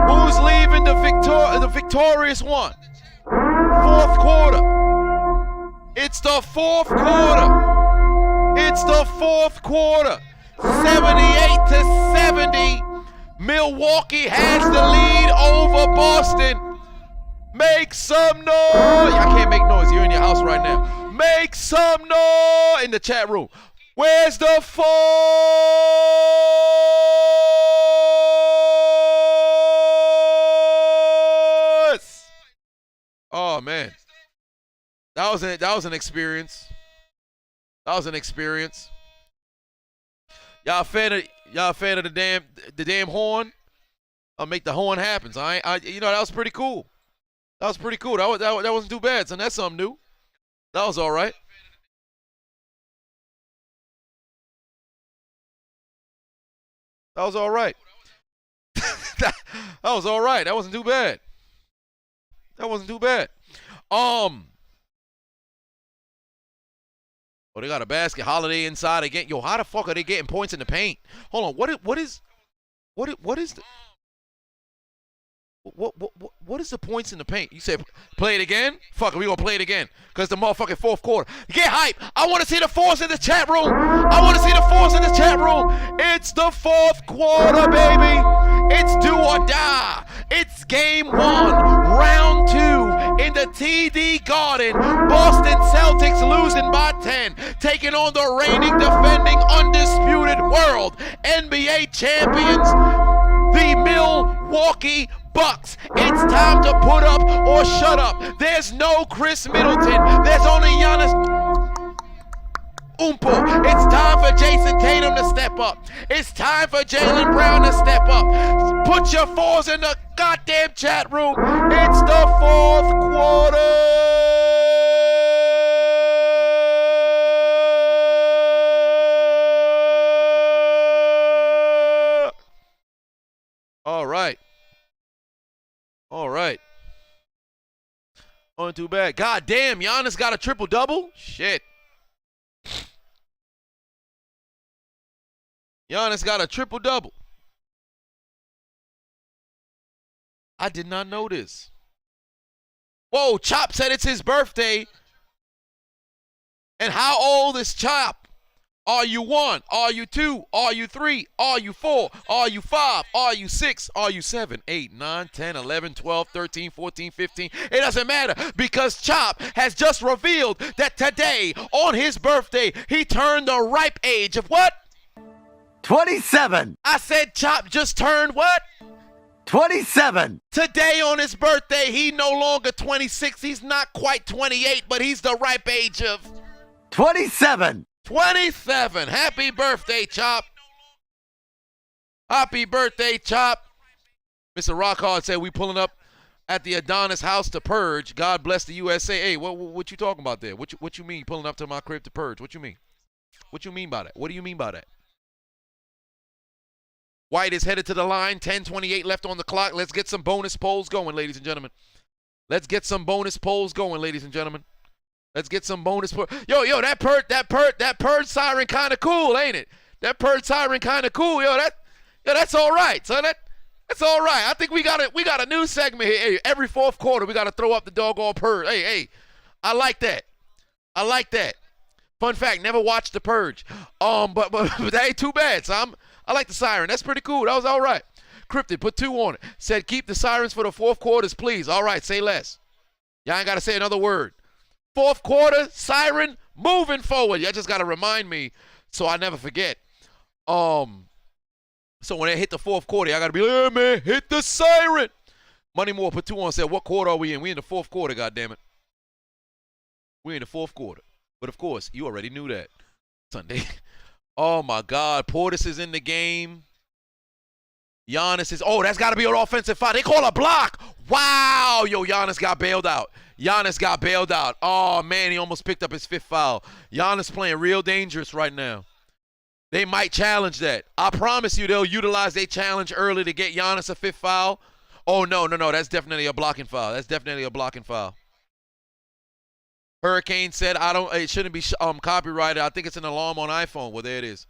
Who's leaving the victorious one? 4th quarter. It's the 4th quarter. It's the 4th quarter. 78-70. Milwaukee has the lead over Boston. Make some noise. I can't make noise. You're in your house right now. Make some noise in the chat room. Where's the 4s? Oh man. That was an experience. That was an experience. Y'all a fan of the damn horn? I'll make the horn happen. You know, that was pretty cool. That was pretty cool. That wasn't too bad, son. That's something new. That was all right. That was all right. that was all right. That wasn't too bad. That wasn't too bad. Oh, they got a basket. Holiday inside again. Yo, how the fuck are they getting points in the paint? Hold on. What is the points in the paint? You said play it again? Fuck it, we gonna play it again. Cause the motherfucking fourth quarter. Get hype. I wanna see the force in the chat room. I wanna see the force in the chat room. It's the fourth quarter, baby. It's do or die. It's game 1, round 2 in the TD Garden. Boston Celtics losing by 10, taking on the reigning, defending, undisputed world NBA champions, the Milwaukee Bucks. It's time to put up or shut up. There's no Chris Middleton. There's only Giannis Umpo. It's time for Jason Tatum to step up. It's time for Jaylen Brown to step up. Put your fours in the goddamn chat room. It's the fourth quarter. All right. All right. Oh, too bad. God damn, Giannis got a triple-double? Shit. Giannis got a triple-double. I did not know this. Whoa, Chop said it's his birthday. And how old is Chop? Are you 1? Are you 2? Are you 3? Are you 4? Are you 5? Are you 6? Are you 7, 8, 9, 10, 11, 12, 13, 14, 15? It doesn't matter because Chop has just revealed that today, on his birthday, he turned the ripe age of what? 27. I said Chop just turned what? 27. Today on his birthday, he no longer 26. He's not quite 28, but he's the ripe age of 27. 27. Happy birthday, Chop. Happy birthday, Chop. Mr. Rockhard said we pulling up at the Adonis house to purge. God bless the USA. Hey, what you talking about there? What you mean pulling up to my crib to purge? What you mean? What you mean by that? What do you mean by that? White is headed to the line. 10:28 left on the clock. Let's get some bonus polls going, ladies and gentlemen. Let's get some bonus polls going, ladies and gentlemen. Let's get some bonus. Yo, that purge siren kind of cool, ain't it? That purge siren kind of cool. That's all right, son. That's all right. I think we got a new segment here. Hey, every fourth quarter, we got to throw up the doggone purge. Hey, I like that. I like that. Fun fact, never watched The Purge. But that ain't too bad. So I like the siren. That's pretty cool. That was all right. Cryptid put 2 on it. Said keep the sirens for the fourth quarters, please. All right, say less. Y'all ain't got to say another word. Fourth quarter, siren, moving forward. Y'all just got to remind me so I never forget. So when they hit the fourth quarter, I got to be like, hey, man, hit the siren. Money Moore put 2 on, said, what quarter are we in? We in the fourth quarter, goddammit. We in the fourth quarter. But, of course, you already knew that. Sunday. Oh, my God. Portis is in the game. Giannis is, that's got to be an offensive foul. They call a block. Wow. Yo, Giannis got bailed out. Oh, man, he almost picked up his 5th foul. Giannis playing real dangerous right now. They might challenge that. I promise you they'll utilize their challenge early to get Giannis a 5th foul. Oh, no. That's definitely a blocking foul. Hurricane said, it shouldn't be copyrighted. I think it's an alarm on iPhone. Well, there it is.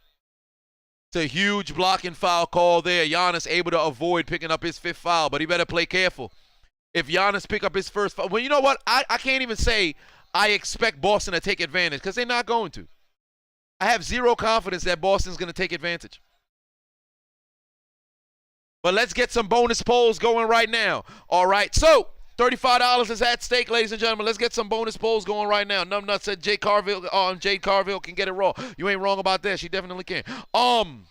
It's a huge blocking foul call there. Giannis able to avoid picking up his 5th foul, but he better play careful. If Giannis pick up his first foul, well, you know what? I can't even say I expect Boston to take advantage because they're not going to. I have zero confidence that Boston's going to take advantage. But let's get some bonus polls going right now. All right, so $35 is at stake, ladies and gentlemen. Let's get some bonus polls going right now. Numbnut said Jade Carville can get it raw. You ain't wrong about that. She definitely can. Giannis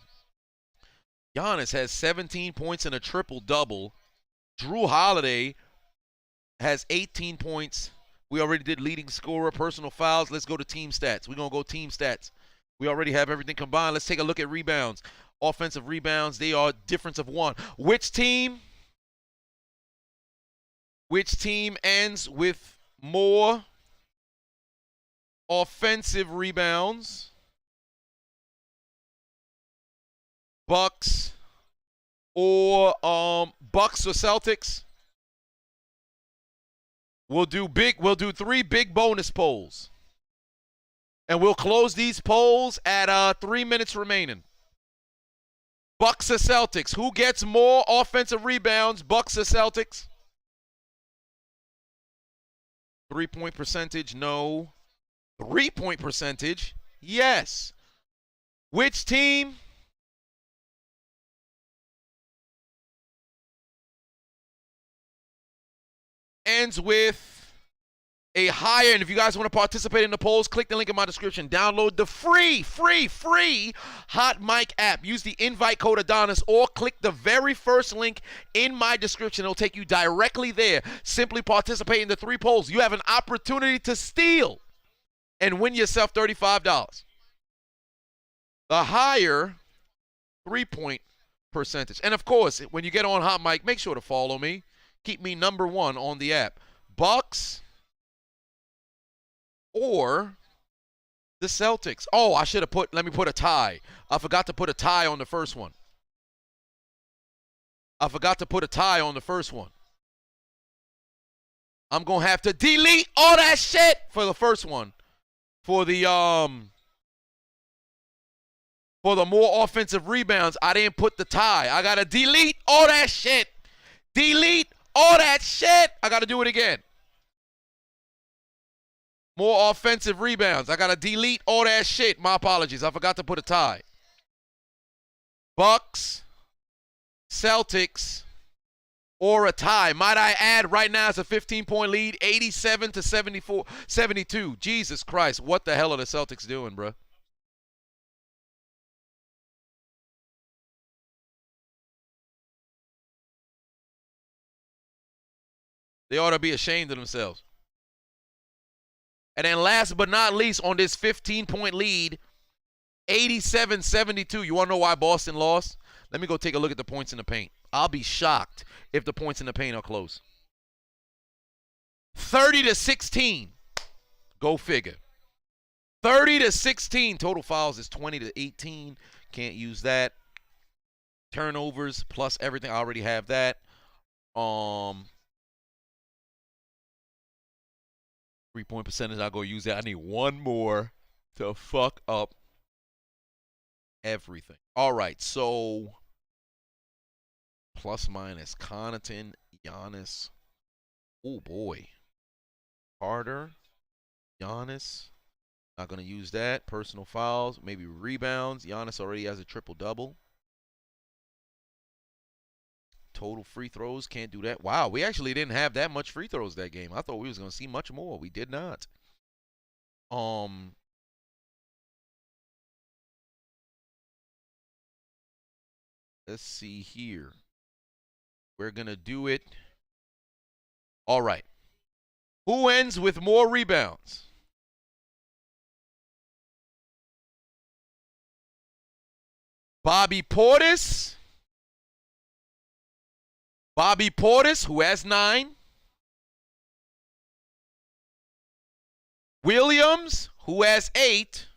has 17 points and a triple-double. Drew Holiday has 18 points. We already did leading scorer, personal fouls. Let's go to team stats. We're going to go team stats. We already have everything combined. Let's take a look at rebounds. Offensive rebounds, they are difference of 1. Which team Which team ends with more offensive rebounds? Bucks or Celtics? We'll do 3 big bonus polls. And we'll close these polls at 3 minutes remaining. Bucks or Celtics? Who gets more offensive rebounds? Bucks or Celtics? 3-point percentage, no. 3-point percentage, yes. Which team ends with a higher, and if you guys want to participate in the polls, click the link in my description. Download the free Hot Mic app. Use the invite code Adonis or click the very first link in my description. It'll take you directly there. Simply participate in the 3 polls. You have an opportunity to steal and win yourself $35. The higher 3-point percentage. And of course, when you get on Hot Mic, make sure to follow me. Keep me number 1 on the app. Bucks or the Celtics. Oh, I should have let me put a tie. I forgot to put a tie on the first one. I'm going to have to delete all that shit for the first one. For the more offensive rebounds, I didn't put the tie. I got to delete all that shit. Delete all that shit. I got to do it again. More offensive rebounds. I got to delete all that shit. My apologies. I forgot to put a tie. Bucks, Celtics, or a tie. Might I add, right now it's a 15-point lead, 87 to 72. Jesus Christ, what the hell are the Celtics doing, bro? They ought to be ashamed of themselves. And then last but not least, on this 15-point lead, 87-72. You want to know why Boston lost? Let me go take a look at the points in the paint. I'll be shocked if the points in the paint are close. 30-16. Go figure. 30-16. Total fouls is 20-18. Can't use that. Turnovers plus everything. I already have that. 3-point percentage, I'll go use that. I need one more to fuck up everything. All right, so plus minus Connaughton, Giannis. Oh, boy. Carter, Giannis. Not going to use that. Personal fouls, maybe rebounds. Giannis already has a triple-double. Total free throws, can't do that. Wow, we actually didn't have that much free throws that game. I thought we was going to see much more. We did not. Let's see here. We're going to do it. All right. Who ends with more rebounds? Bobby Portis, who has 9. Williams, who has 8.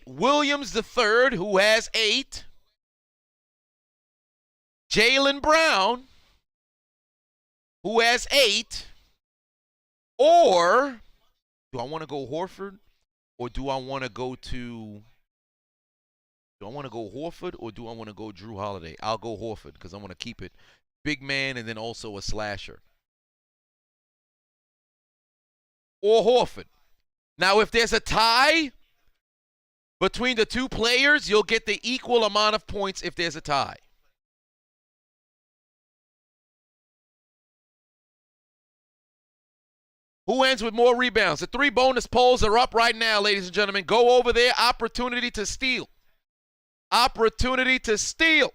Williams the third, who has 8. Jaylen Brown, who has 8. Or do I want to go Horford, or do I want to go to... Do I want to go Horford or do I want to go Drew Holiday? I'll go Horford because I want to keep it big man and then also a slasher. Or Horford. Now, if there's a tie between the two players, you'll get the equal amount of points if there's a tie. Who ends with more rebounds? The 3 bonus polls are up right now, ladies and gentlemen. Go over there. Opportunity to steal. Opportunity to steal.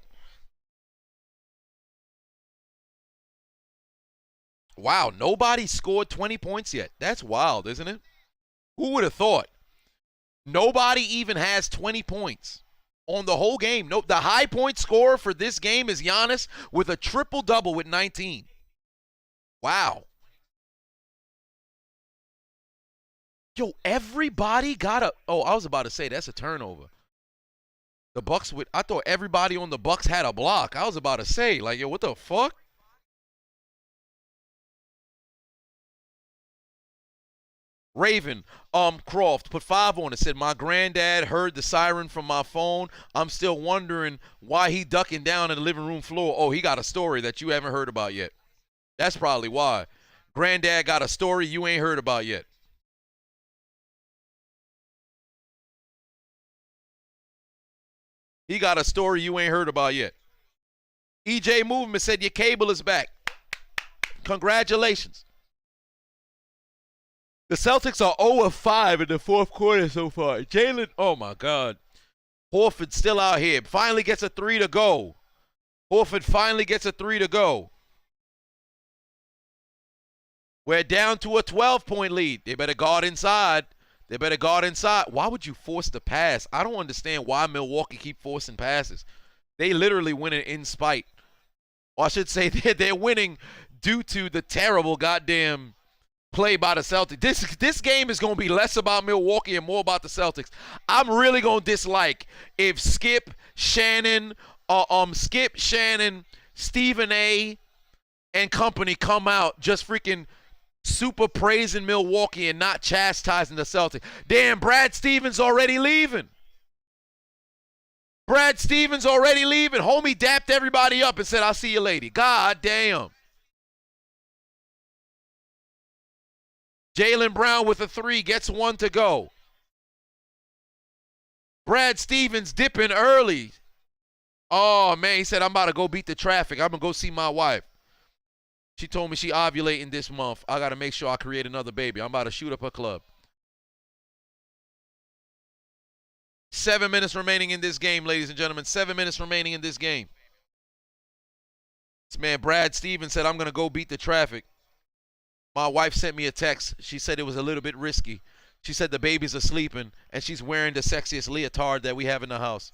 Wow, nobody scored 20 points yet. That's wild, isn't it? Who would have thought? Nobody even has 20 points. on the whole game. Nope, the high point scorer for this game is Giannis with a triple-double with 19. Wow. Yo, everybody got a... Oh, I was about to say, that's a turnover. The Bucks with... I thought everybody on the Bucks had a block. I was about to say, like, yo, what the fuck? Raven, Croft put 5 on it. Said, my granddad heard the siren from my phone. I'm still wondering why he ducking down in the living room floor. Oh, he got a story that you haven't heard about yet. That's probably why. Granddad got a story you ain't heard about yet. He got a story you ain't heard about yet. EJ Movement said your cable is back. Congratulations. The Celtics are 0-5 in the fourth quarter so far. Jalen, oh my God. Horford still out here. Finally gets a 3 to go. Horford finally gets a 3 to go. We're down to a 12-point lead. They better guard inside. They better guard inside. Why would you force the pass? I don't understand why Milwaukee keep forcing passes. They literally win it in spite. Or I should say they're winning due to the terrible goddamn play by the Celtics. This game is going to be less about Milwaukee and more about the Celtics. I'm really going to dislike if Skip, Shannon, Stephen A. and company come out just freaking super praising Milwaukee and not chastising the Celtics. Damn, Brad Stevens already leaving. Brad Stevens already leaving. Homie dapped everybody up and said, I'll see you later. God damn. Jaylen Brown with a 3, gets 1 to go. Brad Stevens dipping early. Oh, man, he said, I'm about to go beat the traffic. I'm going to go see my wife. She told me she ovulating this month. I got to make sure I create another baby. I'm about to shoot up her club. 7 minutes remaining in this game, ladies and gentlemen. 7 minutes remaining in this game. This man, Brad Stevens, said, I'm going to go beat the traffic. My wife sent me a text. She said it was a little bit risky. She said the babies are sleeping, and she's wearing the sexiest leotard that we have in the house.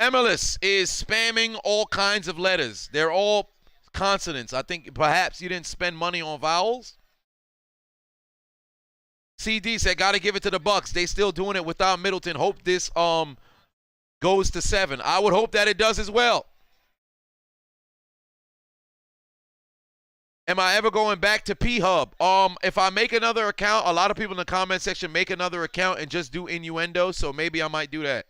MLS is spamming all kinds of letters. They're all consonants. I think perhaps you didn't spend money on vowels. CD said, got to give it to the Bucks. They still doing it without Middleton. Hope this goes to 7. I would hope that it does as well. Am I ever going back to P-Hub? If I make another account, a lot of people in the comment section make another account and just do innuendo, so maybe I might do that.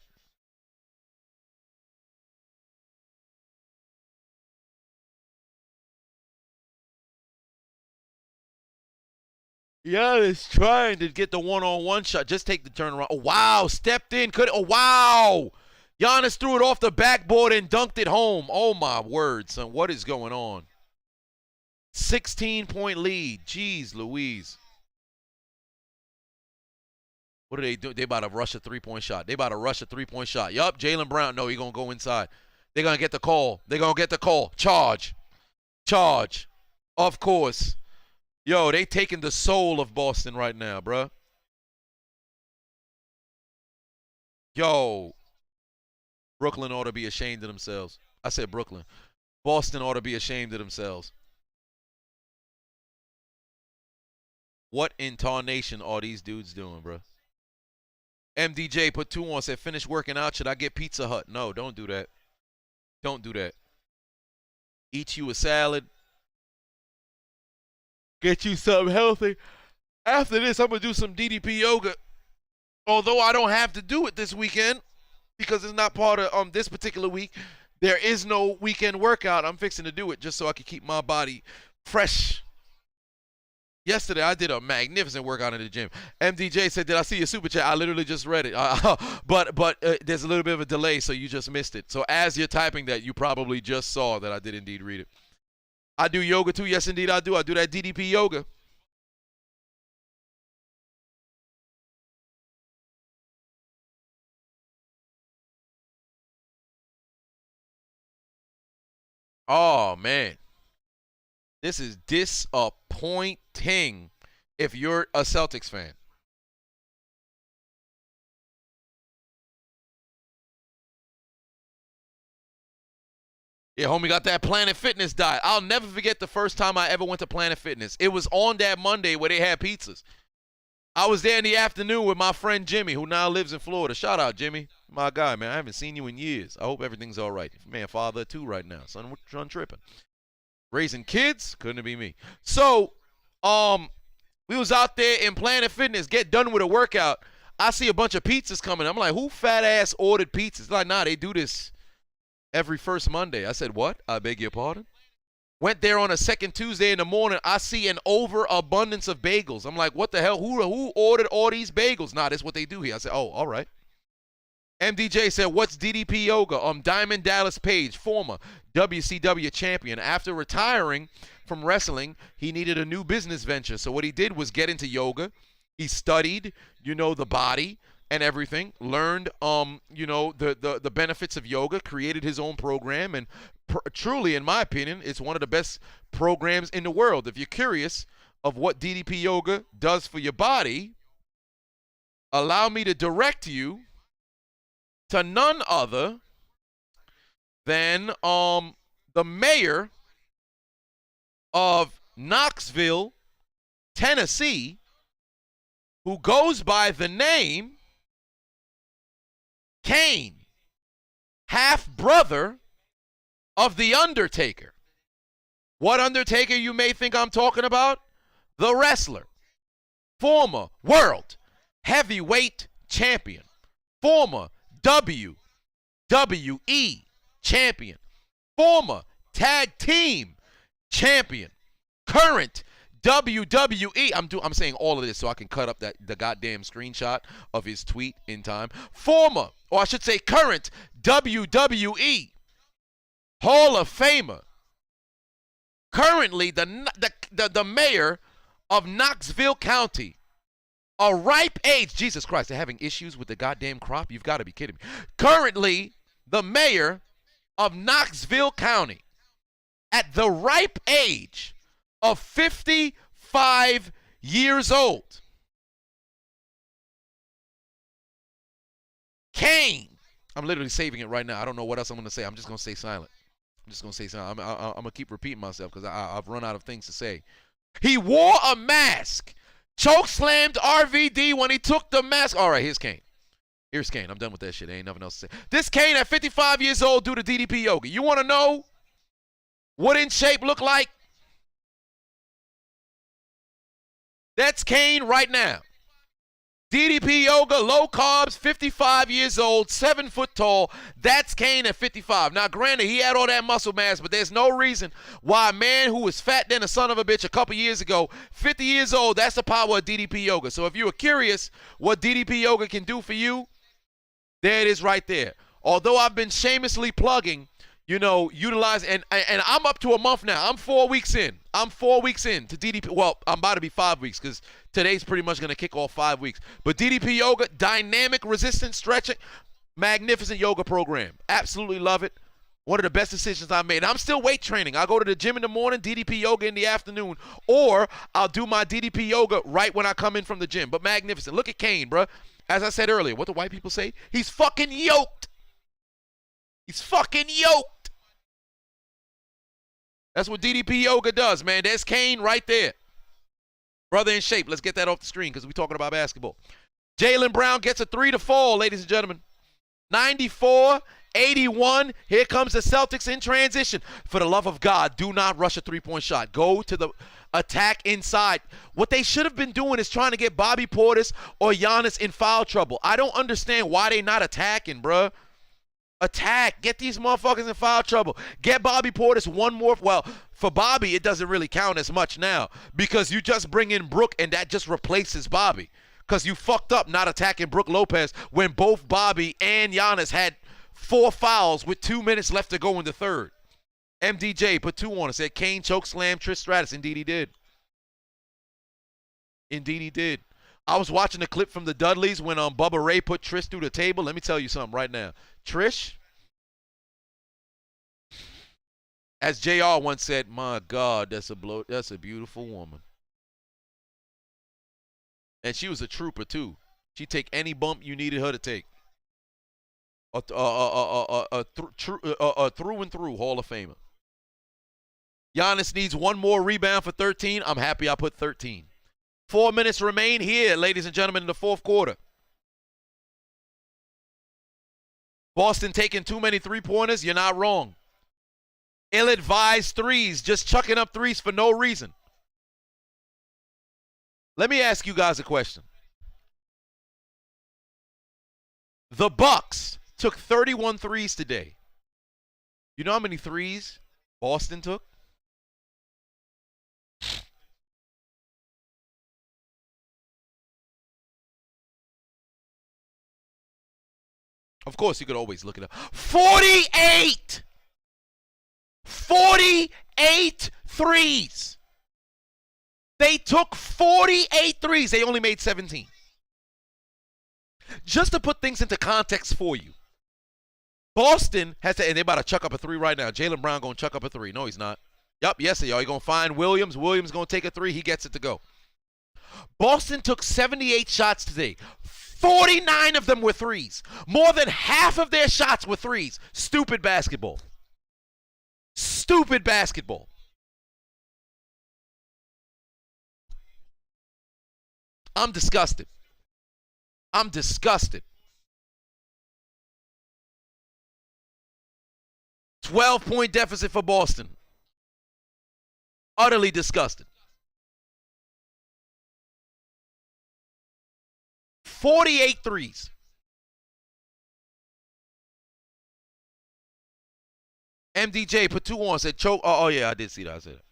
Giannis trying to get the one-on-one shot. Just take the turnaround. Oh, wow. Stepped in. Oh, wow. Giannis threw it off the backboard and dunked it home. Oh, my word, son. What is going on? 16-point lead. Jeez Louise. What are they doing? They about to rush a three-point shot. They about to rush a three-point shot. Yup, Jaylen Brown. No, he's going to go inside. They're going to get the call. They're going to get the call. Charge. Charge. Of course. Yo, they taking the soul of Boston right now, bruh. Yo. Brooklyn ought to be ashamed of themselves. I said Brooklyn. Boston ought to be ashamed of themselves. What in tarnation are these dudes doing, bruh? MDJ put 2 on, said, finish working out. Should I get Pizza Hut? No, don't do that. Don't do that. Eat you a salad. Get you something healthy. After this, I'm going to do some DDP yoga. Although I don't have to do it this weekend because it's not part of this particular week. There is no weekend workout. I'm fixing to do it just so I can keep my body fresh. Yesterday, I did a magnificent workout in the gym. MDJ said, did I see your super chat? I literally just read it. But there's a little bit of a delay, so you just missed it. So as you're typing that, you probably just saw that I did indeed read it. I do yoga too. Yes, indeed, I do. I do that DDP yoga. Oh, man. This is disappointing if you're a Celtics fan. Yeah, homie got that Planet Fitness diet. I'll never forget the first time I ever went to Planet Fitness. It was on that Monday where they had pizzas. I was there in the afternoon with my friend Jimmy, who now lives in Florida. Shout out, Jimmy. My guy, man. I haven't seen you in years. I hope everything's all right. Man, father too right now. Son tripping. Raising kids, couldn't be me. So, we was out there in Planet Fitness, get done with a workout. I see a bunch of pizzas coming. I'm like, who fat ass ordered pizzas? Like, nah, they do this every first Monday. I said, what? I beg your pardon? Went there on a second Tuesday in the morning. I see an overabundance of bagels. I'm like, what the hell? Who ordered all these bagels? Nah, that's what they do here. I said, oh, all right. MDJ said, what's DDP Yoga? Diamond Dallas Page, former WCW champion. After retiring from wrestling, he needed a new business venture. So what he did was get into yoga. He studied, the body and everything, learned, the benefits of yoga, created his own program, and truly, in my opinion, it's one of the best programs in the world. If you're curious of what DDP Yoga does for your body, allow me to direct you to none other than the mayor of Knoxville, Tennessee, who goes by the name Kane, half-brother of The Undertaker. What Undertaker you may think I'm talking about? The wrestler, former world heavyweight champion, former WWE champion, former tag team champion, current WWE. I'm saying all of this so I can cut up the goddamn screenshot of his tweet in time. Former, or I should say current WWE Hall of Famer. Currently the mayor of Knoxville County. A ripe age. Jesus Christ, they're having issues with the goddamn crop? You've got to be kidding me. Currently the mayor of Knoxville County, at the ripe age of 55 years old. Kane. I'm literally saving it right now. I don't know what else I'm going to say. I'm just going to say silent. I'm going to keep repeating myself because I've run out of things to say. He wore a mask. Choke slammed RVD when he took the mask. All right, here's Kane. Here's Kane. I'm done with that shit. There ain't nothing else to say. This Kane at 55 years old due to DDP Yoga. You want to know what In Shape look like? That's Kane right now. DDP Yoga, low carbs, 55 years old, 7 foot tall. That's Kane at 55. Now, granted, he had all that muscle mass, but there's no reason why a man who was fat than a son of a bitch a couple years ago, 50 years old, that's the power of DDP Yoga. So if you were curious what DDP Yoga can do for you, there it is right there. Although I've been shamelessly plugging, utilize, and I'm up to a month now. I'm 4 weeks in. I'm 4 weeks in to DDP. Well, I'm about to be 5 weeks because today's pretty much going to kick off 5 weeks. But DDP Yoga, dynamic resistance stretching, magnificent yoga program. Absolutely love it. One of the best decisions I made. I'm still weight training. I go to the gym in the morning, DDP Yoga in the afternoon, or I'll do my DDP Yoga right when I come in from the gym. But magnificent. Look at Kane, bro. As I said earlier, what do white people say? He's fucking yoked. He's fucking yoked. That's what DDP Yoga does, man. There's Kane right there. Brother In Shape. Let's get that off the screen because we're talking about basketball. Jaylen Brown gets a 3 to fall, ladies and gentlemen. 94-81. Here comes the Celtics in transition. For the love of God, do not rush a three-point shot. Go to the attack inside. What they should have been doing is trying to get Bobby Portis or Giannis in foul trouble. I don't understand why they not attacking, bruh. Attack. Get these motherfuckers in foul trouble. Get Bobby Portis one more. Well, for Bobby, it doesn't really count as much now because you just bring in Brook and that just replaces Bobby because you fucked up not attacking Brook Lopez when both Bobby and Giannis had 4 fouls with 2 minutes left to go in the third. MDJ put 2 on it. Said Kane choke slam Trish Stratus. Indeed he did. Indeed he did. I was watching the clip from the Dudleys when Bubba Ray put Trish through the table. Let me tell you something right now. Trish, as JR once said, my God, that's a beautiful woman. And she was a trooper too. She'd take any bump you needed her to take. through and through Hall of Famer. Giannis needs one more rebound for 13. I'm happy I put 13. 4 minutes remain here, ladies and gentlemen, in the fourth quarter. Boston taking too many three-pointers. You're not wrong. Ill-advised threes, just chucking up threes for no reason. Let me ask you guys a question. The Bucks took 31 threes today. You know how many threes Boston took? Of course, you could always look it up. 48! 48 threes. They took 48 threes. They only made 17. Just to put things into context for you. Boston has to, and they're about to chuck up a three right now. Jaylen Brown going to chuck up a three. No, he's not. Yup, yes, they are. You're going to find Williams. Williams going to take a three. He gets it to go. Boston took 78 shots today. 49 of them were threes. More than half of their shots were threes. Stupid basketball. Stupid basketball. I'm disgusted. I'm disgusted. 12-point deficit for Boston. Utterly disgusted. 48 threes. MDJ put 2 on, said choke. Oh, yeah, I did see that. I said that.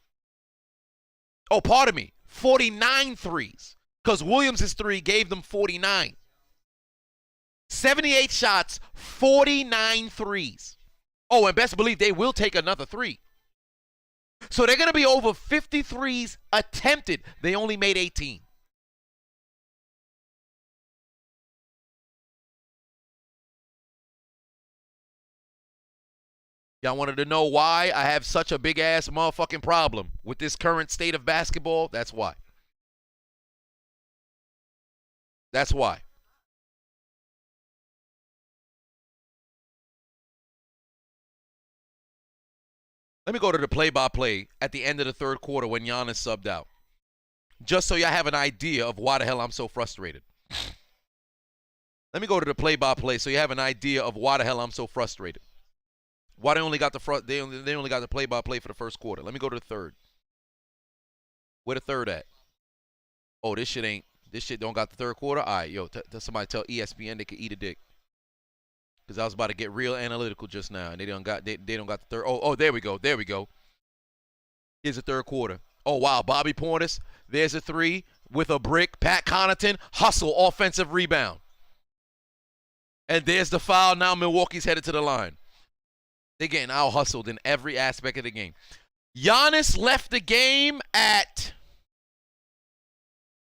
Oh, pardon me. 49 threes. Because Williams' 3 gave them 49. 78 shots, 49 threes. Oh, and best believe they will take another 3. So they're going to be over 50 threes attempted. They only made 18. Y'all wanted to know why I have such a big-ass motherfucking problem with this current state of basketball? That's why. That's why. Let me go to the play-by-play at the end of the third quarter when Giannis subbed out. Just so y'all have an idea of why the hell I'm so frustrated. Let me go to the play-by-play so you have an idea of why the hell I'm so frustrated. Why they only got the they only got the play-by-play for the first quarter. Let me go to the third. Where the third at? Oh, this shit don't got the third quarter? All right, yo, somebody tell ESPN they could eat a dick. Because I was about to get real analytical just now, and they don't got the third. Oh, there we go. There we go. Here's the third quarter. Oh, wow, Bobby Portis. There's a 3 with a brick. Pat Connaughton, hustle, offensive rebound. And there's the foul. Now Milwaukee's headed to the line. They're getting out-hustled in every aspect of the game. Giannis left the game at...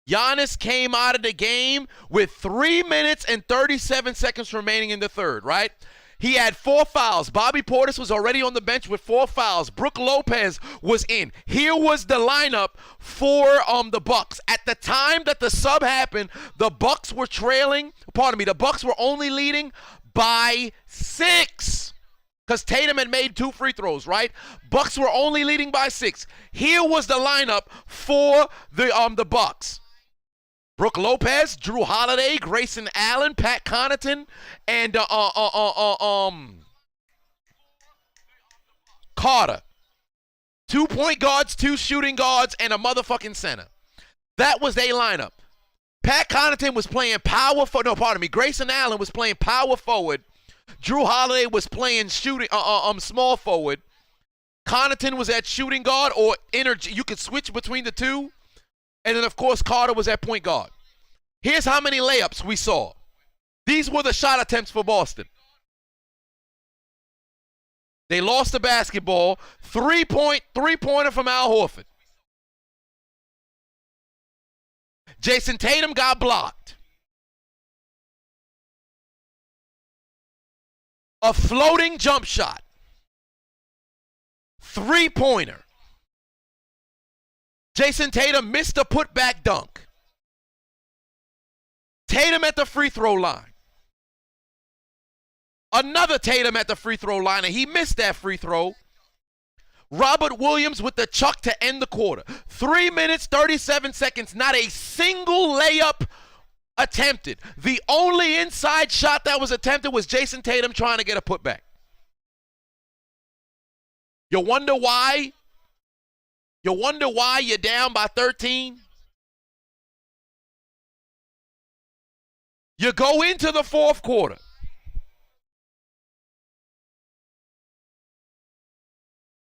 Giannis came out of the game with 3 minutes and 37 seconds remaining in the third, right? He had 4 fouls. Bobby Portis was already on the bench with 4 fouls. Brook Lopez was in. Here was the lineup for the Bucks. At the time that the sub happened, the Bucks were trailing. Pardon me, the Bucks were only leading by 6. Because Tatum had made 2 free throws, right? Bucks were only leading by 6. Here was the lineup for the Bucks. Brook Lopez, Drew Holiday, Grayson Allen, Pat Connaughton, and Carter. 2 point guards, 2 shooting guards, and a motherfucking center. That was their lineup. Pat Connaughton was playing power forward. No, pardon me. Grayson Allen was playing power forward. Drew Holiday was playing shooting small forward. Connaughton was at shooting guard or energy. You could switch between the two. And then, of course, Carter was at point guard. Here's how many layups we saw. These were the shot attempts for Boston. They lost the basketball. Three-pointer from Al Horford. Jason Tatum got blocked. A floating jump shot. Three-pointer. Jason Tatum missed a putback dunk. Tatum at the free throw line. Another Tatum at the free throw line, and he missed that free throw. Robert Williams with the chuck to end the quarter. 3 minutes, 37 seconds, not a single layup attempted. The only inside shot that was attempted was Jason Tatum trying to get a putback. You wonder why? You wonder why you're down by 13? You go into the fourth quarter.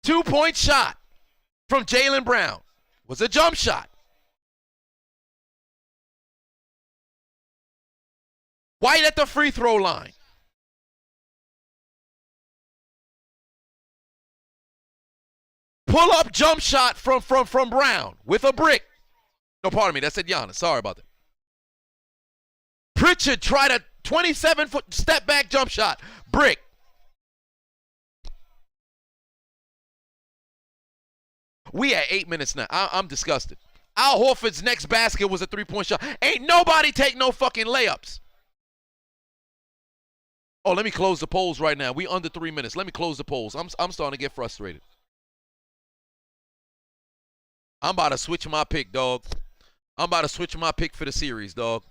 Two-point shot from Jaylen Brown was a jump shot. White at the free throw line. Pull-up jump shot from Brown with a brick. No, pardon me, that said Giannis. Sorry about that. Pritchard tried a 27-foot step-back jump shot. Brick. We at 8 minutes now. I'm disgusted. Al Horford's next basket was a three-point shot. Ain't nobody take no fucking layups. Oh, let me close the polls right now. We under 3 minutes. Let me close the polls. I'm starting to get frustrated. I'm about to switch my pick, dog. I'm about to switch my pick for the series, dog.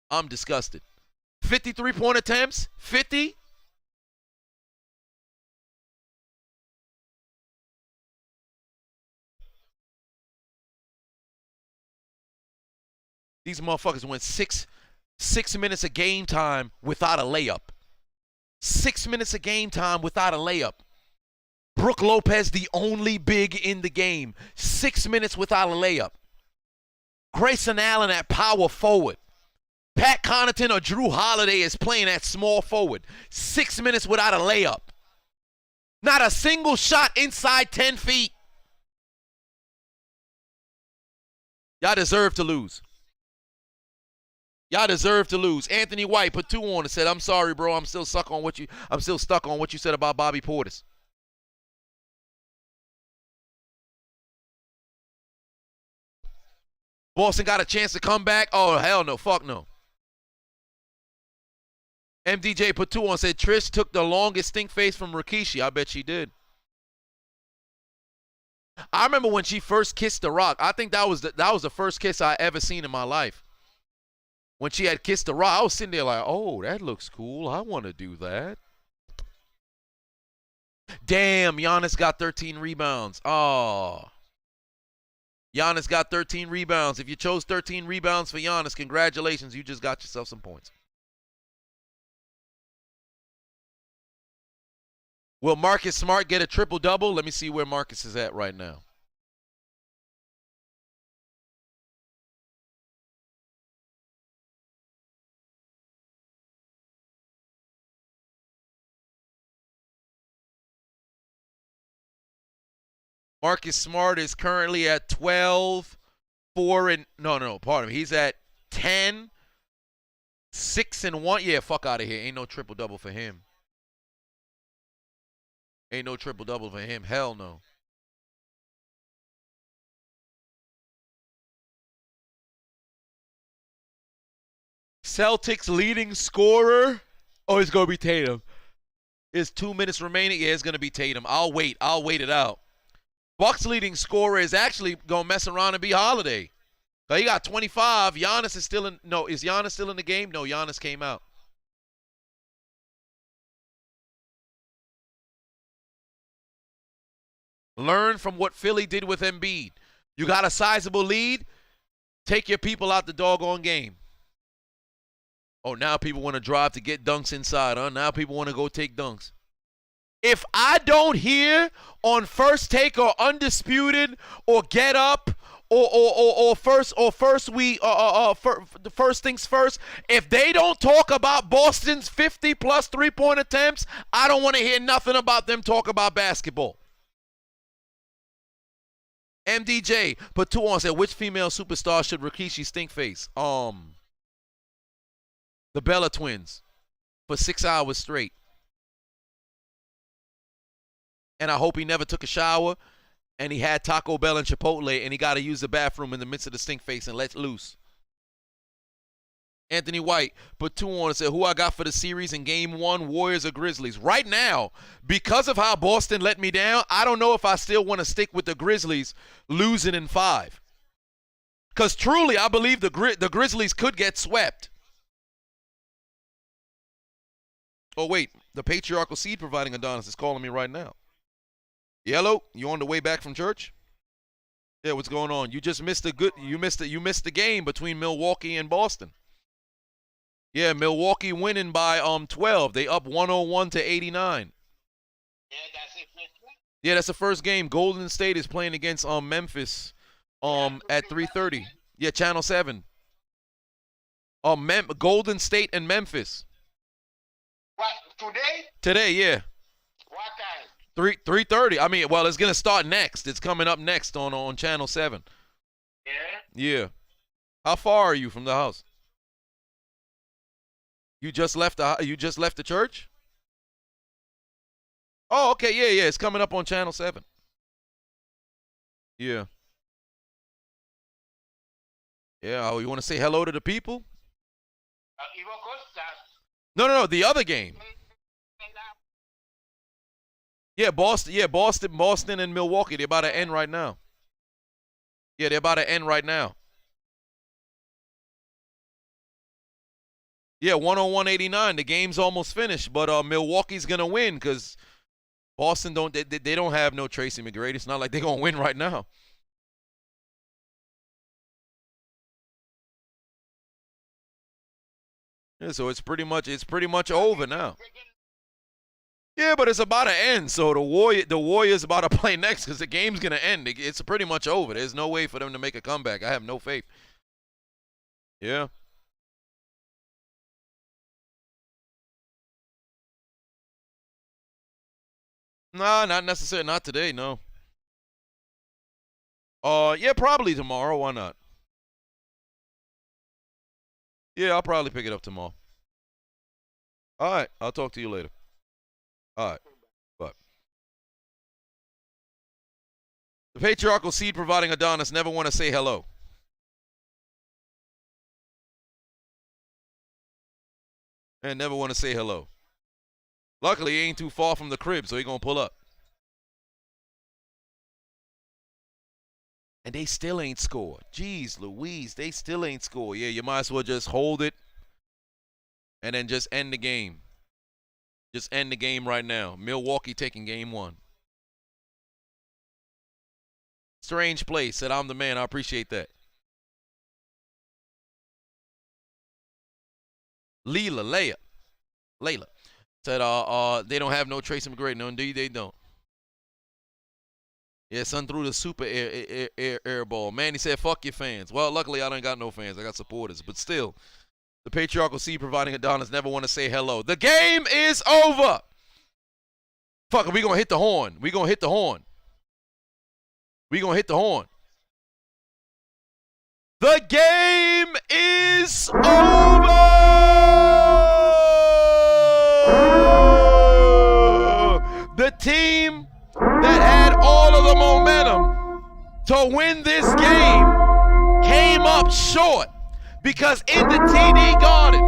I'm disgusted. 53-point attempts. 50. These motherfuckers went six minutes of game time without a layup. 6 minutes of game time without a layup. Brook Lopez, the only big in the game. 6 minutes without a layup. Grayson Allen at power forward. Pat Connaughton or Drew Holiday is playing at small forward. 6 minutes without a layup. Not a single shot inside 10 feet. Y'all deserve to lose. Y'all deserve to lose. Anthony White put 2 on and said, "I'm sorry, bro. I'm still stuck on what you said about Bobby Portis." Boston got a chance to come back. Oh, hell no. Fuck no. MDJ put 2 on and said, "Trish took the longest stink face from Rikishi." I bet she did. I remember when she first kissed The Rock. I think that was the first kiss I ever seen in my life. When she had kissed The Rock, I was sitting there like, "Oh, that looks cool. I want to do that." Damn, Giannis got 13 rebounds. Oh. Giannis got 13 rebounds. If you chose 13 rebounds for Giannis, congratulations. You just got yourself some points. Will Marcus Smart get a triple-double? Let me see where Marcus is at right now. Marcus Smart is currently at 12, 4, and pardon me. He's at 10, 6, and 1. Yeah, fuck out of here. Ain't no triple-double for him. Ain't no triple-double for him. Hell no. Celtics leading scorer. Oh, it's going to be Tatum. It's 2 minutes remaining. Yeah, it's going to be Tatum. I'll wait it out. Bucks leading scorer is actually going to mess around and be Holiday. So he got 25. Giannis is still in. No, is Giannis still in the game? No, Giannis came out. Learn from what Philly did with Embiid. You got a sizable lead. Take your people out the doggone game. Oh, now people want to drive to get dunks inside, huh? Now people want to go take dunks. If I don't hear on First Take or Undisputed or Get Up or first things first, if they don't talk about Boston's 50-plus three-point attempts, I don't want to hear nothing about them talk about basketball. MDJ put 2 on and said, "Which female superstar should Rikishi stink face?" The Bella twins for 6 hours straight. And I hope he never took a shower and he had Taco Bell and Chipotle and he got to use the bathroom in the midst of the stink face and let loose. Anthony White put 2 on and said, who I got for the series in game 1, Warriors or Grizzlies? Right now, because of how Boston let me down, I don't know if I still want to stick with the Grizzlies losing in 5. Because truly, I believe the Grizzlies could get swept. Oh, wait. The patriarchal seed providing Adonis is calling me right now. Yellow, you on the way back from church? Yeah, what's going on? You just missed you missed the game between Milwaukee and Boston. Yeah, Milwaukee winning by 12. They up 101 to 89. Yeah, that's the first game. Golden State is playing against Memphis at 3:30. Yeah, Channel 7. Golden State and Memphis. What, today? Today, yeah. What time? 3:30. I mean, well, it's gonna start next. It's coming up next on Channel 7. Yeah? Yeah. How far are you from the house? You just left the church? Oh, okay, yeah. It's coming up on Channel 7. Yeah. Yeah, oh, you want to say hello to the people? No, the other game. Yeah, Boston and Milwaukee. They're about to end right now. Yeah, they're about to end right now. Yeah, 101-89. The game's almost finished, but Milwaukee's gonna win because Boston they don't have no Tracy McGrady. It's not like they're gonna win right now. Yeah, so it's pretty much over now. Yeah, but it's about to end. So the Warriors about to play next because the game's gonna end. It's pretty much over. There's no way for them to make a comeback. I have no faith. Yeah. Nah, not necessarily. Not today, no. Yeah, probably tomorrow. Why not? Yeah, I'll probably pick it up tomorrow. All right, I'll talk to you later. All right, bye. The patriarchal seed providing Adonis never want to say hello. And never want to say hello. Luckily, he ain't too far from the crib, so he gonna pull up. And they still ain't scored. Jeez Louise, they still ain't scored. Yeah, you might as well just hold it and then just end the game. Just end the game right now. Milwaukee taking game 1. Strange play. Said I'm the man. I appreciate that. Layla. Said they don't have no Tracy McGrady. No, indeed they don't. Yeah, son threw the super air ball. Man, he said, fuck your fans. Well, luckily I don't got no fans. I got supporters. But still, the patriarchal seed providing Adonis never want to say hello. The game is over. Fuck it, we gonna hit the horn. We gonna hit the horn. The game is over. The team that had all of the momentum to win this game came up short because in the TD Garden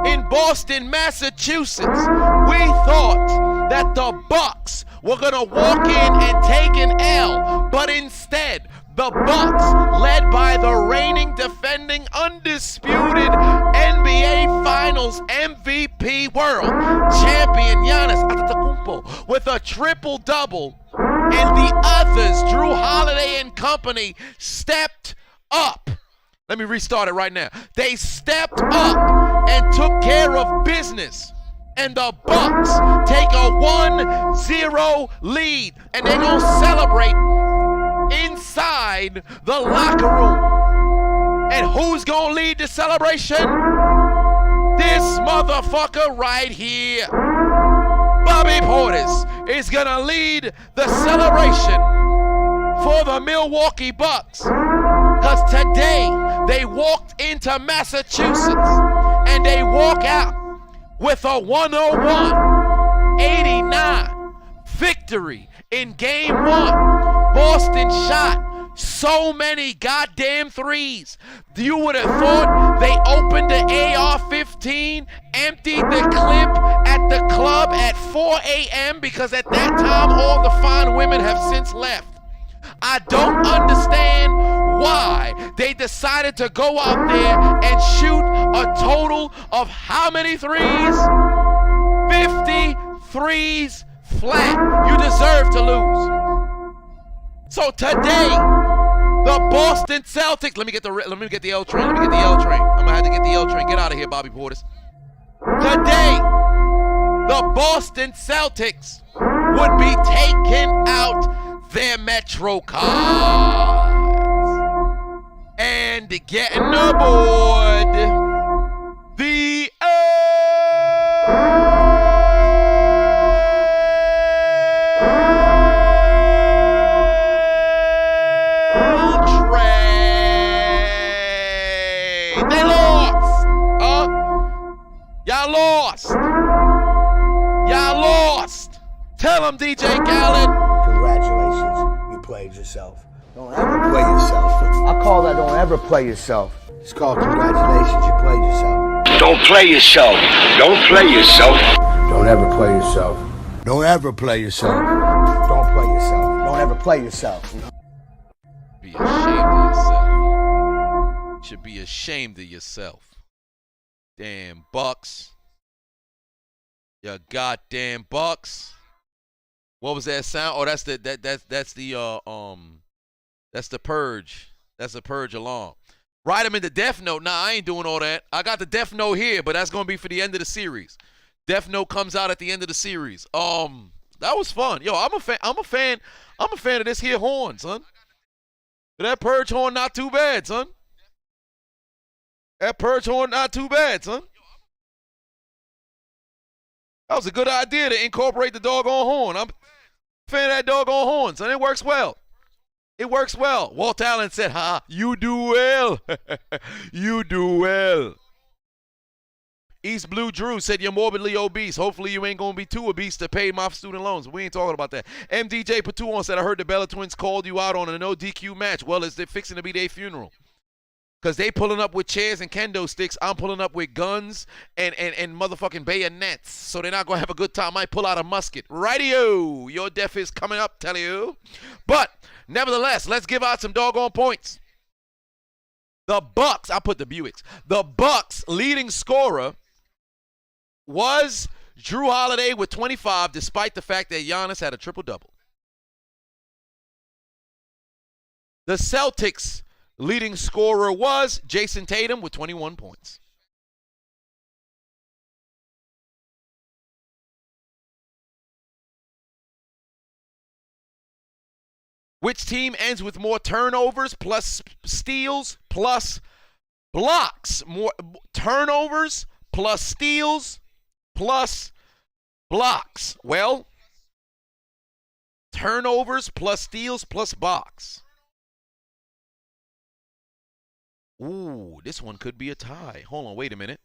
in Boston, Massachusetts, we thought that the Bucks were gonna walk in and take an L, but instead the Bucks, led by the reigning, defending, undisputed NBA Finals MVP world champion Giannis Antetokounmpo with a triple-double, and the others, Drew Holiday and company, stepped up. Let me restart it right now. They stepped up and took care of business. And the Bucks take a 1-0 lead, and they're going to celebrate inside the locker room. And who's gonna lead the celebration? This motherfucker right here. Bobby Portis is gonna lead the celebration for the Milwaukee Bucks. Because today they walked into Massachusetts and they walk out with a 101-89 victory in game 1. Boston shot So many goddamn threes. You would have thought they opened the AR-15, emptied the clip at the club at 4 a.m. because at that time all the fine women have since left. I don't understand why they decided to go out there and shoot a total of how many threes? 50 threes flat. You deserve to lose. So today, the Boston Celtics. Let me get the L train. I'm gonna have to get the L train. Get out of here, Bobby Portis. Today, the Boston Celtics would be taking out their Metro cards and getting aboard the They lost. Y'all lost. Y'all lost. Tell them, DJ Khaled. Congratulations, you played yourself. Don't ever play yourself. I call that don't ever play yourself. It's called congratulations, you played yourself. Don't play yourself. Don't play yourself. Don't ever play yourself. Don't ever play yourself. Don't play yourself. Don't ever play yourself. Be ashamed of yourself. You should be ashamed of yourself. Damn Bucks. You goddamn Bucks. What was that sound? Oh, that's the purge. That's the purge alarm. Write them in the Death Note. Nah, I ain't doing all that. I got the Death Note here, but that's gonna be for the end of the series. Death Note comes out at the end of the series. That was fun. Yo, I'm a fan of this here horn, son. That purge horn not too bad, son. That purge horn not too bad, son. That was a good idea to incorporate the doggone horn. I'm a fan of that doggone horn, son. It works well. It works well. Walt Allen said, ha, you do well. You do well. East Blue Drew said, you're morbidly obese. Hopefully you ain't going to be too obese to pay my student loans. We ain't talking about that. MDJ Patuon said, I heard the Bella Twins called you out on a no DQ match. Well, it's fixing to be their funeral. Because they pulling up with chairs and kendo sticks. I'm pulling up with guns and motherfucking bayonets. So they're not going to have a good time. I pull out a musket. Rightio. Your death is coming up, tell you. But, nevertheless, let's give out some doggone points. The Bucks, I put the Buicks. The Bucks leading scorer was Drew Holiday with 25, despite the fact that Giannis had a triple-double. The Celtics leading scorer was Jason Tatum with 21 points. Which team ends with more turnovers plus steals plus blocks? More turnovers plus steals plus blocks. Well, turnovers plus steals plus blocks. Ooh, this one could be a tie. Hold on, wait a minute.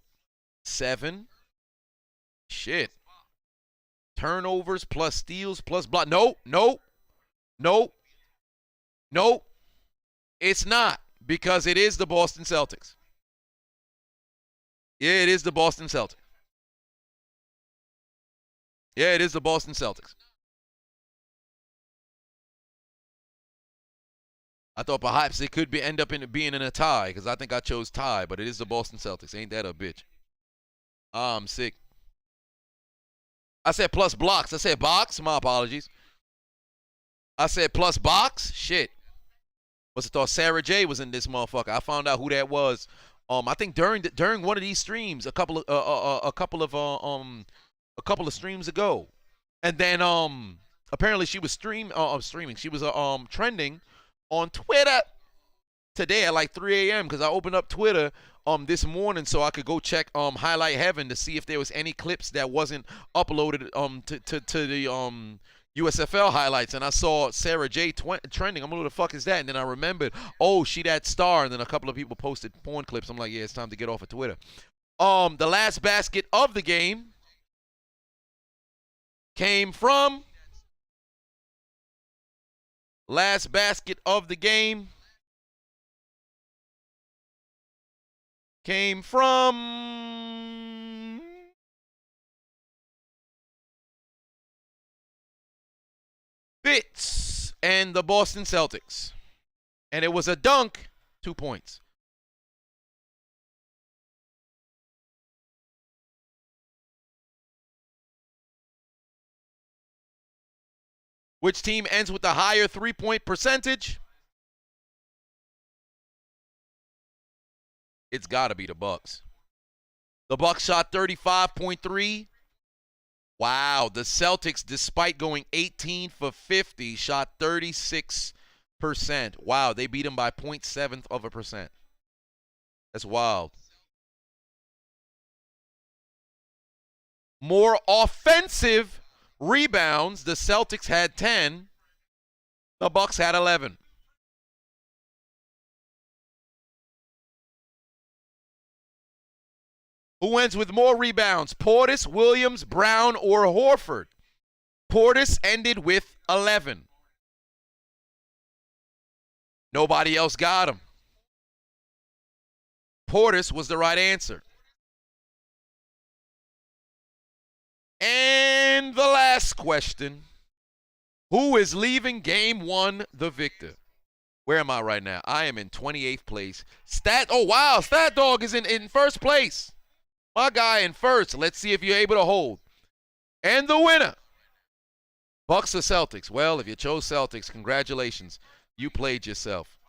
7. Shit. Turnovers plus steals plus block. Nope. It's not, because it is the Boston Celtics. Yeah, it is the Boston Celtics. Yeah, it is the Boston Celtics. I thought perhaps it could end up being in a tie, because I think I chose tie, but it is the Boston Celtics. Ain't that a bitch? I'm sick. I said plus blocks. I said box. My apologies. I said plus box. Shit. What's it thought? Sarah J was in this motherfucker. I found out who that was. I think during one of these streams, a couple of streams ago, and then apparently she was streaming. She was trending on Twitter today at like 3 a.m. because I opened up Twitter this morning so I could go check Highlight Heaven to see if there was any clips that wasn't uploaded to the USFL highlights, and I saw Sarah J trending. I'm like, who the fuck is that? And then I remembered, oh, she that star. And then a couple of people posted porn clips. I'm like, yeah, it's time to get off of Twitter. The last basket of the game came from Last basket of the game came from Fitz and the Boston Celtics. And it was a dunk, 2 points. Which team ends with the higher three-point percentage? It's got to be the Bucks. The Bucks shot 35.3. Wow, the Celtics, despite going 18 for 50, shot 36%. Wow, they beat them by 0.7%. That's wild. More offensive rebounds, the Celtics had 10. The Bucks had 11. Who ends with more rebounds? Portis, Williams, Brown, or Horford? Portis ended with 11. Nobody else got him. Portis was the right answer. And the last question. Who is leaving game one the victor? Where am I right now? I am in 28th place. Oh, wow. Stat Dog is in first place. My guy in first. Let's see if you're able to hold. And the winner, Bucks or Celtics? Well, if you chose Celtics, congratulations. You played yourself.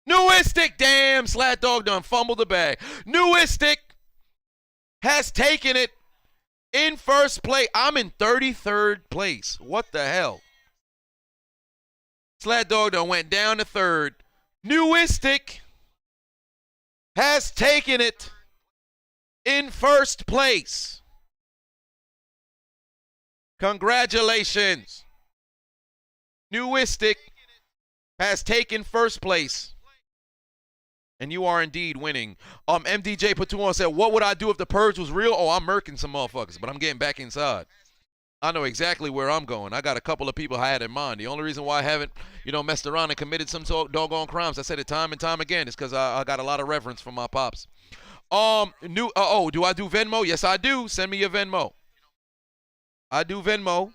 Newistic, damn, Slat Dog done fumbled the bag. Newistic has taken it in first place. I'm in 33rd place. What the hell? Slat Dog done went down to third. Newistic has taken it in first place. Congratulations. Newistic has taken first place. And you are indeed winning. MDJ Patuan said, what would I do if the purge was real? Oh, I'm murking some motherfuckers, but I'm getting back inside. I know exactly where I'm going. I got a couple of people I had in mind. The only reason why I haven't, messed around and committed some doggone crimes, I said it time and time again, is because I got a lot of reverence from my pops. Do I do Venmo? Yes, I do. Send me your Venmo. I do Venmo.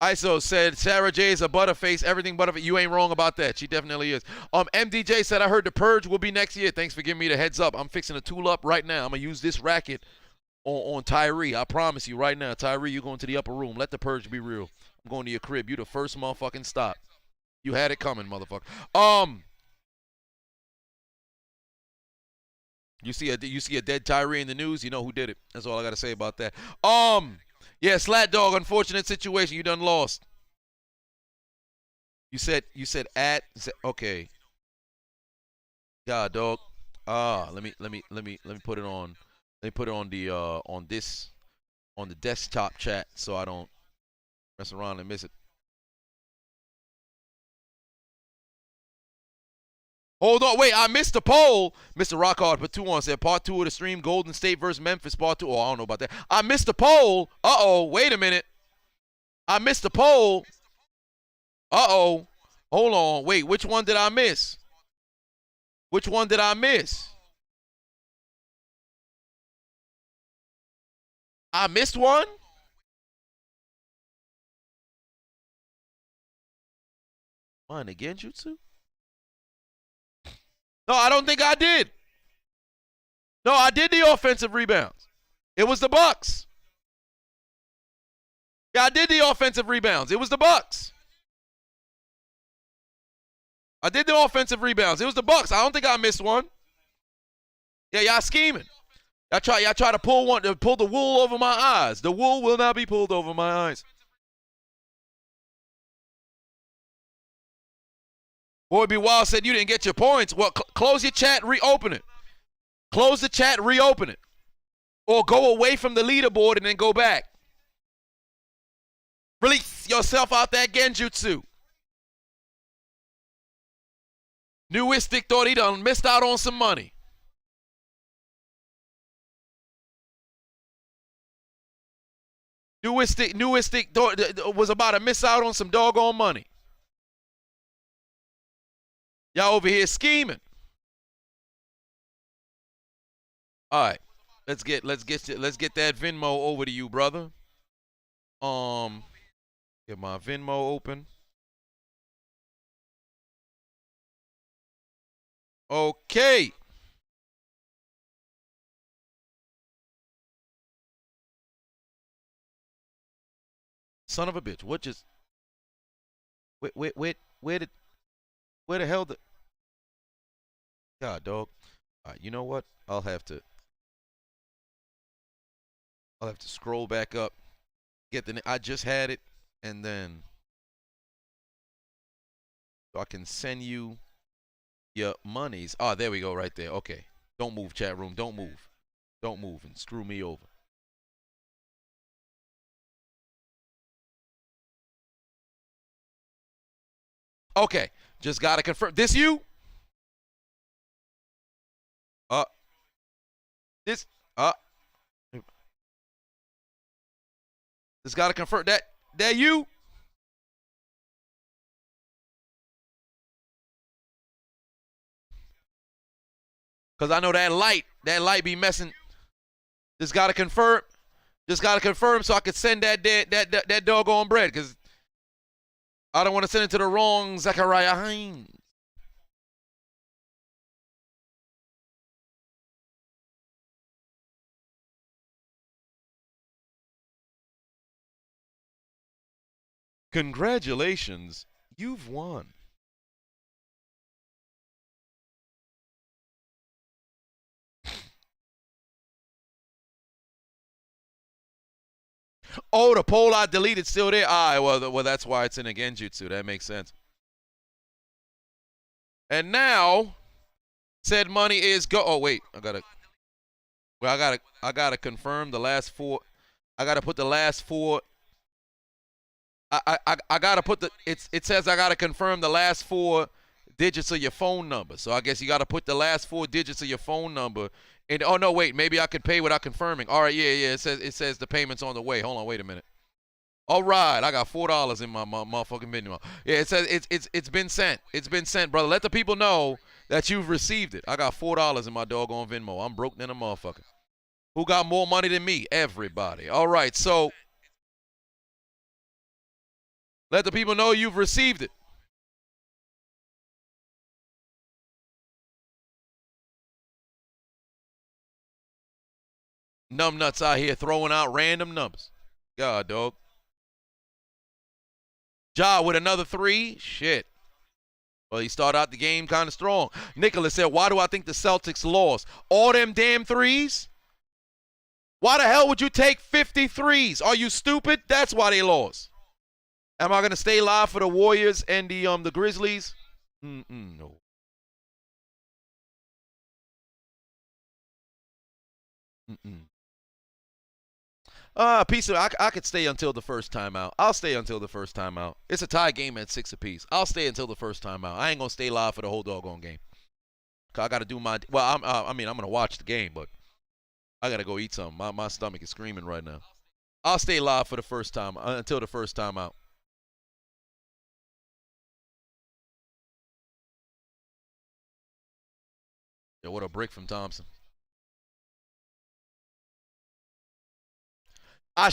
ISO said, Sarah J is a butterface, everything butterface. You ain't wrong about that. She definitely is. MDJ said, I heard the purge will be next year. Thanks for giving me the heads up. I'm fixing a tool up right now. I'm going to use this racket on Tyree. I promise you right now, Tyree, you're going to the upper room. Let the purge be real. I'm going to your crib. You the first motherfucking stop. You had it coming, motherfucker. You see a dead Tyree in the news, you know who did it. That's all I got to say about that. Yeah, Slat Dog, unfortunate situation. You done lost. You said okay. God, dog. Let me put it on. Let me put it on the on the desktop chat so I don't mess around and miss it. Hold on, wait, I missed the poll. Mr. Rockhard put 2 on, said part 2 of the stream, Golden State versus Memphis, part 2. Oh, I don't know about that. I missed the poll. Uh-oh, wait a minute. I missed the poll. Uh-oh. Hold on, wait, which one did I miss? Which one did I miss? I missed one? Mine again, Jutsu? No, I don't think I did. No, I did the offensive rebounds. It was the Bucks. Yeah, I did the offensive rebounds. It was the Bucks. I did the offensive rebounds. It was the Bucks. I don't think I missed one. Yeah, y'all scheming. Y'all try to pull the wool over my eyes. The wool will not be pulled over my eyes. Boy Be Wild said you didn't get your points. Well, close your chat, reopen it. Close the chat, reopen it. Or go away from the leaderboard and then go back. Release yourself out that genjutsu. Newistic thought he done missed out on some money. Newistic was about to miss out on some doggone money. Y'all over here scheming. All right, let's get that Venmo over to you, brother. Get my Venmo open. Okay. Son of a bitch. What just? Where the hell the? God, dog. All right, you know what? I'll have to scroll back up. Get the. I just had it, and then so I can send you your monies. Oh, there we go, right there. Okay. Don't move, chat room. Don't move. Don't move and screw me over. Okay. Just gotta confirm. This you? This Just gotta confirm that you? Cause I know that light be messing. Just gotta confirm so I can send that doggone bread. Cause I don't want to send it to the wrong Zachariah Hines. Congratulations, you've won. Oh, the poll I deleted still there. Well, that's why it's in a genjutsu. That makes sense. And now, said money is go. Oh wait, I gotta confirm the last four. I gotta put the last four. I gotta put the. It says I gotta confirm the last four digits of your phone number. So I guess you gotta put the last four digits of your phone number. And oh no, wait, maybe I could pay without confirming. All right, yeah. It says the payment's on the way. Hold on, wait a minute. All right, I got $4 in my motherfucking Venmo. Yeah, it says it's been sent. It's been sent, brother. Let the people know that you've received it. I got $4 in my doggone Venmo. I'm broke than a motherfucker. Who got more money than me? Everybody. All right, so let the people know you've received it. Numbnuts out here throwing out random numbers. God, dog. Ja with another 3. Shit. Well, he started out the game kind of strong. Nicholas said, why do I think the Celtics lost? All them damn threes? Why the hell would you take 53s? Are you stupid? That's why they lost. Am I going to stay live for the Warriors and the Grizzlies? No. Piece of I could stay until the first time out. I'll stay until the first time out. It's a tie game at 6 apiece. I'll stay until the first time out. I ain't gonna stay live for the whole doggone game. Cause I gotta do my. Well, I'm gonna watch the game, but I gotta go eat something. My stomach is screaming right now. I'll stay live for the first time until the first time out. Yo, what a brick from Thompson. I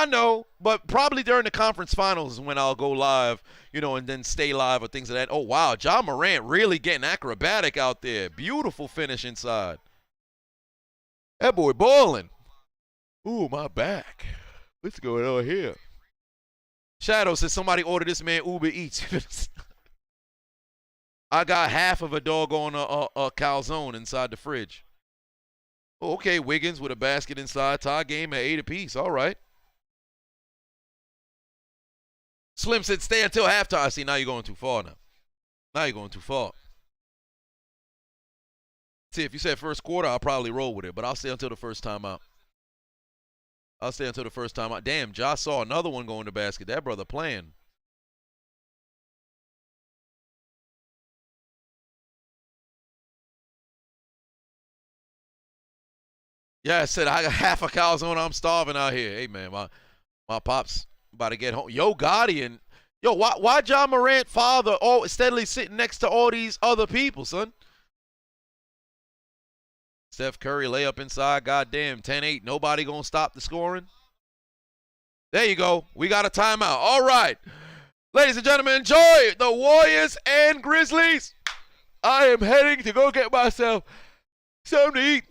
know, but probably during the conference finals is when I'll go live, and then stay live or things of that. Oh, wow, Ja Morant really getting acrobatic out there. Beautiful finish inside. That boy balling. Ooh, my back. What's going on here? Shadow says somebody ordered this man Uber Eats. I got half of a doggone a calzone inside the fridge. Oh, okay, Wiggins with a basket inside. Tie game at 8 apiece. All right. Slim said stay until halftime. See, now you're going too far now. Now you're going too far. See, if you said first quarter, I'll probably roll with it, but I'll stay until the first time out. I'll stay until the first time out. Damn, Josh saw another one go in the basket. That brother playing. Yeah, I said I got half a calzone. I'm starving out here. Hey, man, my pops about to get home. Yo, Gotti and yo, why John Morant father steadily sitting next to all these other people, son? Steph Curry lay up inside. Goddamn, 10-8. Nobody gonna stop the scoring. There you go. We got a timeout. All right, ladies and gentlemen, enjoy the Warriors and Grizzlies. I am heading to go get myself something to eat.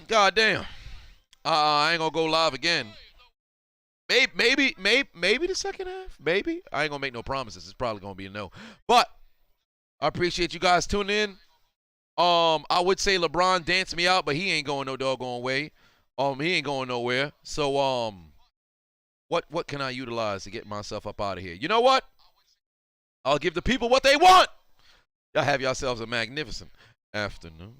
Goddamn. I ain't gonna go live again. Maybe the second half. Maybe. I ain't gonna make no promises. It's probably gonna be a no. But I appreciate you guys tuning in. I would say LeBron danced me out, but he ain't going no doggone way. He ain't going nowhere. So what can I utilize to get myself up out of here? You know what? I'll give the people what they want. Y'all have yourselves a magnificent afternoon.